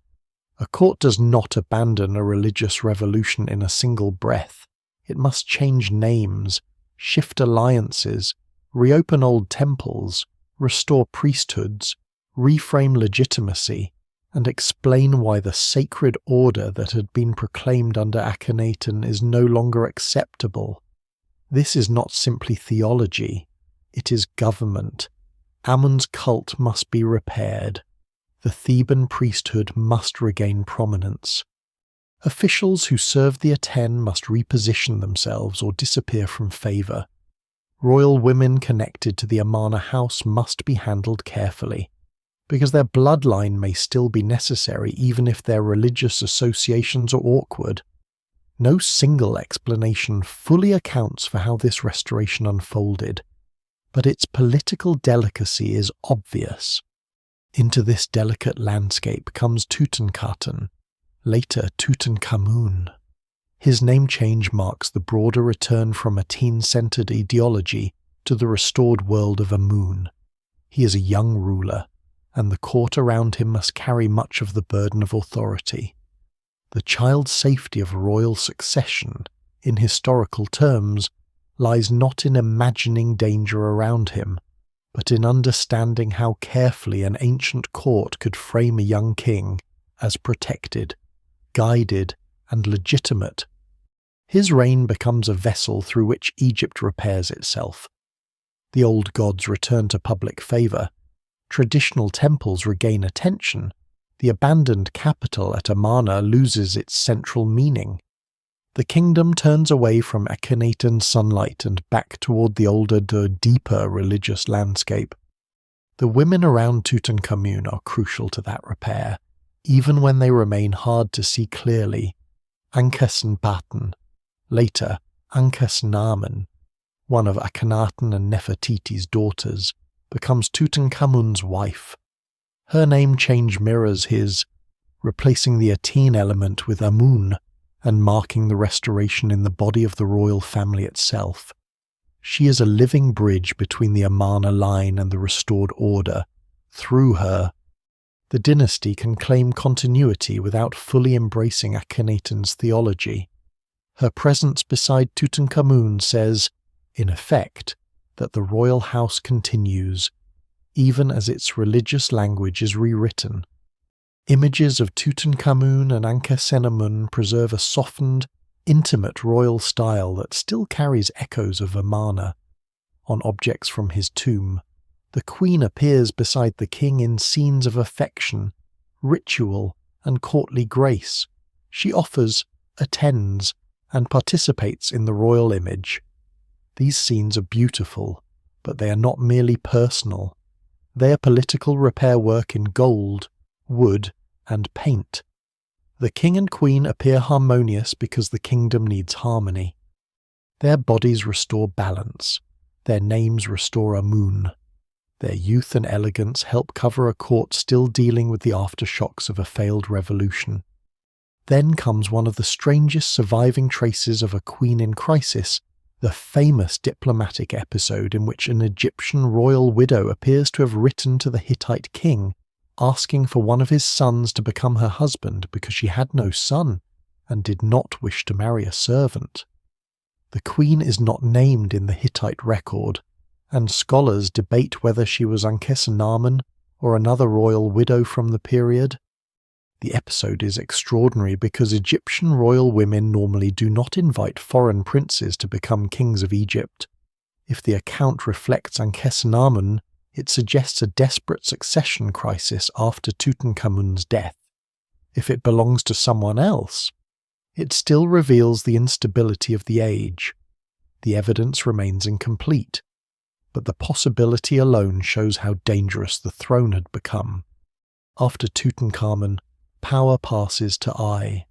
A court does not abandon a religious revolution in a single breath. It must change names, shift alliances, reopen old temples, restore priesthoods, reframe legitimacy, and explain why the sacred order that had been proclaimed under Akhenaten is no longer acceptable. This is not simply theology, it is government. Amun's cult must be repaired. The Theban priesthood must regain prominence. Officials who served the Aten must reposition themselves or disappear from favour. Royal women connected to the Amarna house must be handled carefully, because their bloodline may still be necessary even if their religious associations are awkward. No single explanation fully accounts for how this restoration unfolded, but its political delicacy is obvious. Into this delicate landscape comes Tutankhaten, later Tutankhamun. His name change marks the broader return from a teen-centered ideology to the restored world of Amun. He is a young ruler, and the court around him must carry much of the burden of authority. The child safety of royal succession, in historical terms, lies not in imagining danger around him, but in understanding how carefully an ancient court could frame a young king as protected, guided, and legitimate. His reign becomes a vessel through which Egypt repairs itself. The old gods return to public favour, traditional temples regain attention, the abandoned capital at Amarna loses its central meaning. The kingdom turns away from Akhenaten sunlight and back toward the older, deeper religious landscape. The women around Tutankhamun are crucial to that repair, even when they remain hard to see clearly. Ankhnespepy, later Ankhesenamun, one of Akhenaten and Nefertiti's daughters, becomes Tutankhamun's wife. Her name change mirrors his, replacing the Aten element with Amun and marking the restoration in the body of the royal family itself. She is a living bridge between the Amarna line and the restored order. Through her, the dynasty can claim continuity without fully embracing Akhenaten's theology. Her presence beside Tutankhamun says, in effect, that the royal house continues, even as its religious language is rewritten. Images of Tutankhamun and Ankhesenamun preserve a softened, intimate royal style that still carries echoes of Amarna. On objects from his tomb, the queen appears beside the king in scenes of affection, ritual, and courtly grace. She offers, attends, and participates in the royal image. These scenes are beautiful, but they are not merely personal. They are political repair work in gold, wood, and paint. The king and queen appear harmonious because the kingdom needs harmony. Their bodies restore balance. Their names restore Amun. Their youth and elegance help cover a court still dealing with the aftershocks of a failed revolution. Then comes one of the strangest surviving traces of a queen in crisis, the famous diplomatic episode in which an Egyptian royal widow appears to have written to the Hittite king, asking for one of his sons to become her husband because she had no son and did not wish to marry a servant. The queen is not named in the Hittite record, and scholars debate whether she was Ankhesenamun or another royal widow from the period. The episode is extraordinary because Egyptian royal women normally do not invite foreign princes to become kings of Egypt. If the account reflects Ankhesenamun, it suggests a desperate succession crisis after Tutankhamun's death. If it belongs to someone else, it still reveals the instability of the age. The evidence remains incomplete, but the possibility alone shows how dangerous the throne had become. After Tutankhamun, power passes to Ai,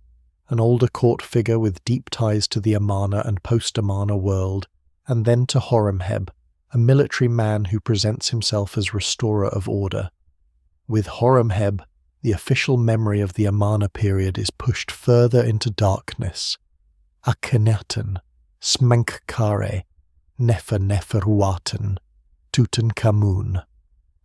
an older court figure with deep ties to the Amarna and post-Amarna world, and then to Horemheb, a military man who presents himself as restorer of order. With Horemheb, the official memory of the Amarna period is pushed further into darkness. Akhenaten, Smenkhkare, Neferuaten, Tutankhamun,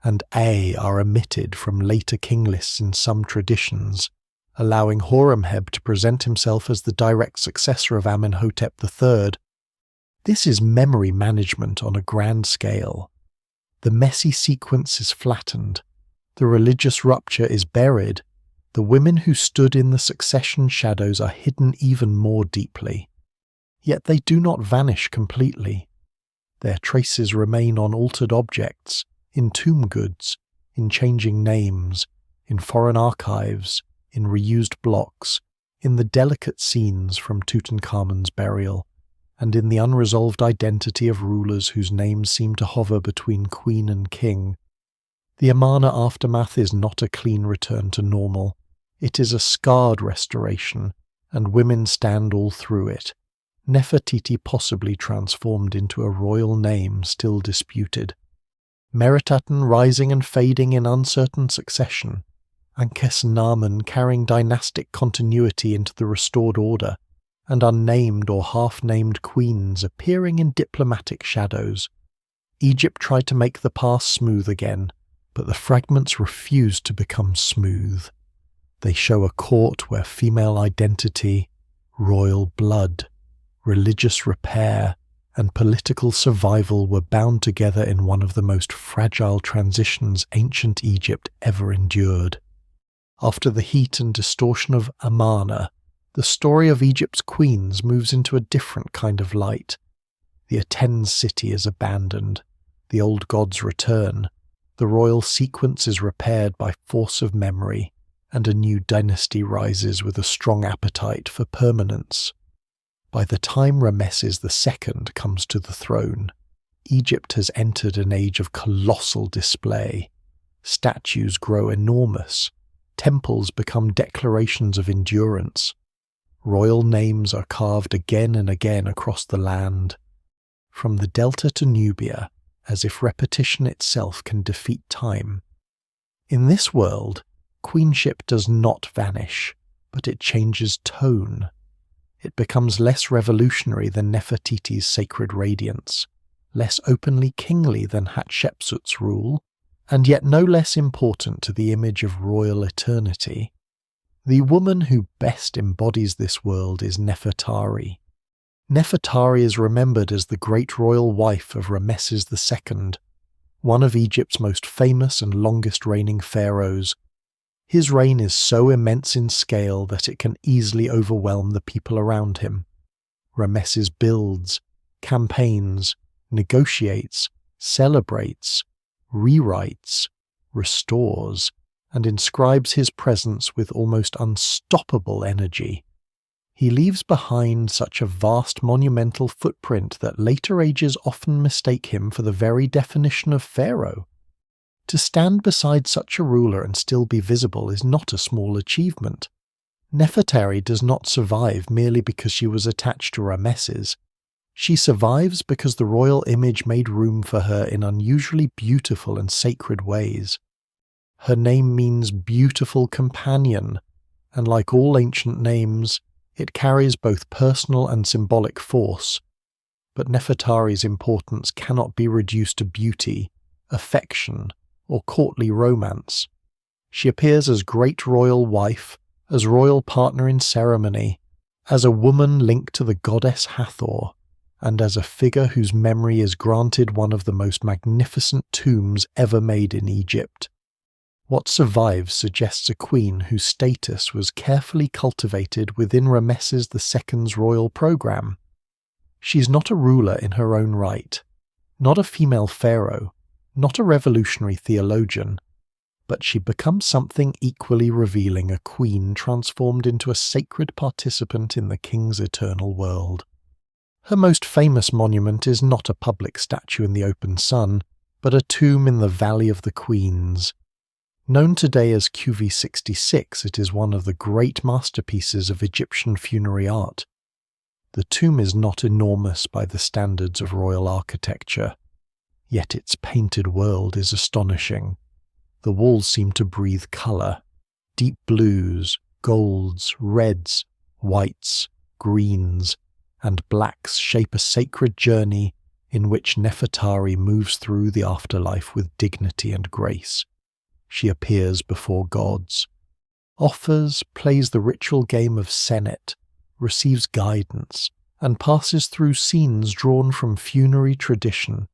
and A are omitted from later king lists in some traditions, allowing Horemheb to present himself as the direct successor of Amenhotep III. This is memory management on a grand scale. The messy sequence is flattened, the religious rupture is buried, the women who stood in the succession shadows are hidden even more deeply. Yet they do not vanish completely. Their traces remain on altered objects, in tomb goods, in changing names, in foreign archives, in reused blocks, in the delicate scenes from Tutankhamun's burial, and in the unresolved identity of rulers whose names seem to hover between queen and king. The Amarna aftermath is not a clean return to normal. It is a scarred restoration, and women stand all through it. Nefertiti possibly transformed into a royal name still disputed. Meret-Neith rising and fading in uncertain succession. Ankhnespepy carrying dynastic continuity into the restored order, and unnamed or half-named queens appearing in diplomatic shadows. Egypt tried to make the past smooth again, but the fragments refused to become smooth. They show a court where female identity, royal blood, religious repair, and political survival were bound together in one of the most fragile transitions ancient Egypt ever endured. After the heat and distortion of Amarna, the story of Egypt's queens moves into a different kind of light. The Athens city is abandoned, the old gods return, the royal sequence is repaired by force of memory, and a new dynasty rises with a strong appetite for permanence. By the time Ramesses II comes to the throne, Egypt has entered an age of colossal display. Statues grow enormous, temples become declarations of endurance, royal names are carved again and again across the land, from the Delta to Nubia, as if repetition itself can defeat time. In this world, queenship does not vanish, but it changes tone. It becomes less revolutionary than Nefertiti's sacred radiance, less openly kingly than Hatshepsut's rule, and yet no less important to the image of royal eternity. The woman who best embodies this world is Nefertari. Nefertari is remembered as the great royal wife of Ramesses II, one of Egypt's most famous and longest-reigning pharaohs. His reign is so immense in scale that it can easily overwhelm the people around him. Ramesses builds, campaigns, negotiates, celebrates, rewrites, restores, and inscribes his presence with almost unstoppable energy. He leaves behind such a vast monumental footprint that later ages often mistake him for the very definition of pharaoh. To stand beside such a ruler and still be visible is not a small achievement. Nefertari does not survive merely because she was attached to Ramesses. She survives because the royal image made room for her in unusually beautiful and sacred ways. Her name means beautiful companion, and like all ancient names, it carries both personal and symbolic force. But Nefertari's importance cannot be reduced to beauty, affection, or courtly romance. She appears as great royal wife, as royal partner in ceremony, as a woman linked to the goddess Hathor, and as a figure whose memory is granted one of the most magnificent tombs ever made in Egypt. What survives suggests a queen whose status was carefully cultivated within Ramesses II's royal program. She's not a ruler in her own right, not a female pharaoh, not a revolutionary theologian, but she becomes something equally revealing, a queen transformed into a sacred participant in the king's eternal world. Her most famous monument is not a public statue in the open sun, but a tomb in the Valley of the Queens. Known today as QV66, it is one of the great masterpieces of Egyptian funerary art. The tomb is not enormous by the standards of royal architecture, yet its painted world is astonishing. The walls seem to breathe colour. Deep blues, golds, reds, whites, greens, and blacks shape a sacred journey in which Nefertari moves through the afterlife with dignity and grace. She appears before gods, offers, plays the ritual game of Senet, receives guidance, and passes through scenes drawn from funerary tradition.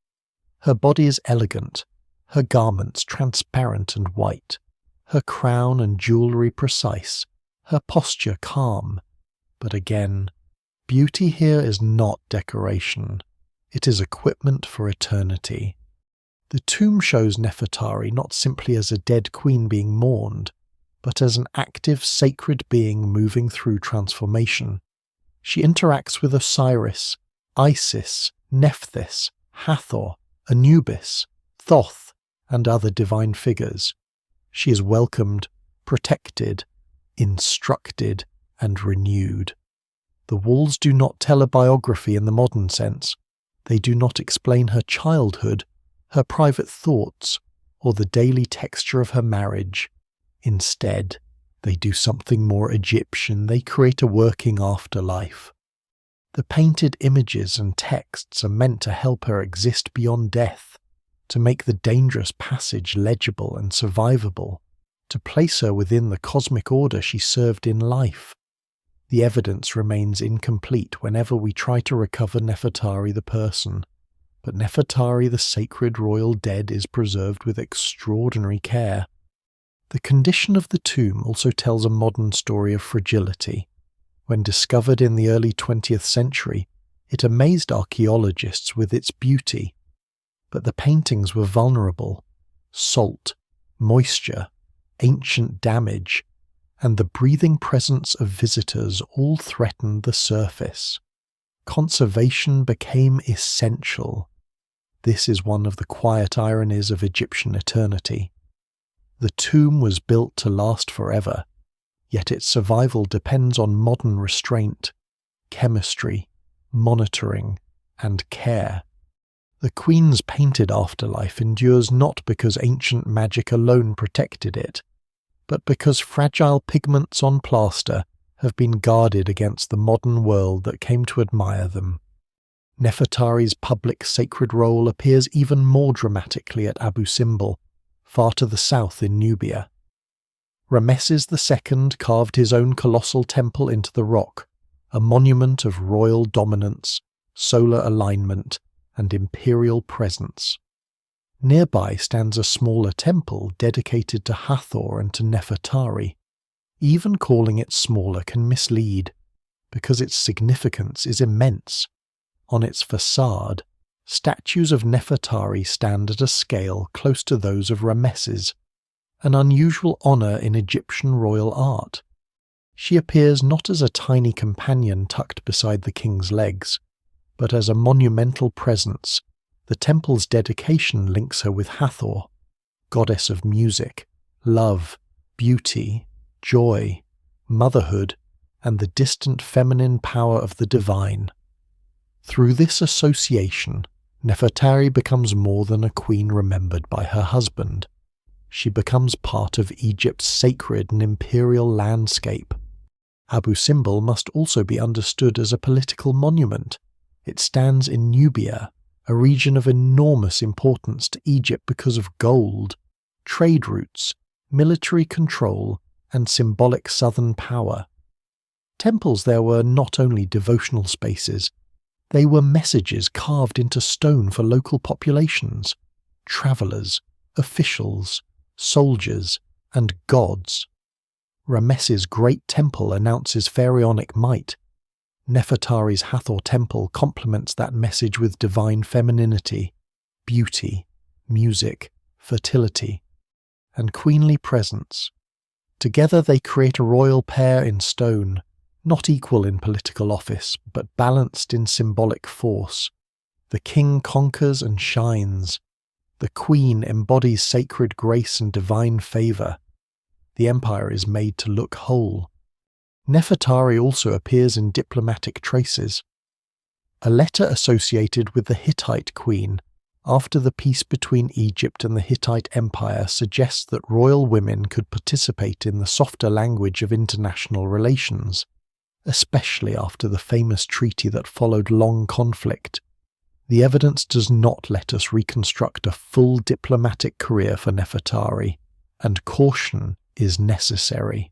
Her body is elegant, her garments transparent and white, her crown and jewellery precise, her posture calm. But again, beauty here is not decoration. It is equipment for eternity. The tomb shows Nefertari not simply as a dead queen being mourned, but as an active sacred being moving through transformation. She interacts with Osiris, Isis, Nephthys, Hathor, Anubis, Thoth, and other divine figures. She is welcomed, protected, instructed, and renewed. The walls do not tell a biography in the modern sense. They do not explain her childhood, her private thoughts, or the daily texture of her marriage. Instead, they do something more Egyptian. They create a working afterlife. The painted images and texts are meant to help her exist beyond death, to make the dangerous passage legible and survivable, to place her within the cosmic order she served in life. The evidence remains incomplete whenever we try to recover Nefertari the person, but Nefertari the sacred royal dead is preserved with extraordinary care. The condition of the tomb also tells a modern story of fragility. When discovered in the early 20th century, it amazed archaeologists with its beauty. But the paintings were vulnerable. Salt, moisture, ancient damage, and the breathing presence of visitors all threatened the surface. Conservation became essential. This is one of the quiet ironies of Egyptian eternity. The tomb was built to last forever, yet its survival depends on modern restraint, chemistry, monitoring, and care. The Queen's painted afterlife endures not because ancient magic alone protected it, but because fragile pigments on plaster have been guarded against the modern world that came to admire them. Nefertari's public sacred role appears even more dramatically at Abu Simbel, far to the south in Nubia. Rameses II carved his own colossal temple into the rock, a monument of royal dominance, solar alignment, and imperial presence. Nearby stands a smaller temple dedicated to Hathor and to Nefertari. Even calling it smaller can mislead, because its significance is immense. On its facade, statues of Nefertari stand at a scale close to those of Rameses, an unusual honour in Egyptian royal art. She appears not as a tiny companion tucked beside the king's legs, but as a monumental presence. The temple's dedication links her with Hathor, goddess of music, love, beauty, joy, motherhood, and the distant feminine power of the divine. Through this association, Nefertari becomes more than a queen remembered by her husband. She becomes part of Egypt's sacred and imperial landscape. Abu Simbel must also be understood as a political monument. It stands in Nubia, a region of enormous importance to Egypt because of gold, trade routes, military control, and symbolic southern power. Temples there were not only devotional spaces, they were messages carved into stone for local populations, travellers, officials, soldiers, and gods. Ramesses' great temple announces pharaonic might. Nefertari's Hathor temple complements that message with divine femininity, beauty, music, fertility, and queenly presence. Together they create a royal pair in stone, not equal in political office, but balanced in symbolic force. The king conquers and shines. The queen embodies sacred grace and divine favour. The empire is made to look whole. Nefertari also appears in diplomatic traces. A letter associated with the Hittite queen after the peace between Egypt and the Hittite Empire suggests that royal women could participate in the softer language of international relations, especially after the famous treaty that followed long conflict. The evidence does not let us reconstruct a full diplomatic career for Nefertari, and caution is necessary.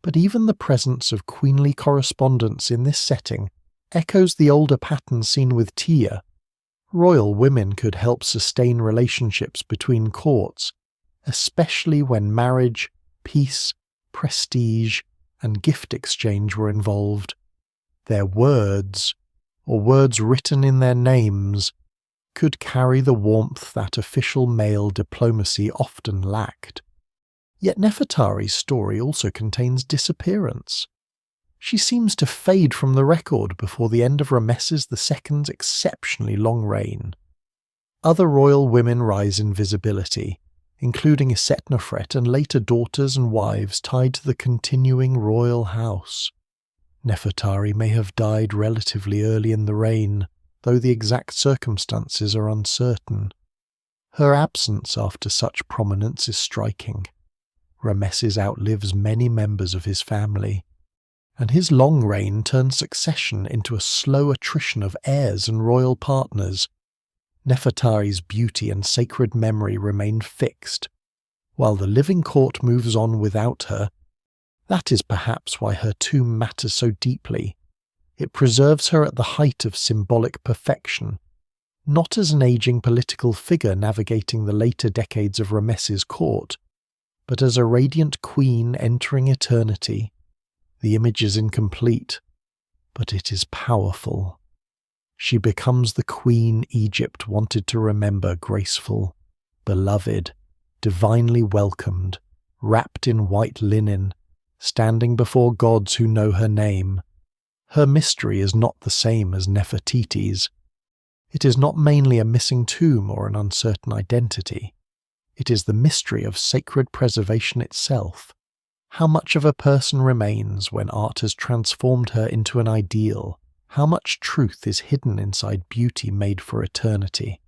But even the presence of queenly correspondence in this setting echoes the older pattern seen with Tiye. Royal women could help sustain relationships between courts, especially when marriage, peace, prestige, and gift exchange were involved. Their words, or words written in their names, could carry the warmth that official male diplomacy often lacked. Yet Nefertari's story also contains disappearance. She seems to fade from the record before the end of Ramesses II's exceptionally long reign. Other royal women rise in visibility, including Setnofret and later daughters and wives tied to the continuing royal house. Nefertari may have died relatively early in the reign, though the exact circumstances are uncertain. Her absence after such prominence is striking. Ramesses outlives many members of his family, and his long reign turns succession into a slow attrition of heirs and royal partners. Nefertari's beauty and sacred memory remain fixed, while the living court moves on without her. That is perhaps why her tomb matters so deeply. It preserves her at the height of symbolic perfection, not as an aging political figure navigating the later decades of Ramesses' court, but as a radiant queen entering eternity. The image is incomplete, but it is powerful. She becomes the queen Egypt wanted to remember, graceful, beloved, divinely welcomed, wrapped in white linen, standing before gods who know her name. Her mystery is not the same as Nefertiti's. It is not mainly a missing tomb or an uncertain identity. It is the mystery of sacred preservation itself. How much of a person remains when art has transformed her into an ideal? How much truth is hidden inside beauty made for eternity?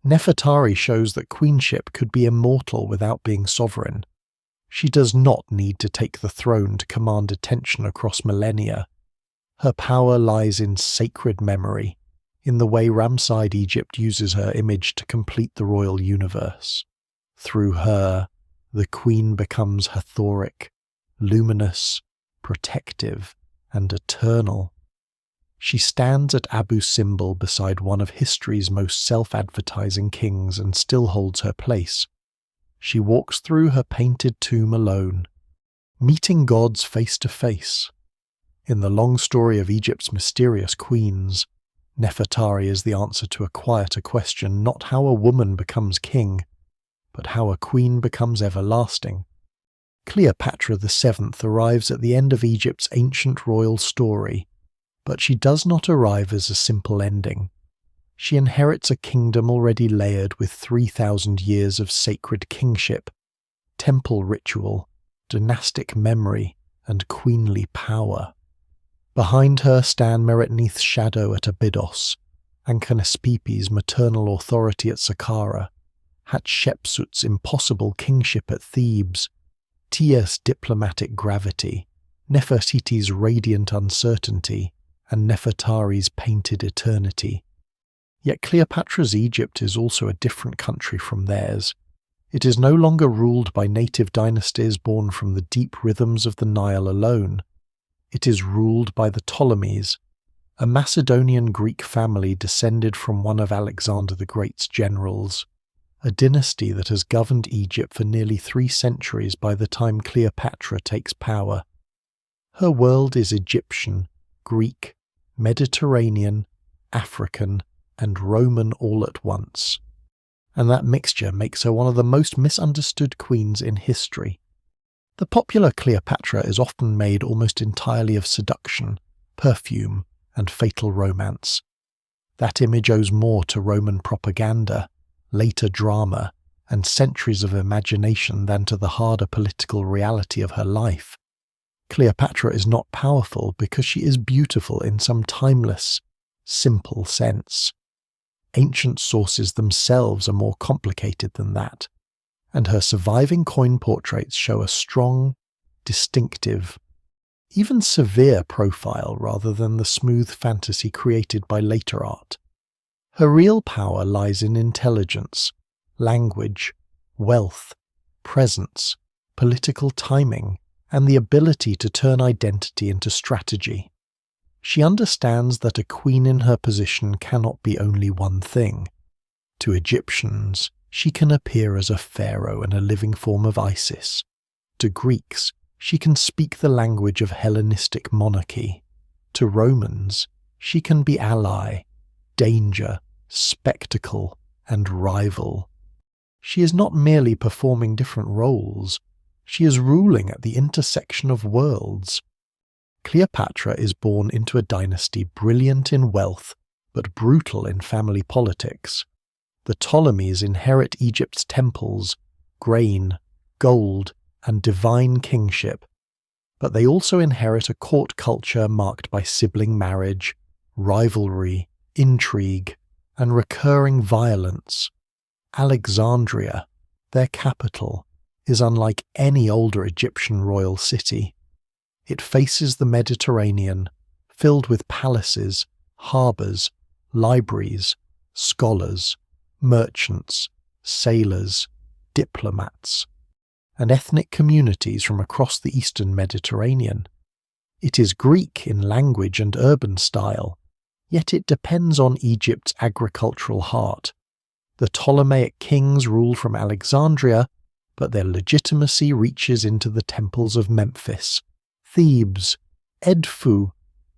Nefertari shows that queenship could be immortal without being sovereign. She does not need to take the throne to command attention across millennia. Her power lies in sacred memory, in the way Ramesside Egypt uses her image to complete the royal universe. Through her, the queen becomes Hathoric, luminous, protective, and eternal. She stands at Abu Simbel beside one of history's most self-advertising kings and still holds her place. She walks through her painted tomb alone, meeting gods face to face. In the long story of Egypt's mysterious queens, Nefertari is the answer to a quieter question, not how a woman becomes king, but how a queen becomes everlasting. Cleopatra VII arrives at the end of Egypt's ancient royal story, but she does not arrive as a simple ending. She inherits a kingdom already layered with 3,000 years of sacred kingship, temple ritual, dynastic memory, and queenly power. Behind her stand Meret-Neith's shadow at Abydos, Ankhnespepy's maternal authority at Saqqara, Hatshepsut's impossible kingship at Thebes, Tiye's diplomatic gravity, Nefertiti's radiant uncertainty, and Nefertari's painted eternity. Yet Cleopatra's Egypt is also a different country from theirs. It is no longer ruled by native dynasties born from the deep rhythms of the Nile alone. It is ruled by the Ptolemies, a Macedonian Greek family descended from one of Alexander the Great's generals, a dynasty that has governed Egypt for nearly 3 centuries by the time Cleopatra takes power. Her world is Egyptian, Greek, Mediterranean, African, and Roman all at once, and that mixture makes her one of the most misunderstood queens in history. The popular Cleopatra is often made almost entirely of seduction, perfume, and fatal romance. That image owes more to Roman propaganda, later drama, and centuries of imagination than to the harder political reality of her life. Cleopatra is not powerful because she is beautiful in some timeless, simple sense. Ancient sources themselves are more complicated than that, and her surviving coin portraits show a strong, distinctive, even severe profile rather than the smooth fantasy created by later art. Her real power lies in intelligence, language, wealth, presence, political timing, and the ability to turn identity into strategy. She understands that a queen in her position cannot be only one thing. To Egyptians, she can appear as a pharaoh and a living form of Isis. To Greeks, she can speak the language of Hellenistic monarchy. To Romans, she can be ally, danger, spectacle, and rival. She is not merely performing different roles, she is ruling at the intersection of worlds. Cleopatra is born into a dynasty brilliant in wealth, but brutal in family politics. The Ptolemies inherit Egypt's temples, grain, gold, and divine kingship, but they also inherit a court culture marked by sibling marriage, rivalry, intrigue, and recurring violence. Alexandria, their capital, is unlike any older Egyptian royal city. It faces the Mediterranean, filled with palaces, harbours, libraries, scholars, merchants, sailors, diplomats, and ethnic communities from across the eastern Mediterranean. It is Greek in language and urban style, yet it depends on Egypt's agricultural heart. The Ptolemaic kings rule from Alexandria, but their legitimacy reaches into the temples of Memphis, Thebes, Edfu,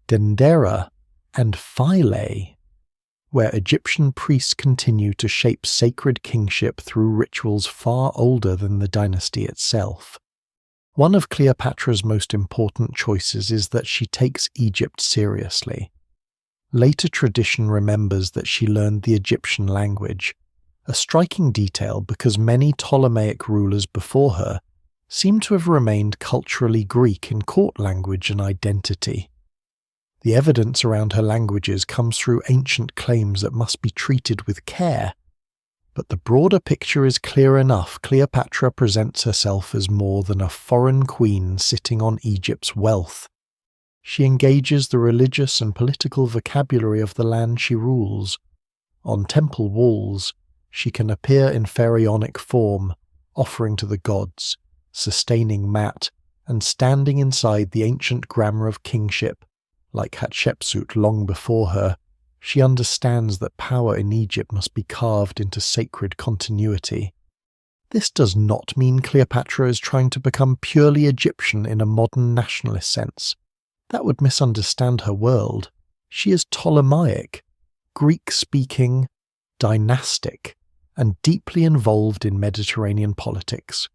Dendera, and Philae, where Egyptian priests continue to shape sacred kingship through rituals far older than the dynasty itself. One of Cleopatra's most important choices is that she takes Egypt seriously. Later tradition remembers that she learned the Egyptian language, a striking detail because many Ptolemaic rulers before her seem to have remained culturally Greek in court language and identity. The evidence around her languages comes through ancient claims that must be treated with care, but the broader picture is clear enough. Cleopatra presents herself as more than a foreign queen sitting on Egypt's wealth. She engages the religious and political vocabulary of the land she rules. On temple walls, she can appear in pharaonic form, offering to the gods, sustaining Mat, and standing inside the ancient grammar of kingship. Like Hatshepsut long before her, she understands that power in Egypt must be carved into sacred continuity. This does not mean Cleopatra is trying to become purely Egyptian in a modern nationalist sense. That would misunderstand her world. She is Ptolemaic, Greek-speaking, dynastic, and deeply involved in Mediterranean politics.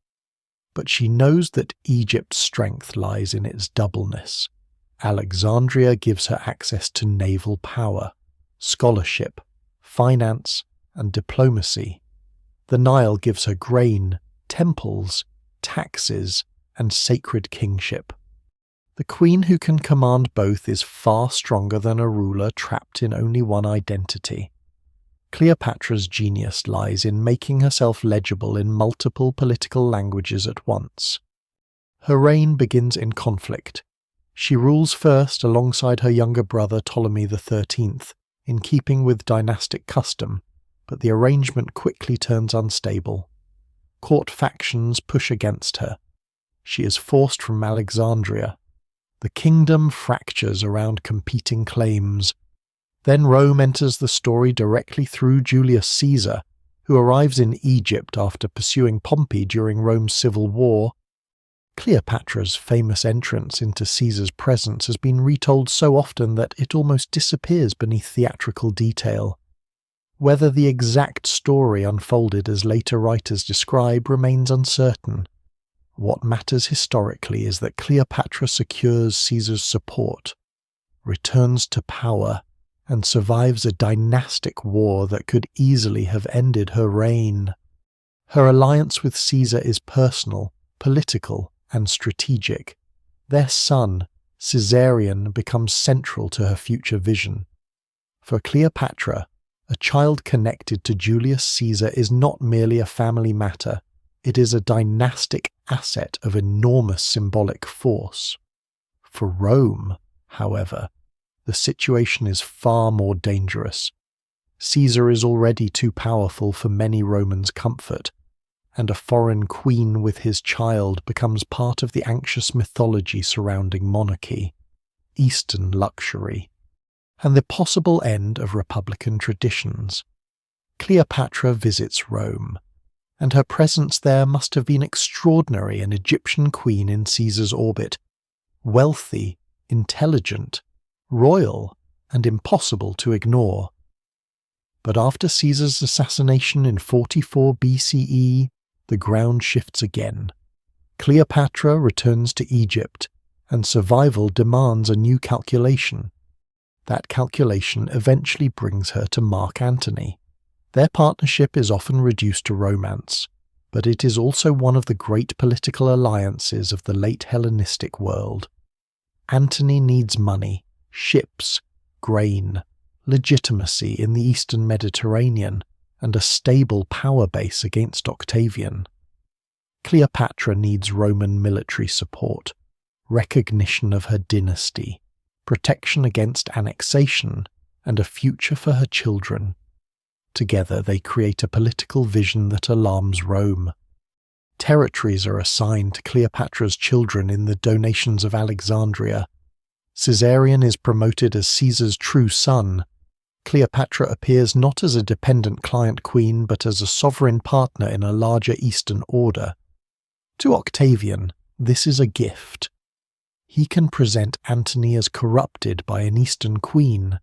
But she knows that Egypt's strength lies in its doubleness. Alexandria gives her access to naval power, scholarship, finance, and diplomacy. The Nile gives her grain, temples, taxes, and sacred kingship. The queen who can command both is far stronger than a ruler trapped in only one identity. Cleopatra's genius lies in making herself legible in multiple political languages at once. Her reign begins in conflict. She rules first alongside her younger brother Ptolemy XIII, in keeping with dynastic custom, but the arrangement quickly turns unstable. Court factions push against her. She is forced from Alexandria. The kingdom fractures around competing claims. Then Rome enters the story directly through Julius Caesar, who arrives in Egypt after pursuing Pompey during Rome's civil war. Cleopatra's famous entrance into Caesar's presence has been retold so often that it almost disappears beneath theatrical detail. Whether the exact story unfolded as later writers describe remains uncertain. What matters historically is that Cleopatra secures Caesar's support, returns to power, and survives a dynastic war that could easily have ended her reign. Her alliance with Caesar is personal, political, and strategic. Their son, Caesarion, becomes central to her future vision. For Cleopatra, a child connected to Julius Caesar is not merely a family matter, it is a dynastic asset of enormous symbolic force. For Rome, however, the situation is far more dangerous. Caesar is already too powerful for many Romans' comfort, and a foreign queen with his child becomes part of the anxious mythology surrounding monarchy, Eastern luxury, and the possible end of republican traditions. Cleopatra visits Rome, and her presence there must have been extraordinary. An Egyptian queen in Caesar's orbit, wealthy, intelligent, royal, and impossible to ignore. But after Caesar's assassination in 44 BCE, the ground shifts again. Cleopatra returns to Egypt, and survival demands a new calculation. That calculation eventually brings her to Mark Antony. Their partnership is often reduced to romance, but it is also one of the great political alliances of the late Hellenistic world. Antony needs money, ships, grain, legitimacy in the Eastern Mediterranean, and a stable power base against Octavian. Cleopatra needs Roman military support, recognition of her dynasty, protection against annexation, and a future for her children. Together they create a political vision that alarms Rome. Territories are assigned to Cleopatra's children in the donations of Alexandria. Caesarion is promoted as Caesar's true son. Cleopatra appears not as a dependent client queen but as a sovereign partner in a larger Eastern order. To Octavian, this is a gift. He can present Antony as corrupted by an Eastern queen,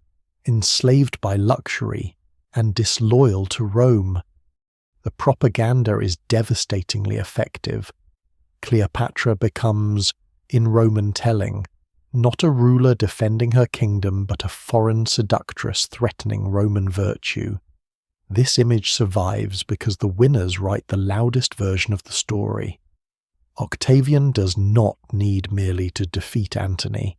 enslaved by luxury, and disloyal to Rome. The propaganda is devastatingly effective. Cleopatra becomes, in Roman telling, not a ruler defending her kingdom but a foreign seductress threatening Roman virtue. This image survives because the winners write the loudest version of the story. Octavian does not need merely to defeat Antony.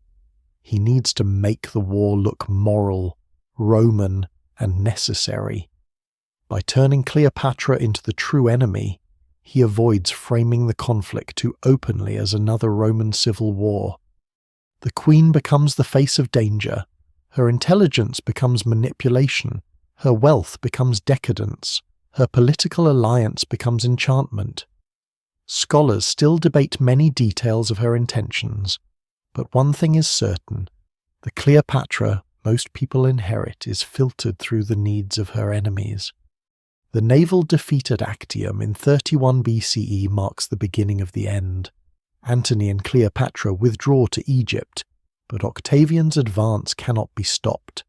He needs to make the war look moral, Roman, and necessary. By turning Cleopatra into the true enemy, he avoids framing the conflict too openly as another Roman civil war. The queen becomes the face of danger, her intelligence becomes manipulation, her wealth becomes decadence, her political alliance becomes enchantment. Scholars still debate many details of her intentions, but one thing is certain: the Cleopatra most people inherit is filtered through the needs of her enemies. The naval defeat at Actium in 31 BCE marks the beginning of the end. Antony and Cleopatra withdraw to Egypt, but Octavian's advance cannot be stopped.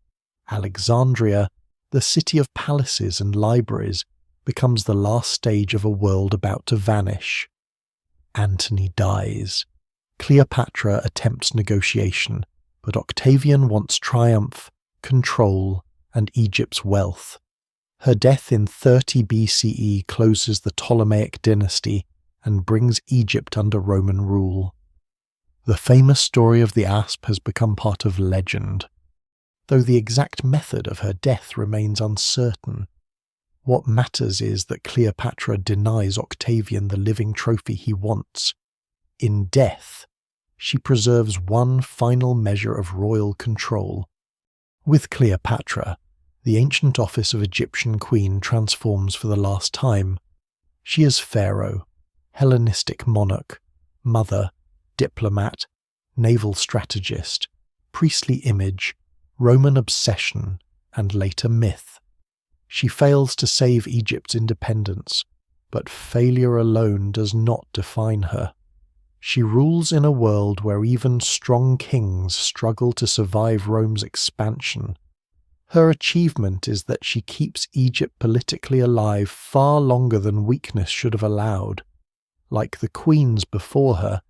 Alexandria, the city of palaces and libraries, becomes the last stage of a world about to vanish. Antony dies. Cleopatra attempts negotiation, but Octavian wants triumph, control, and Egypt's wealth. Her death in 30 BCE closes the Ptolemaic dynasty and brings Egypt under Roman rule. The famous story of the asp has become part of legend, though the exact method of her death remains uncertain. What matters is that Cleopatra denies Octavian the living trophy he wants. In death, she preserves one final measure of royal control. With Cleopatra, the ancient office of Egyptian queen transforms for the last time. She is pharaoh, Hellenistic monarch, mother, diplomat, naval strategist, priestly image, Roman obsession, and later myth. She fails to save Egypt's independence, but failure alone does not define her. She rules in a world where even strong kings struggle to survive Rome's expansion. Her achievement is that she keeps Egypt politically alive far longer than weakness should have allowed. Like the queens before her,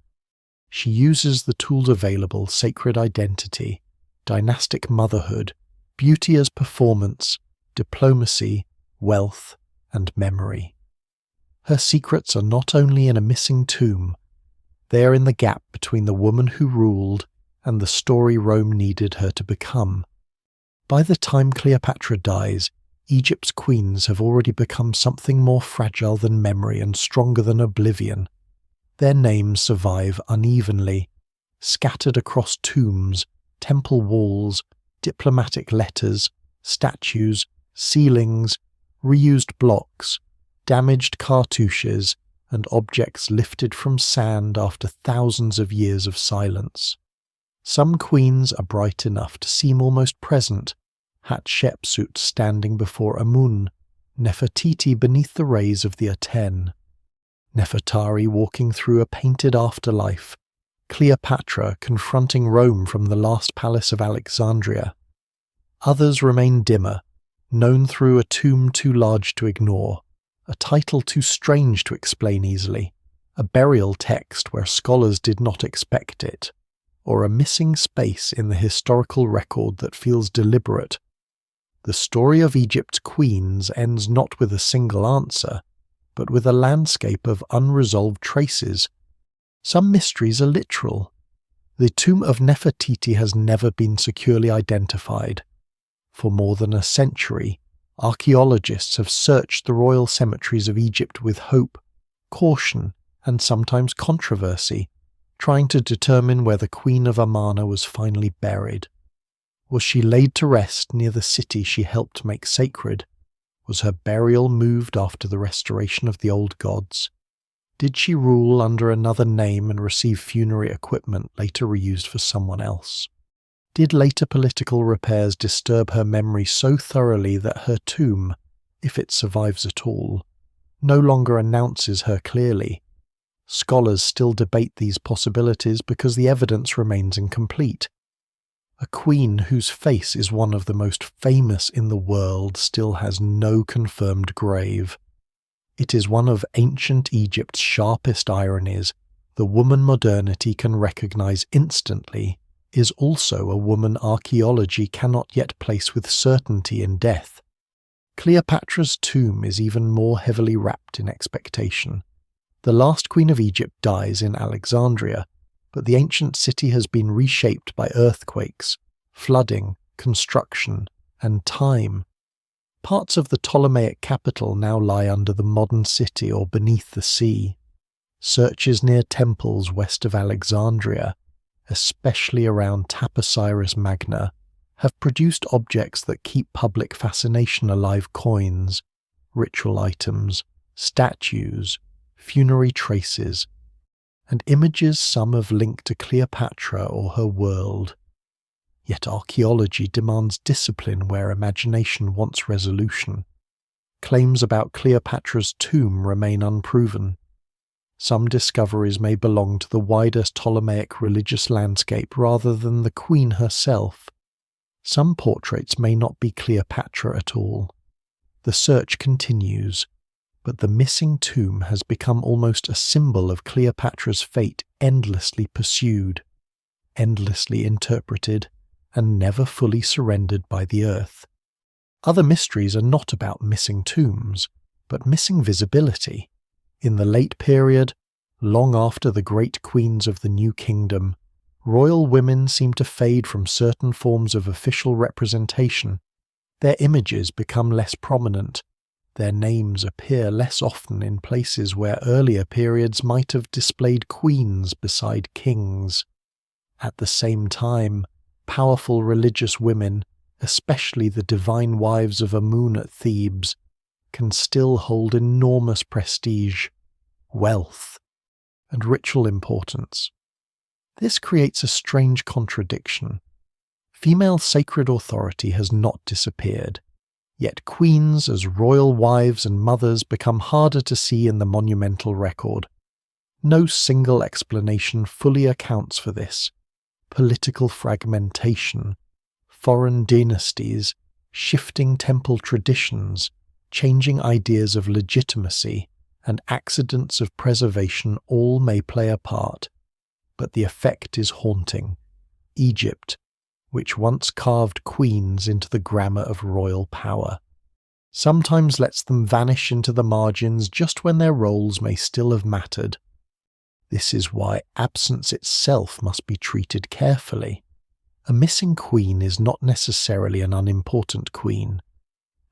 she uses the tools available: sacred identity, dynastic motherhood, beauty as performance, diplomacy, wealth, and memory. Her secrets are not only in a missing tomb, they are in the gap between the woman who ruled and the story Rome needed her to become. By the time Cleopatra dies, Egypt's queens have already become something more fragile than memory and stronger than oblivion. Their names survive unevenly, scattered across tombs, temple walls, diplomatic letters, statues, ceilings, reused blocks, damaged cartouches, and objects lifted from sand after thousands of years of silence. Some queens are bright enough to seem almost present, Hatshepsut standing before Amun, Nefertiti beneath the rays of the Aten, Nefertari walking through a painted afterlife, Cleopatra confronting Rome from the last palace of Alexandria. Others remain dimmer, known through a tomb too large to ignore, a title too strange to explain easily, a burial text where scholars did not expect it, or a missing space in the historical record that feels deliberate. The story of Egypt's queens ends not with a single answer, but with a landscape of unresolved traces. Some mysteries are literal. The tomb of Nefertiti has never been securely identified. For more than a century, archaeologists have searched the royal cemeteries of Egypt with hope, caution, and sometimes controversy, trying to determine where the Queen of Amarna was finally buried. Was she laid to rest near the city she helped make sacred? Was her burial moved after the restoration of the old gods? Did she rule under another name and receive funerary equipment later reused for someone else? Did later political repairs disturb her memory so thoroughly that her tomb, if it survives at all, no longer announces her clearly? Scholars still debate these possibilities because the evidence remains incomplete. A queen whose face is one of the most famous in the world still has no confirmed grave. It is one of ancient Egypt's sharpest ironies. The woman modernity can recognize instantly is also a woman archaeology cannot yet place with certainty in death. Cleopatra's tomb is even more heavily wrapped in expectation. The last queen of Egypt dies in Alexandria, but the ancient city has been reshaped by earthquakes, flooding, construction, and time. Parts of the Ptolemaic capital now lie under the modern city or beneath the sea. Searches near temples west of Alexandria, especially around Taposiris Magna, have produced objects that keep public fascination alive: coins, ritual items, statues, funerary traces, and images some have linked to Cleopatra or her world. Yet archaeology demands discipline where imagination wants resolution. Claims about Cleopatra's tomb remain unproven. Some discoveries may belong to the wider Ptolemaic religious landscape rather than the queen herself. Some portraits may not be Cleopatra at all. The search continues, but the missing tomb has become almost a symbol of Cleopatra's fate, endlessly pursued, endlessly interpreted, and never fully surrendered by the earth. Other mysteries are not about missing tombs, but missing visibility. In the late period, long after the great queens of the New Kingdom, royal women seem to fade from certain forms of official representation. Their images become less prominent. Their names appear less often in places where earlier periods might have displayed queens beside kings. At the same time, powerful religious women, especially the divine wives of Amun at Thebes, can still hold enormous prestige, wealth, and ritual importance. This creates a strange contradiction. Female sacred authority has not disappeared, yet queens as royal wives and mothers become harder to see in the monumental record. No single explanation fully accounts for this. Political fragmentation, foreign dynasties, shifting temple traditions, changing ideas of legitimacy, and accidents of preservation all may play a part, but the effect is haunting. Egypt, which once carved queens into the grammar of royal power, sometimes lets them vanish into the margins just when their roles may still have mattered. This is why absence itself must be treated carefully. A missing queen is not necessarily an unimportant queen.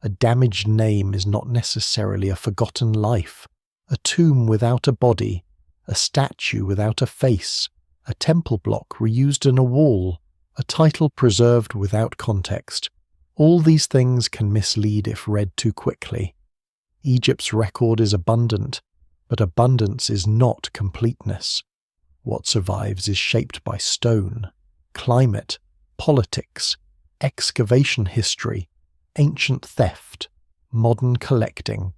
A damaged name is not necessarily a forgotten life. A tomb without a body, a statue without a face, a temple block reused in a wall, a title preserved without context. All these things can mislead if read too quickly. Egypt's record is abundant, but abundance is not completeness. What survives is shaped by stone, climate, politics, excavation history, ancient theft, modern collecting,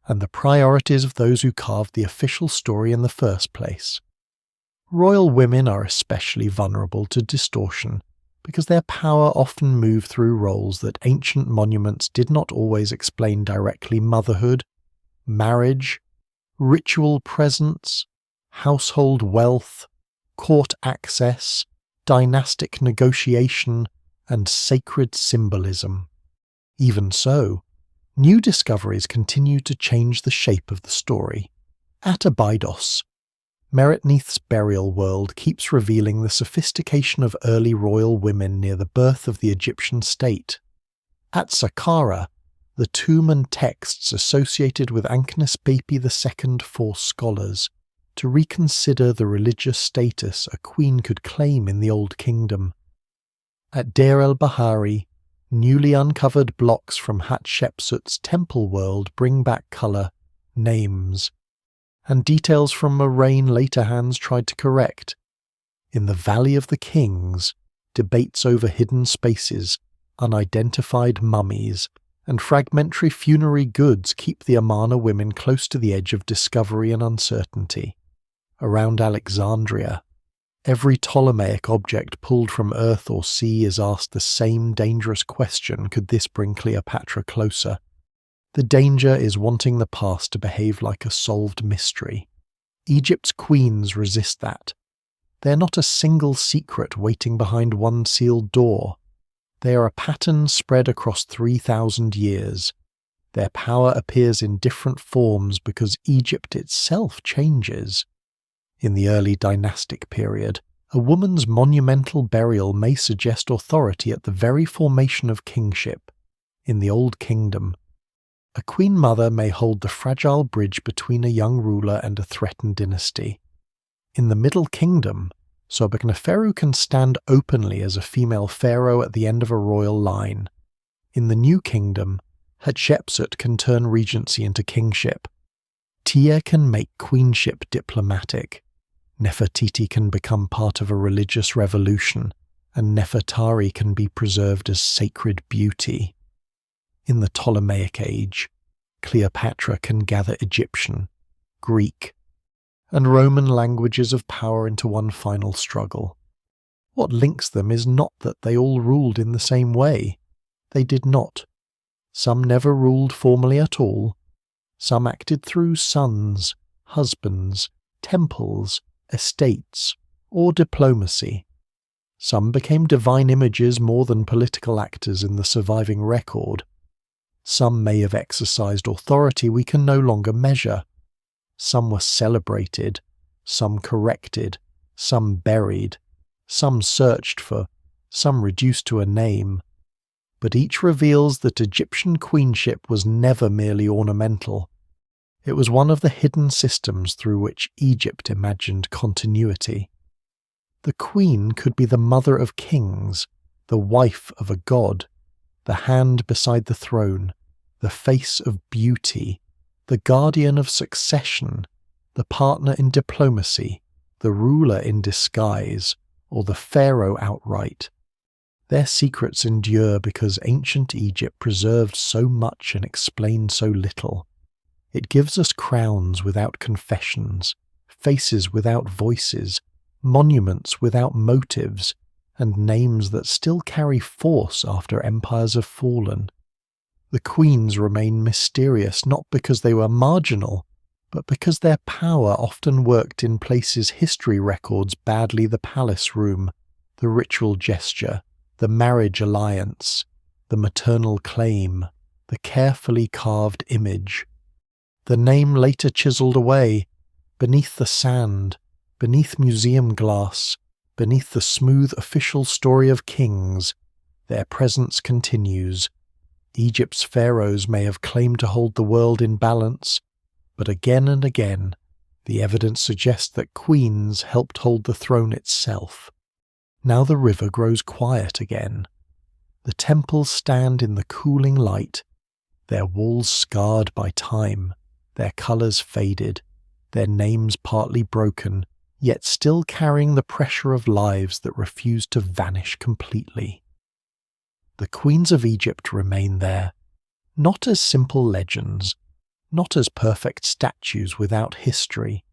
and the priorities of those who carved the official story in the first place. Royal women are especially vulnerable to distortion because their power often moved through roles that ancient monuments did not always explain directly: motherhood, marriage, ritual presence, household wealth, court access, dynastic negotiation, and sacred symbolism. Even so, new discoveries continue to change the shape of the story. At Abydos, Meret-Neith's burial world keeps revealing the sophistication of early royal women near the birth of the Egyptian state. At Saqqara, the tomb and texts associated with Ankhnespepy II force scholars to reconsider the religious status a queen could claim in the Old Kingdom. At Deir el-Bahari, newly uncovered blocks from Hatshepsut's temple world bring back colour, names, and details from a reign later hands tried to correct. In the Valley of the Kings, debates over hidden spaces, unidentified mummies, and fragmentary funerary goods keep the Amarna women close to the edge of discovery and uncertainty. Around Alexandria, every Ptolemaic object pulled from earth or sea is asked the same dangerous question: could this bring Cleopatra closer? The danger is wanting the past to behave like a solved mystery. Egypt's queens resist that. They are not a single secret waiting behind one sealed door. They are a pattern spread across 3,000 years. Their power appears in different forms because Egypt itself changes. In the early dynastic period, a woman's monumental burial may suggest authority at the very formation of kingship. In the Old Kingdom, a queen mother may hold the fragile bridge between a young ruler and a threatened dynasty. In the Middle Kingdom, Sobekneferu can stand openly as a female pharaoh at the end of a royal line. In the New Kingdom, Hatshepsut can turn regency into kingship. Tiye can make queenship diplomatic. Nefertiti can become part of a religious revolution, and Nefertari can be preserved as sacred beauty. In the Ptolemaic age, Cleopatra can gather Egyptian, Greek, and Roman languages of power into one final struggle. What links them is not that they all ruled in the same way. They did not. Some never ruled formally at all. Some acted through sons, husbands, temples, estates, or diplomacy. Some became divine images more than political actors in the surviving record. Some may have exercised authority we can no longer measure. Some were celebrated, some corrected, some buried, some searched for, some reduced to a name. But each reveals that Egyptian queenship was never merely ornamental. It was one of the hidden systems through which Egypt imagined continuity. The queen could be the mother of kings, the wife of a god, the hand beside the throne, the face of beauty, the guardian of succession, the partner in diplomacy, the ruler in disguise, or the pharaoh outright. Their secrets endure because ancient Egypt preserved so much and explained so little. It gives us crowns without confessions, faces without voices, monuments without motives, and names that still carry force after empires have fallen. The queens remain mysterious not because they were marginal, but because their power often worked in places history records badly: the palace room, the ritual gesture, the marriage alliance, the maternal claim, the carefully carved image. The name later chiseled away, beneath the sand, beneath museum glass, beneath the smooth official story of kings, their presence continues. Egypt's pharaohs may have claimed to hold the world in balance, but again and again, the evidence suggests that queens helped hold the throne itself. Now the river grows quiet again. The temples stand in the cooling light, their walls scarred by time, their colours faded, their names partly broken, yet still carrying the pressure of lives that refuse to vanish completely. The queens of Egypt remain there, not as simple legends, not as perfect statues without history,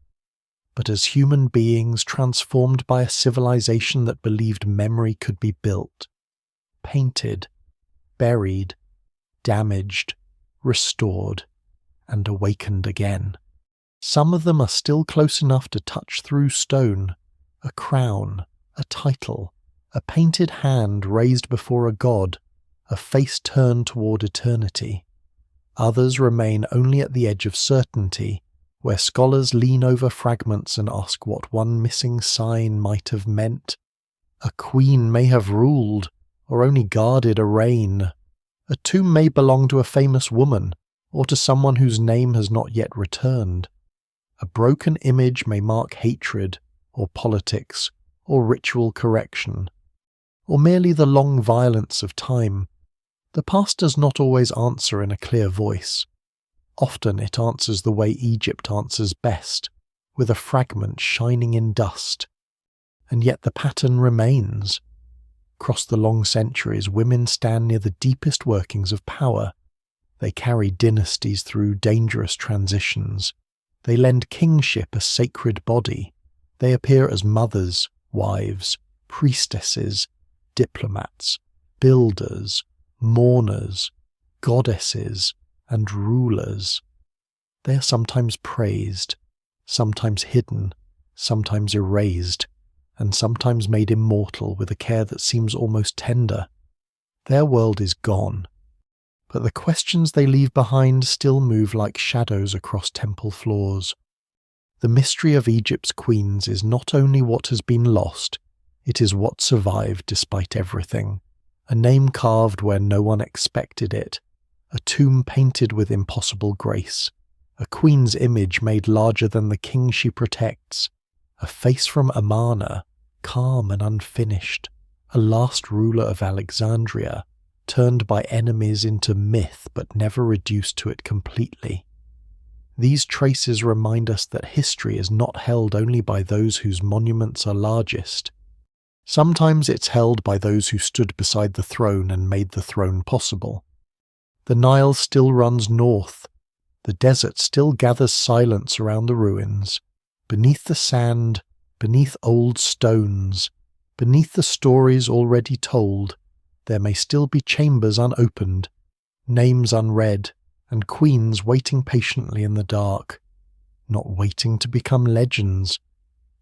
but as human beings transformed by a civilization that believed memory could be built, painted, buried, damaged, restored, and awakened again. Some of them are still close enough to touch through stone, a crown, a title, a painted hand raised before a god, a face turned toward eternity. Others remain only at the edge of certainty, where scholars lean over fragments and ask what one missing sign might have meant. A queen may have ruled, or only guarded a reign. A tomb may belong to a famous woman, or to someone whose name has not yet returned. A broken image may mark hatred, or politics, or ritual correction, or merely the long violence of time. The past does not always answer in a clear voice. Often it answers the way Egypt answers best, with a fragment shining in dust. And yet the pattern remains. Across the long centuries, women stand near the deepest workings of power. They carry dynasties through dangerous transitions. They lend kingship a sacred body. They appear as mothers, wives, priestesses, diplomats, builders, mourners, goddesses, and rulers. They are sometimes praised, sometimes hidden, sometimes erased, and sometimes made immortal with a care that seems almost tender. Their world is gone, but the questions they leave behind still move like shadows across temple floors. The mystery of Egypt's queens is not only what has been lost, it is what survived despite everything. A name carved where no one expected it, a tomb painted with impossible grace, a queen's image made larger than the king she protects, a face from Amarna, calm and unfinished, a last ruler of Alexandria, turned by enemies into myth but never reduced to it completely. These traces remind us that history is not held only by those whose monuments are largest. Sometimes it's held by those who stood beside the throne and made the throne possible. The Nile still runs north. The desert still gathers silence around the ruins. Beneath the sand, beneath old stones, beneath the stories already told, there may still be chambers unopened, names unread, and queens waiting patiently in the dark, not waiting to become legends,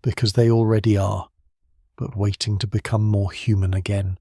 because they already are, but waiting to become more human again.